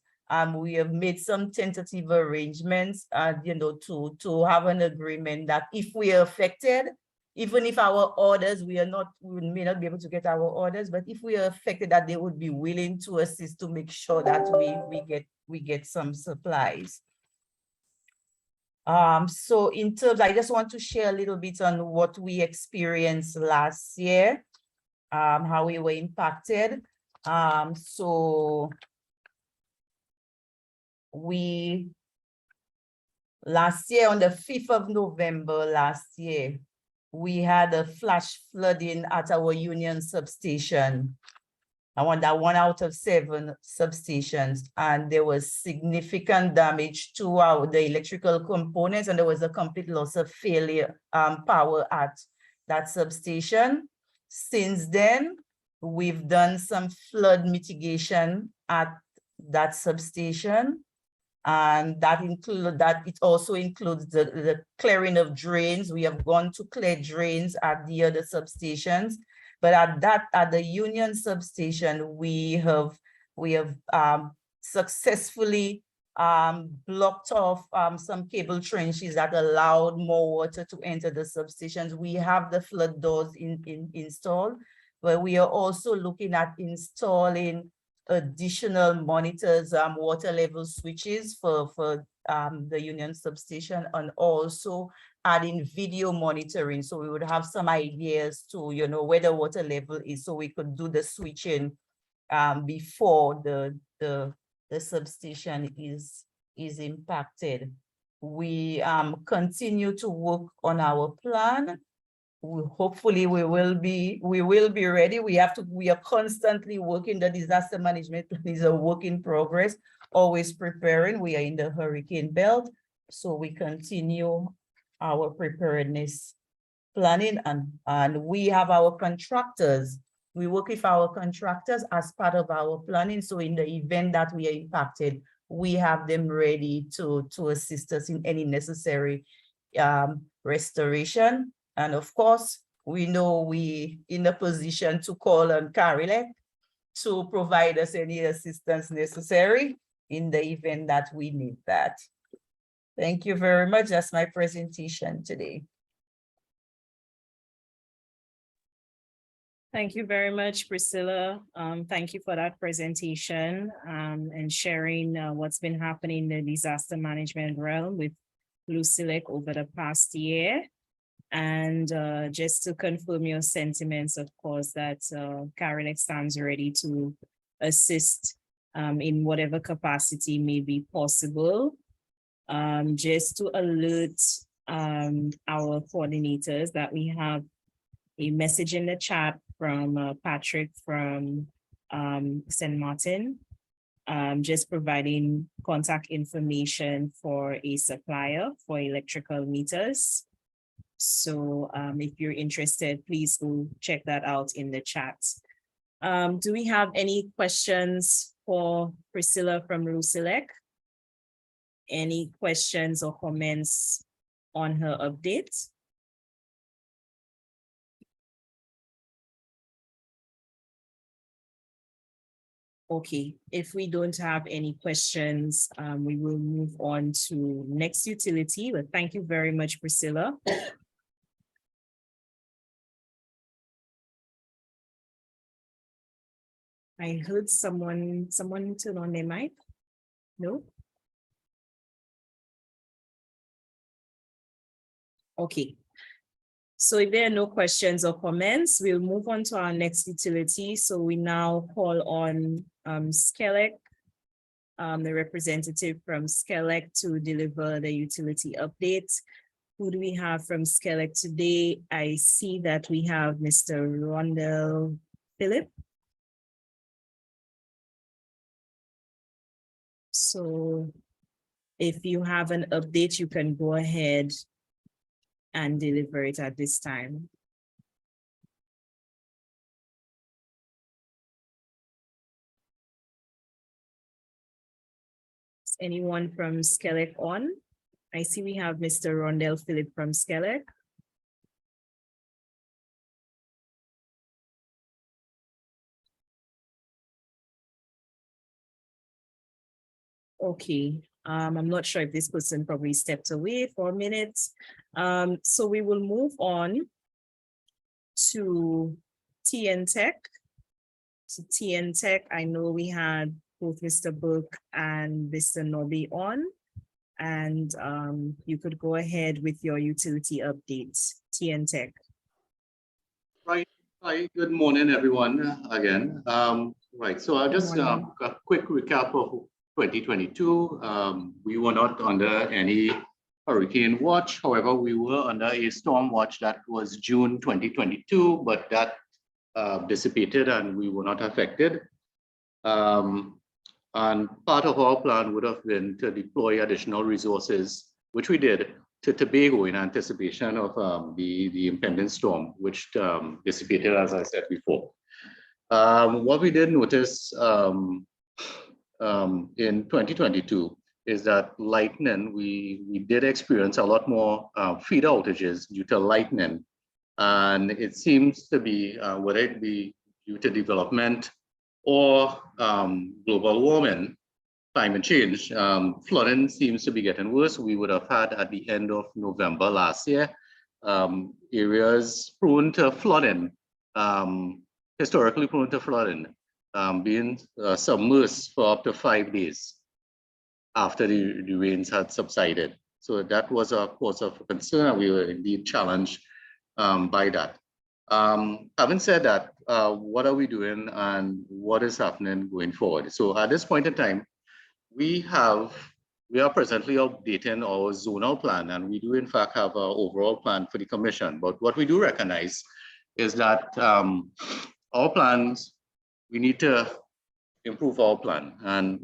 Speaker 18: We have made some tentative arrangements, you know, to have an agreement that if we are affected, even if our orders, we may not be able to get our orders, but if we are affected, that they would be willing to assist to make sure that we get some supplies. So in terms, I just want to share a little bit on what we experienced last year, how we were impacted. So last year on the 5th of November last year, we had a flash flooding at our Union substation. I want that 1 out of 7 substations, and there was significant damage to the electrical components, and there was a complete loss of power at that substation. Since then, we've done some flood mitigation at that substation, and it also includes the clearing of drains. We have gone to clear drains at the other substations. But at the Union substation, we have successfully blocked off some cable trenches that allowed more water to enter the substations. We have the flood doors installed, but we are also looking at installing additional monitors, water level switches for the Union substation, and also adding video monitoring. So we would have some ideas to, you know, where the water level is, so we could do the switching before the substation is impacted. We continue to work on our plan. Hopefully we will be ready. We are constantly working. The disaster management plan is a work in progress, always preparing. We are in the hurricane belt, so we continue our preparedness planning, and we have our contractors. We work with our contractors as part of our planning. So in the event that we are impacted, we have them ready to assist us in any necessary restoration. And of course, we know we in a position to call on CARILEC to provide us any assistance necessary in the event that we need that. Thank you very much. That's my presentation today.
Speaker 2: Thank you very much, Priscilla. Thank you for that presentation and sharing what's been happening in the disaster management realm with CARILEC over the past year. And just to confirm your sentiments, of course, that CARILEC stands ready to assist in whatever capacity may be possible. Just to alert our coordinators that we have a message in the chat from Patrick from St. Martin, just providing contact information for a supplier for electrical meters. So if you're interested, please go check that out in the chat. Do we have any questions for Priscilla from CARILEC? Any questions or comments on her update? Okay, if we don't have any questions, we will move on to next utility. But thank you very much, Priscilla. I heard someone turn on their mic. No? Okay. So if there are no questions or comments, we'll move on to our next utility. So we now call on CARILEC, the representative from CARILEC, to deliver the utility update. Who do we have from CARILEC today? I see that we have Mr. Rondell Philip. So if you have an update, you can go ahead and deliver it at this time. Is anyone from CARILEC on? I see we have Mr. Rondell Philip from CARILEC. Okay, I'm not sure if this person probably stepped away for a minute. So we will move on to TN Tech. So TN Tech, I know we had both Mr. Burke and Mr. Nobby on, and you could go ahead with your utility updates, TN Tech.
Speaker 7: Right. Hi, good morning, everyone, again. Right, so I'll just a quick recap of 2022. We were not under any hurricane watch. However, we were under a storm watch that was June 2022, but that dissipated and we were not affected. And part of our plan would have been to deploy additional resources, which we did, to Tobago in anticipation of the impending storm, which dissipated, as I said before. What we did notice in 2022 is that lightning, we did experience a lot more feeder outages due to lightning. And it seems to be, whether it be due to development or global warming, climate change, flooding seems to be getting worse. We would have had at the end of November last year, areas prone to flooding, historically prone to flooding, being submerged for up to 5 days after the rains had subsided. So that was a cause of concern, and we were indeed challenged by that. Having said that, what are we doing and what is happening going forward? So at this point in time, we are presently updating our zonal plan, and we do in fact have an overall plan for the commission. But what we do recognize is that our plans, we need to improve our plan. And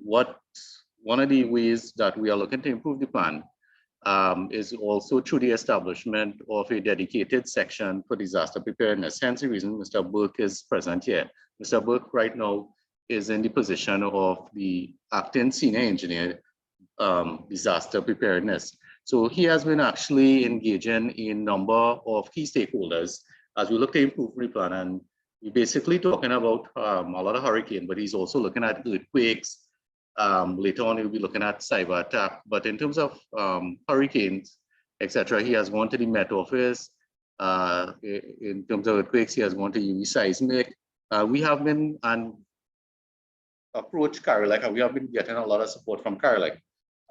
Speaker 7: one of the ways that we are looking to improve the plan is also through the establishment of a dedicated section for disaster preparedness. Hence the reason Mr. Burke is present here. Mr. Burke right now is in the position of the acting senior engineer, disaster preparedness. So he has been actually engaging in a number of key stakeholders as we look to improve the plan. And we're basically talking about a lot of hurricane, but he's also looking at earthquakes. Later on, he'll be looking at cyber attack. But in terms of hurricanes, etc., he has gone to the Met Office. In terms of earthquakes, he has gone to UV seismic. We have been approached CARILEC, and we have been getting a lot of support from CARILEC.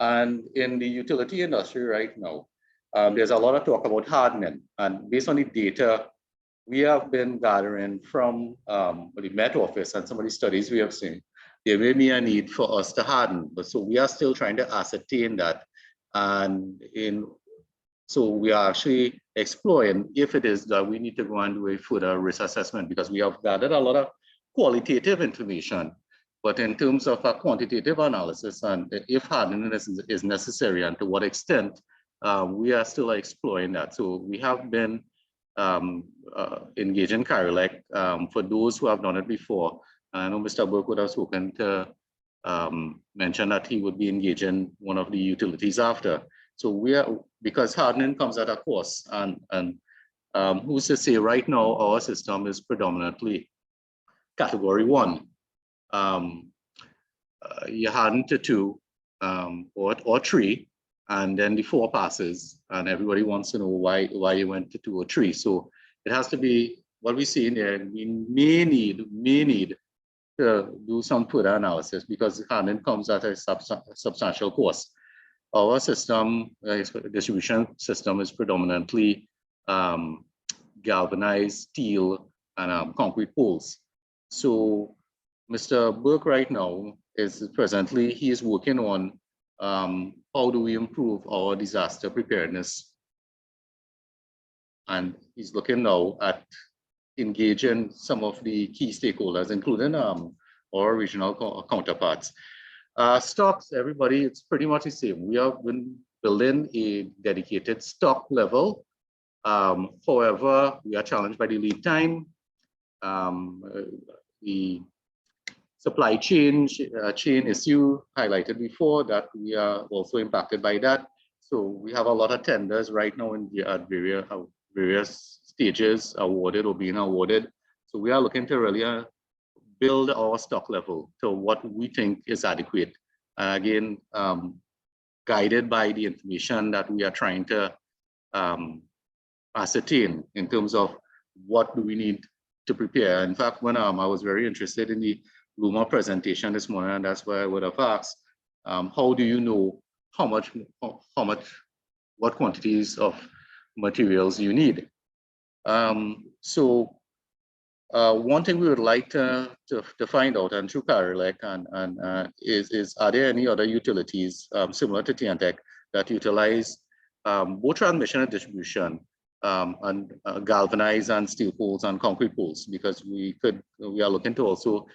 Speaker 7: And in the utility industry right now, there's a lot of talk about hardening. And based on the data we have been gathering from the Met Office and some of the studies we have seen, there may be a need for us to harden. But so we are still trying to ascertain that. And so we are actually exploring if it is that we need to go and do a further risk assessment, because we have gathered a lot of qualitative information. But in terms of a quantitative analysis and if hardening is necessary and to what extent, we are still exploring that. So we have been engaging CARILEC for those who have done it before. I know Mr. Burke would have spoken to mention that he would be engaging one of the utilities after. So we are, because hardening comes at a cost, and who's to say right now our system is predominantly category 1. You harden to 2 or 3, and then the 4 passes, and everybody wants to know why you went to 2 or 3. So it has to be what we see in there. We may need to do some further analysis, because hardening comes at a substantial cost. Our system, distribution system, is predominantly galvanized steel and concrete poles. So Mr. Burke right now is working on how do we improve our disaster preparedness. And he's looking now at engaging some of the key stakeholders, including our regional counterparts. Stocks, everybody, it's pretty much the same. We have been building a dedicated stock level. However, we are challenged by the lead time, the supply chain issue highlighted before, that we are also impacted by that. So we have a lot of tenders right now at various stages, awarded or being awarded. So we are looking to really build our stock level to what we think is adequate. And again, guided by the information that we are trying to ascertain in terms of what do we need to prepare. In fact, when I was very interested in the LUMA presentation this morning, and that's why I would have asked, how do you know what quantities of materials you need? One thing we would like to find out, and through CARILEC, is are there any other utilities similar to TNTech that utilize both transmission and distribution, and galvanized and steel poles and concrete poles? Because we are looking to also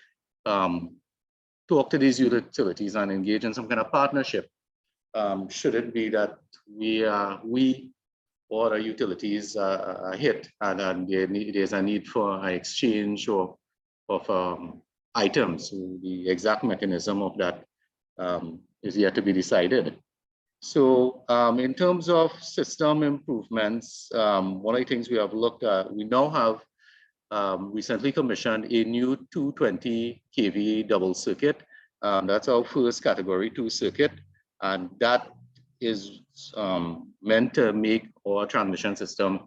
Speaker 7: talk to these utilities and engage in some kind of partnership. Should it be that we or the utilities are hit, and there's a need for an exchange of items. So the exact mechanism of that is yet to be decided. So in terms of system improvements, one of the things we have looked at, we now have recently commissioned a new 220 kV double circuit. That's our first category 2 circuit, and that is meant to make our transmission system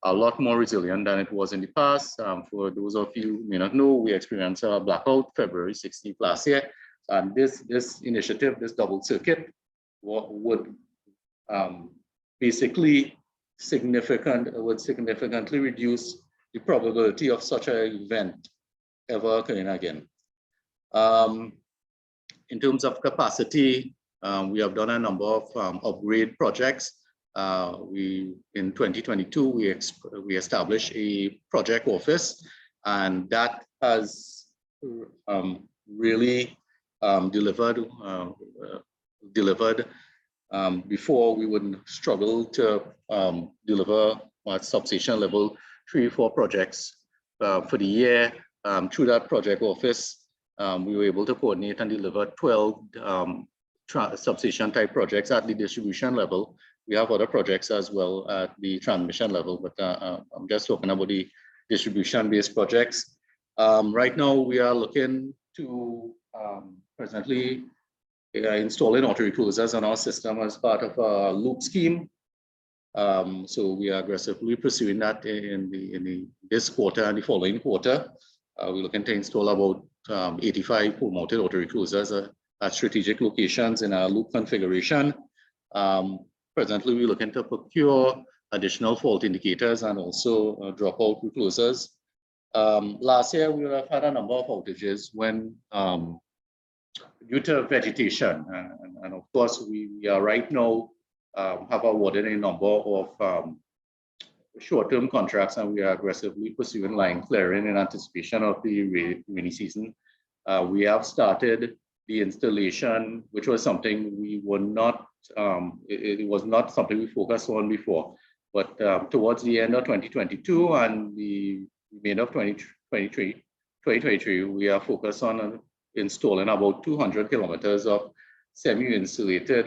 Speaker 7: a lot more resilient than it was in the past. For those of you who may not know, we experienced a blackout February 16th last year, and this initiative, this double circuit, would basically significantly reduce the probability of such an event ever occurring again. In terms of capacity, we have done a number of upgrade projects. In 2022, we established a project office, and that has really delivered. Before, we would struggle to deliver at substation level 3 or 4 projects for the year. Through that project office, we were able to coordinate and deliver 12 substation type projects at the distribution level. We have other projects as well at the transmission level, but I'm just talking about the distribution based projects. Right now, we are looking to presently installing auto reclosers on our system as part of a loop scheme. So we are aggressively pursuing that in this quarter and the following quarter. We're looking to install about 85 pole-mounted auto reclosers at strategic locations in our loop configuration. Presently, we're looking to procure additional fault indicators and also dropout reclosers. Last year, we would have had a number of outages when due to vegetation, and of course, we are right now have awarded a number of short-term contracts, and we are aggressively pursuing line clearing in anticipation of the rainy season. We have started the installation, which was something we were not, it was not something we focused on before, but towards the end of 2022 and the remainder of 2023, we are focused on installing about 200 kilometers of semi-insulated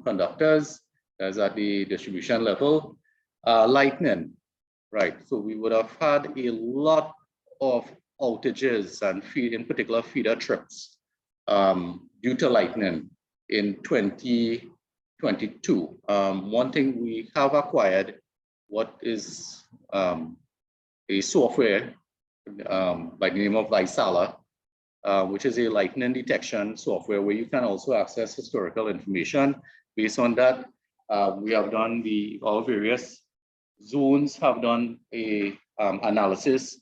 Speaker 7: conductors as at the distribution level. Lightning, right? So we would have had a lot of outages and in particular feeder trips due to lightning in 2022. One thing we have acquired, what is a software by the name of Visala, which is a lightning detection software where you can also access historical information. Based on that, we have done all various zones have done a analysis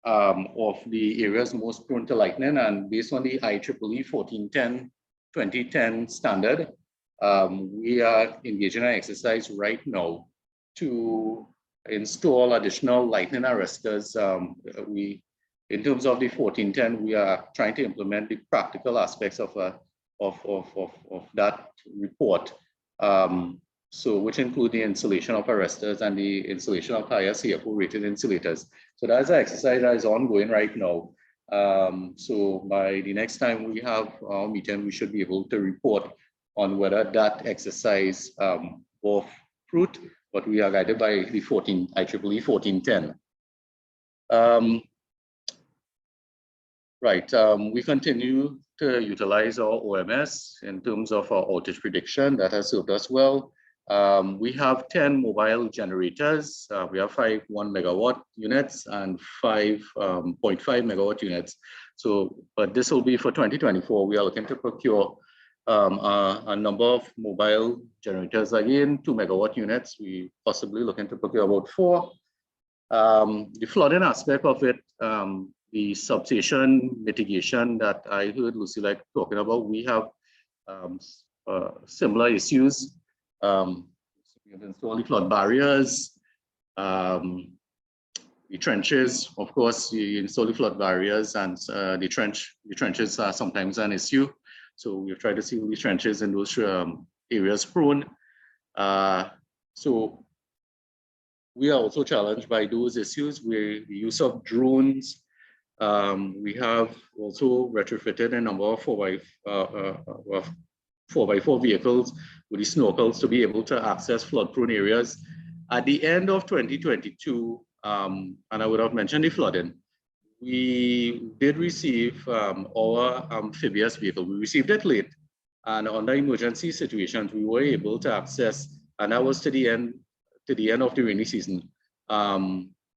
Speaker 7: of the areas most prone to lightning, and based on the IEEE 2010 standard, we are engaging in an exercise right now to install additional lightning arresters. In terms of the 1410, we are trying to implement the practical aspects of that report. So which include the installation of arresters and the installation of higher CFO rated insulators. So that's an exercise that is ongoing right now. So by the next time we have our meeting, we should be able to report on whether that exercise bore fruit, but we are guided by the IEEE 1410. Right, we continue to utilize our OMS in terms of our outage prediction. That has served us well. We have 10 mobile generators. We have 5 1 megawatt units and 5 0.5 megawatt units. So, but this will be for 2024. We are looking to procure a number of mobile generators, again, 2 megawatt units. We possibly looking to procure about 4. The flooding aspect of it, the substation mitigation that I heard Lucy talking about, we have similar issues. We have installed the flood barriers, the trenches. Of course, you install the flood barriers, and the trenches are sometimes an issue. So we've tried to seal the trenches in those areas prone. So we are also challenged by those issues. The use of drones. We have also retrofitted a number of 4x4 vehicles with the snorkels to be able to access flood-prone areas. At the end of 2022, and I would have mentioned the flooding, we did receive our amphibious vehicle. We received it late, and under emergency situations, we were able to access, and that was to the end of the rainy season.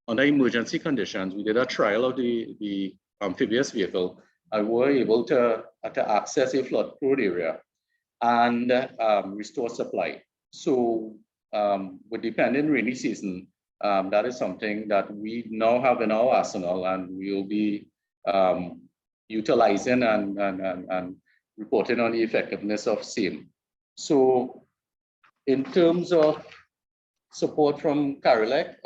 Speaker 7: Under emergency conditions, we did a trial of the amphibious vehicle, and we were able to access a flood-prone area and restore supply. So with the pending rainy season, that is something that we now have in our arsenal, and we'll be utilizing and reporting on the effectiveness of same. So in terms of support from CARILEC,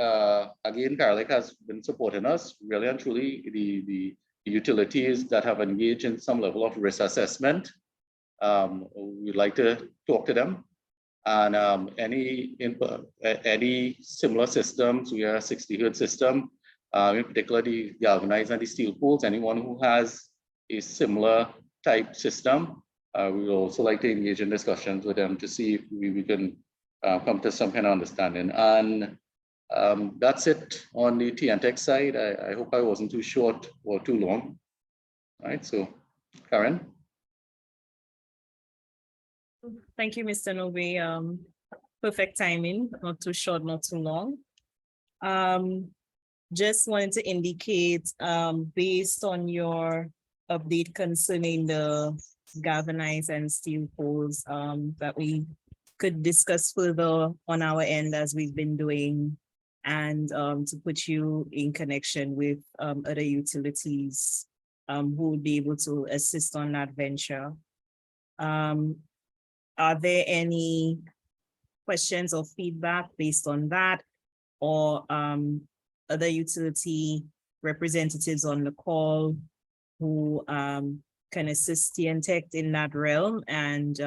Speaker 7: again, CARILEC has been supporting us really and truly. The utilities that have engaged in some level of risk assessment, we'd like to talk to them. And any similar systems, we are a 60 hertz system, in particular the galvanized and the steel poles. Anyone who has a similar type system, we would also like to engage in discussions with them to see if we can come to some kind of understanding. And That's it on the TNTech side. I hope I wasn't too short or too long. All right, so Karen.
Speaker 2: Thank you, Mr. Nobe. Perfect timing, not too short, not too long. Just wanted to indicate, based on your update concerning the galvanized and steel poles, that we could discuss further on our end as we've been doing, and to put you in connection with other utilities who would be able to assist on that venture. Are there any questions or feedback based on that, or other utility representatives on the call who can assist TNTech in that realm and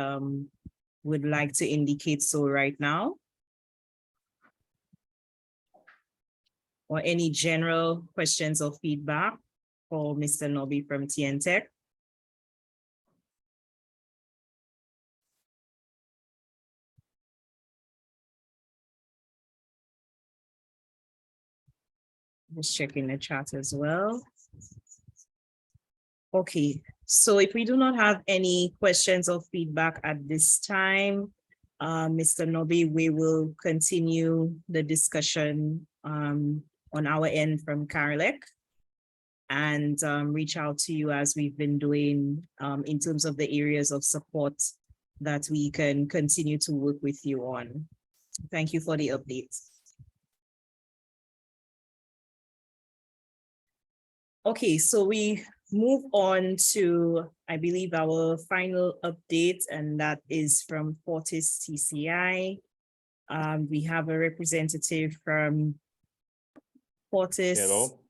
Speaker 2: would like to indicate so right now? Or any general questions or feedback for Mr. Nobe from TNTech? Just checking the chat as well. Okay, so if we do not have any questions or feedback at this time, Mr. Nobe, we will continue the discussion on our end from CARILEC and reach out to you as we've been doing in terms of the areas of support that we can continue to work with you on. Thank you for the updates. Okay, so we move on to, I believe, our final update, and that is from Fortis TCI. We have a representative from Fortis.
Speaker 19: Hello.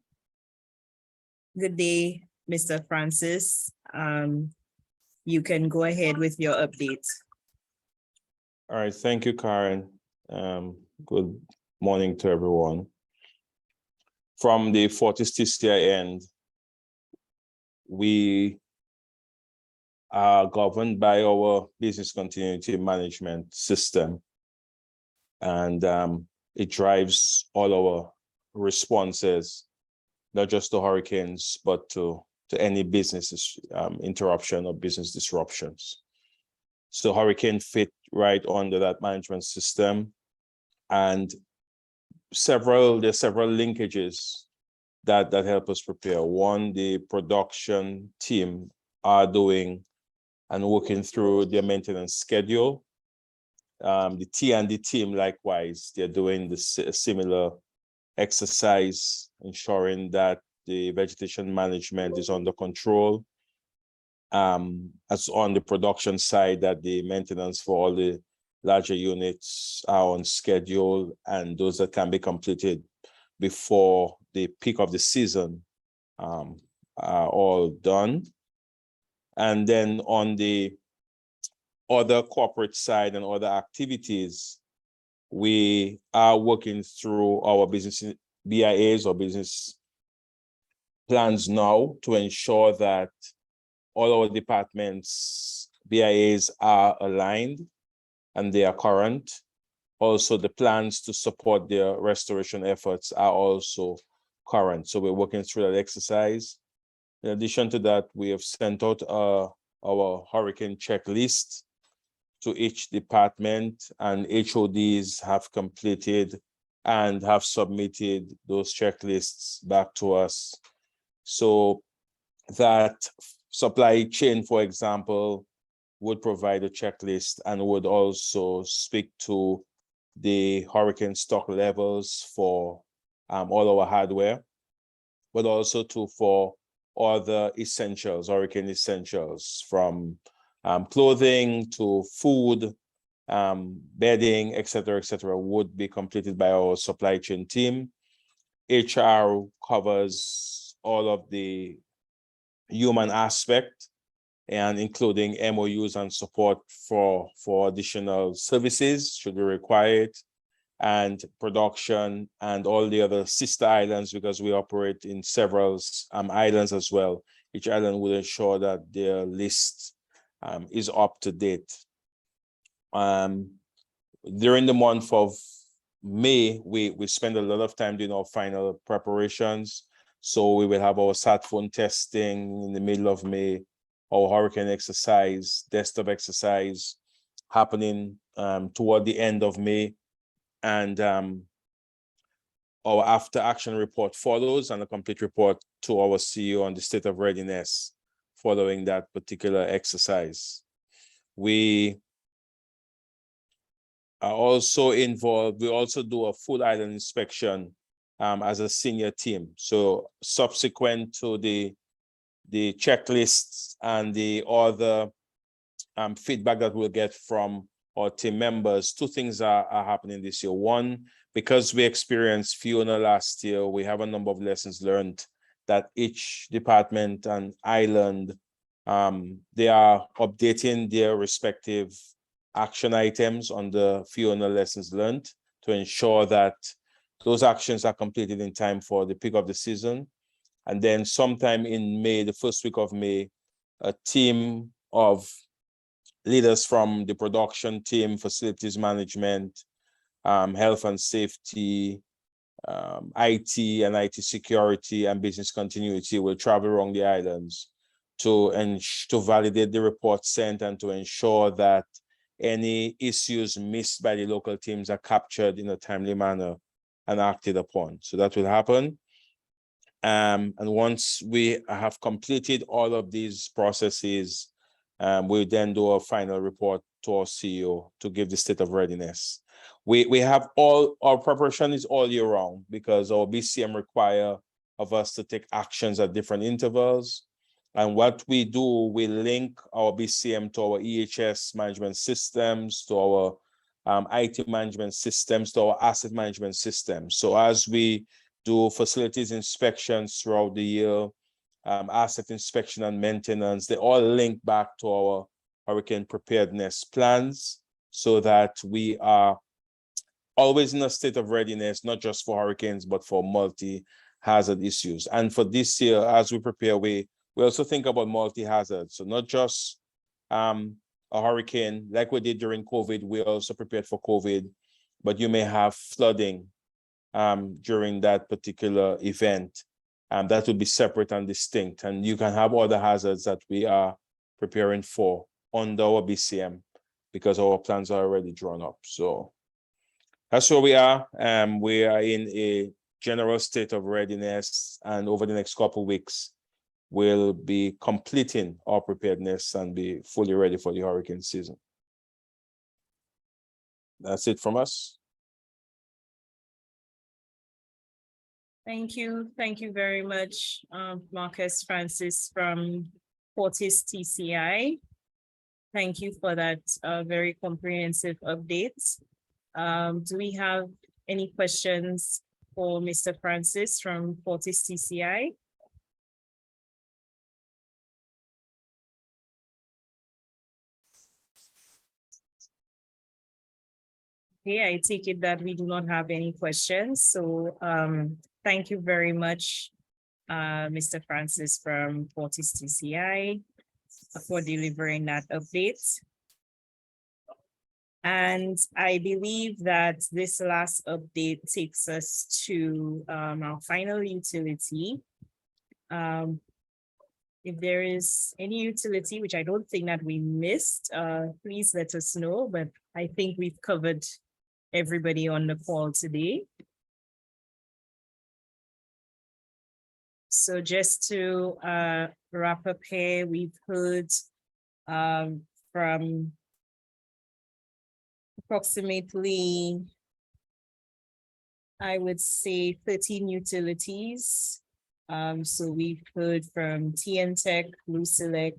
Speaker 2: Good day, Mr. Francis. You can go ahead with your update.
Speaker 19: All right, thank you, Karen. Good morning to everyone. From the Fortis TCI end, we are governed by our business continuity management system, and it drives all our responses, not just to hurricanes, but to any business interruption or business disruptions. So hurricane fit right under that management system, and there's several linkages that help us prepare. One, the production team are doing and working through their maintenance schedule. The T&D team, likewise, they're doing the similar exercise, ensuring that the vegetation management is under control. As on the production side, that the maintenance for all the larger units are on schedule, and those that can be completed before the peak of the season are all done. And then on the other corporate side and other activities, we are working through our business BIAs or business plans now to ensure that all our departments' BIAs are aligned and they are current. Also, the plans to support their restoration efforts are also current. So we're working through that exercise. In addition to that, we have sent out our hurricane checklist to each department, and HODs have completed and have submitted those checklists back to us. So that supply chain, for example, would provide a checklist and would also speak to the hurricane stock levels for all our hardware, but also for other essentials, hurricane essentials, from clothing to food, bedding, et cetera, would be completed by our supply chain team. HR covers all of the human aspect, and including MOUs and support for additional services should be required, and production and all the other sister islands, because we operate in several islands as well. Each island will ensure that their list is up to date. During the month of May, we spend a lot of time doing our final preparations. So we will have our sat phone testing in the middle of May, our hurricane exercise, desktop exercise happening toward the end of May. And our after action report follows, and a complete report to our CEO on the state of readiness following that particular exercise. We are also involved. We also do a full island inspection as a senior team. So subsequent to the checklists and the other feedback that we'll get from our team members, two things are happening this year. One, because we experienced Fiona last year, we have a number of lessons learned that each department and island, they are updating their respective action items on the Fiona lessons learned to ensure that those actions are completed in time for the peak of the season. And then sometime in May, the first week of May, a team of leaders from the production team, facilities management, health and safety, IT and IT security and business continuity will travel around the islands to validate the report sent and to ensure that any issues missed by the local teams are captured in a timely manner and acted upon. So that will happen. And once we have completed all of these processes, we then do a final report to our CEO to give the state of readiness. We have all, our preparation is all year round because our BCM require of us to take actions at different intervals. And what we do, we link our BCM to our EHS management systems, to our IT management systems, to our asset management systems. So as we do facilities inspections throughout the year, asset inspection and maintenance, they all link back to our hurricane preparedness plans so that we are always in a state of readiness, not just for hurricanes, but for multi-hazard issues. And for this year, as we prepare, we also think about multi-hazards. So not just a hurricane, like we did during COVID, we also prepared for COVID, but you may have flooding during that particular event. That would be separate and distinct. And you can have other hazards that we are preparing for under our BCM because our plans are already drawn up. So that's where we are. We are in a general state of readiness, and over the next couple of weeks, we'll be completing our preparedness and be fully ready for the hurricane season. That's it from us.
Speaker 2: Thank you. Thank you very much, Marcus Francis from Fortis TCI. Thank you for that very comprehensive update. Do we have any questions for Mr. Francis from Fortis TCI? Okay, I take it that we do not have any questions. So thank you very much, Mr. Francis from Fortis TCI, for delivering that update. And I believe that this last update takes us to our final utility. If there is any utility, which I don't think that we missed, please let us know, but I think we've covered everybody on the call today. So just to wrap up here, we've heard from approximately, I would say 13 utilities. So we've heard from TNTech, LUCILEC,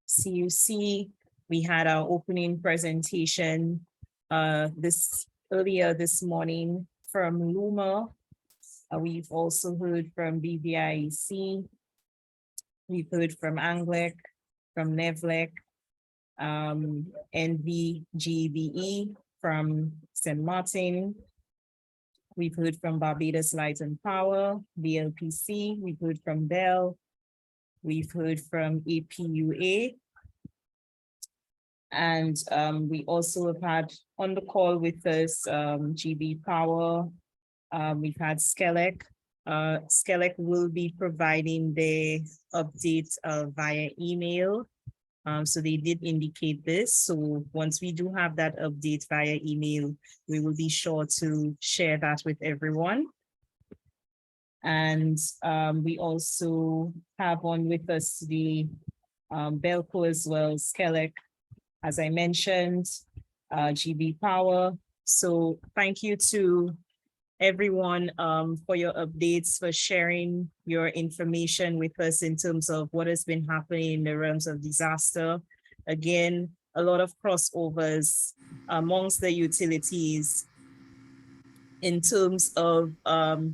Speaker 2: CUC. We had our opening presentation earlier this morning from LUMA. We've also heard from BVIEC. We've heard from ANGLEC, from NEVLEC, NVGBE from St. Martin. We've heard from Barbados Light and Power, BLPC. We've heard from Bell. We've heard from APUA. And we also have had on the call with us GB Power. We've had CARILEC. CARILEC will be providing the update via email. So they did indicate this. So once we do have that update via email, we will be sure to share that with everyone. And we also have on with us the Belco as well, CARILEC, as I mentioned, GB Power. So thank you to everyone for your updates, for sharing your information with us in terms of what has been happening in the realms of disaster. Again, a lot of crossovers amongst the utilities in terms of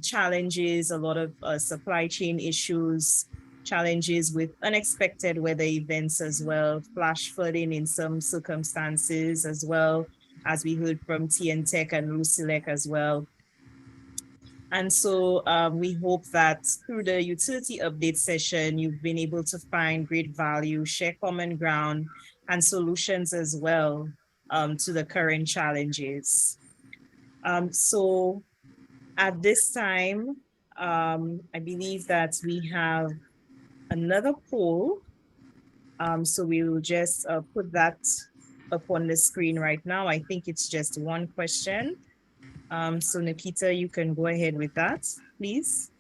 Speaker 2: challenges, a lot of supply chain issues, challenges with unexpected weather events as well, flash flooding in some circumstances as well, as we heard from TNTech and LUCILEC as well. And so we hope that through the utility update session, you've been able to find great value, share common ground and solutions as well to the current challenges. So at this time, I believe that we have another poll. So we will just put that up on the screen right now. I think it's just one question. So Nikita, you can go ahead with that, please.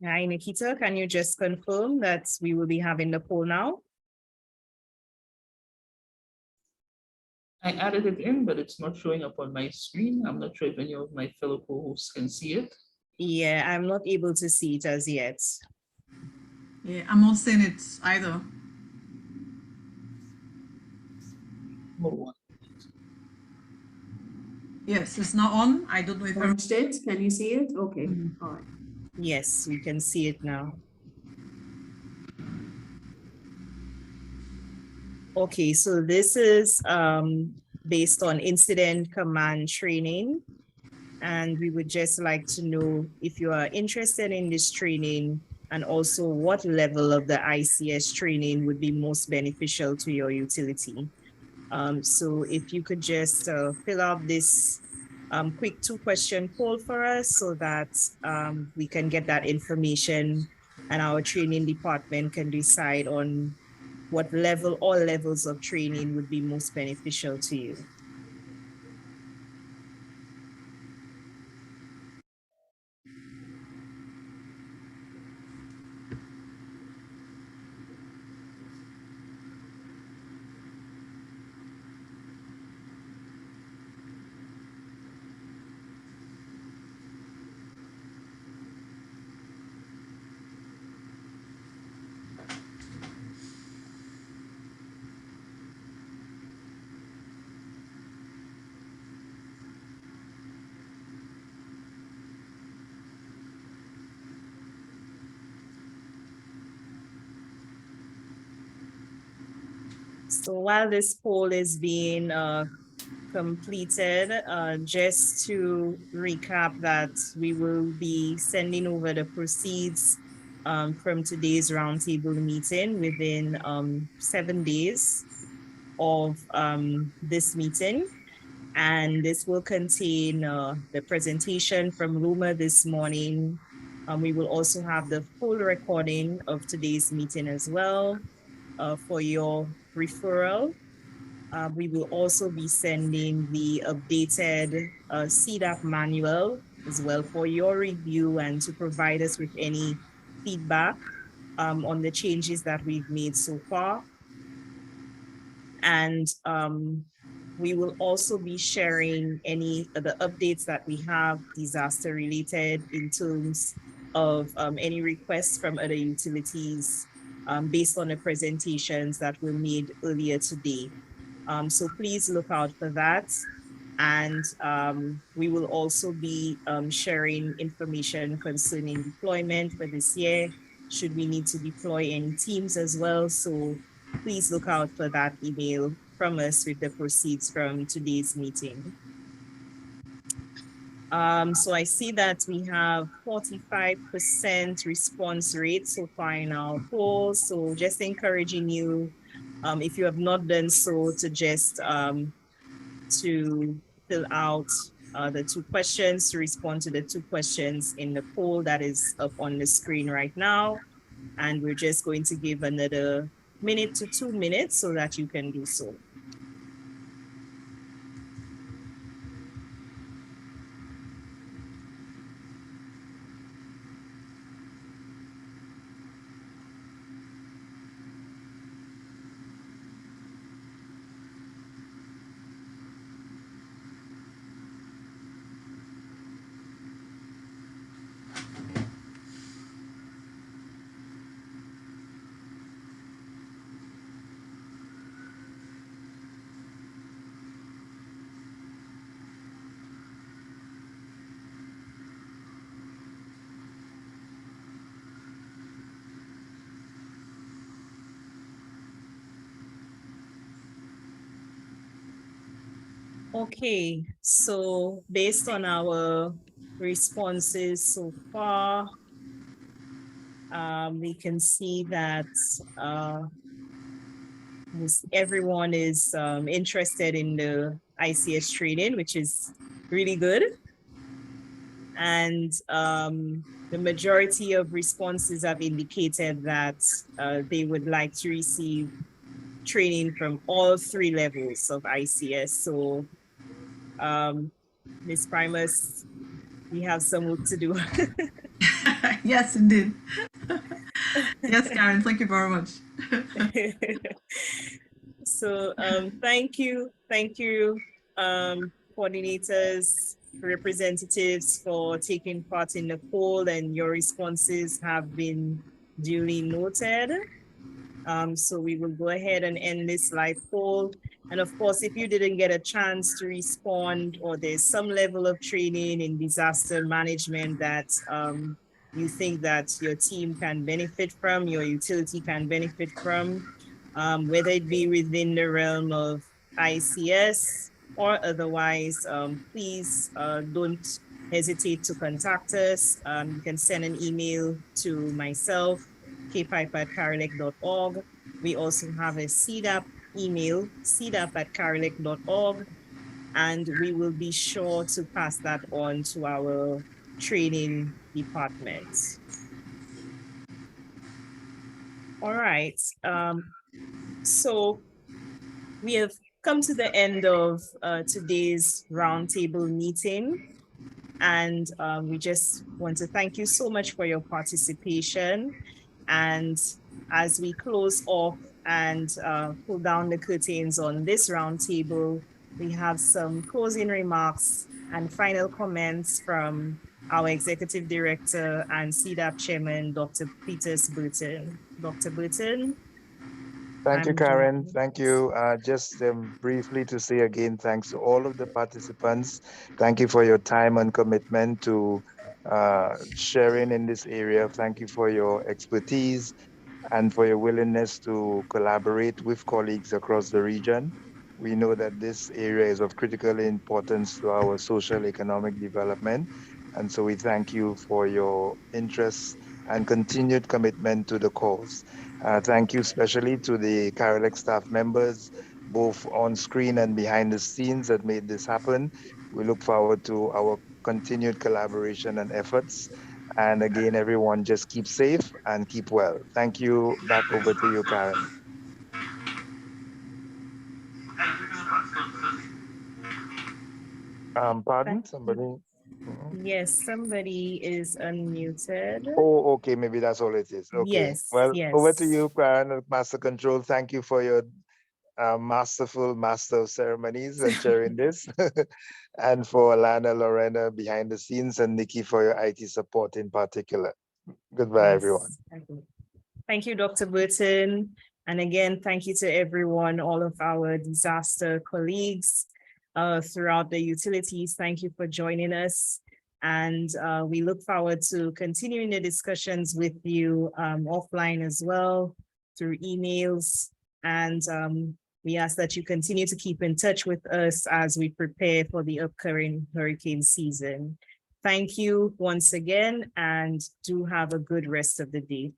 Speaker 2: Hi, Nikita, can you just confirm that we will be having the poll now?
Speaker 1: I added it in, but it's not showing up on my screen. I'm not sure if any of my fellow co-hosts can see it.
Speaker 2: Yeah, I'm not able to see it as yet.
Speaker 20: Yeah, I'm not seeing it either.
Speaker 1: Hold on.
Speaker 20: Yes, it's not on. I don't know if
Speaker 4: Launched it. Can you see it? Okay. All right.
Speaker 2: Yes, we can see it now. Okay, so this is based on incident command training. And we would just like to know if you are interested in this training and also what level of the ICS training would be most beneficial to your utility. So if you could just fill out this quick 2-question poll for us so that we can get that information and our training department can decide on what level, all levels of training would be most beneficial to you. So while this poll is being completed, just to recap that we will be sending over the proceeds from today's roundtable meeting within 7 days of this meeting. And this will contain the presentation from Luma this morning. We will also have the full recording of today's meeting as well for your referral. We will also be sending the updated CDAP manual as well for your review and to provide us with any feedback on the changes that we've made so far. And we will also be sharing any of the updates that we have disaster related in terms of any requests from other utilities based on the presentations that were made earlier today. So please look out for that. And we will also be sharing information concerning deployment for this year, should we need to deploy any teams as well. So please look out for that email from us with the proceeds from today's meeting. So I see that we have 45% response rate so far in our poll. So just encouraging you, if you have not done so, to just to fill out the 2 questions, to respond to the 2 questions in the poll that is up on the screen right now. And we're just going to give another minute to 2 minutes so that you can do so. Okay, so based on our responses so far, we can see that everyone is interested in the ICS training, which is really good. And the majority of responses have indicated that they would like to receive training from all 3 levels of ICS. So Ms. Primus, we have some work to do.
Speaker 20: Yes, indeed. Yes, Karen, thank you very much.
Speaker 2: So thank you, coordinators, representatives, for taking part in the poll, and your responses have been duly noted. So we will go ahead and end this live poll. And of course, if you didn't get a chance to respond, or there's some level of training in disaster management that you think that your team can benefit from, your utility can benefit from, whether it be within the realm of ICS or otherwise, please don't hesitate to contact us. You can send an email to myself, kpiper@carilec.org. We also have a CDAP email, cdap@carilec.org, and we will be sure to pass that on to our training department. All right, so we have come to the end of today's roundtable meeting. And we just want to thank you so much for your participation. And as we close off and pull down the curtains on this roundtable, we have some closing remarks and final comments from our Executive Director and CDAP Chairman, Dr. Peters Burton. Dr. Burton.
Speaker 3: Thank you, Karen. Thank you. Just briefly to say again, thanks to all of the participants. Thank you for your time and commitment to sharing in this area. Thank you for your expertise and for your willingness to collaborate with colleagues across the region. We know that this area is of critical importance to our social economic development. And so we thank you for your interest and continued commitment to the cause. Thank you especially to the CARILEC staff members, both on screen and behind the scenes, that made this happen. We look forward to our continued collaboration and efforts. And again, everyone, just keep safe and keep well. Thank you. Back over to you, Karen. Pardon, somebody?
Speaker 2: Yes, somebody is unmuted.
Speaker 3: Oh, okay, maybe that's all it is. Okay.
Speaker 2: Yes,
Speaker 3: Well,
Speaker 2: yes.
Speaker 3: over to you, Karen, Master Control. Thank you for your masterful master of ceremonies and sharing this. And for Alana, Lorena behind the scenes, and Nikki for your IT support in particular. Goodbye, everyone.
Speaker 2: Thank you, Dr. Burton. And again, thank you to everyone, all of our disaster colleagues. throughout the utilities. Thank you for joining us. And we look forward to continuing the discussions with you offline as well through emails. And we ask that you continue to keep in touch with us as we prepare for the upcoming hurricane season. Thank you once again, and do have a good rest of the day.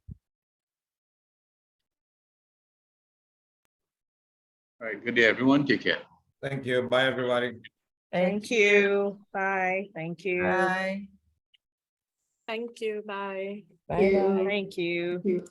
Speaker 7: All right, good day, everyone. Take care.
Speaker 15: Thank you. Bye, everybody.
Speaker 2: Thank you. Bye. Thank you.
Speaker 18: Bye.
Speaker 2: Thank you. Bye.
Speaker 18: Bye-bye.
Speaker 2: Thank you.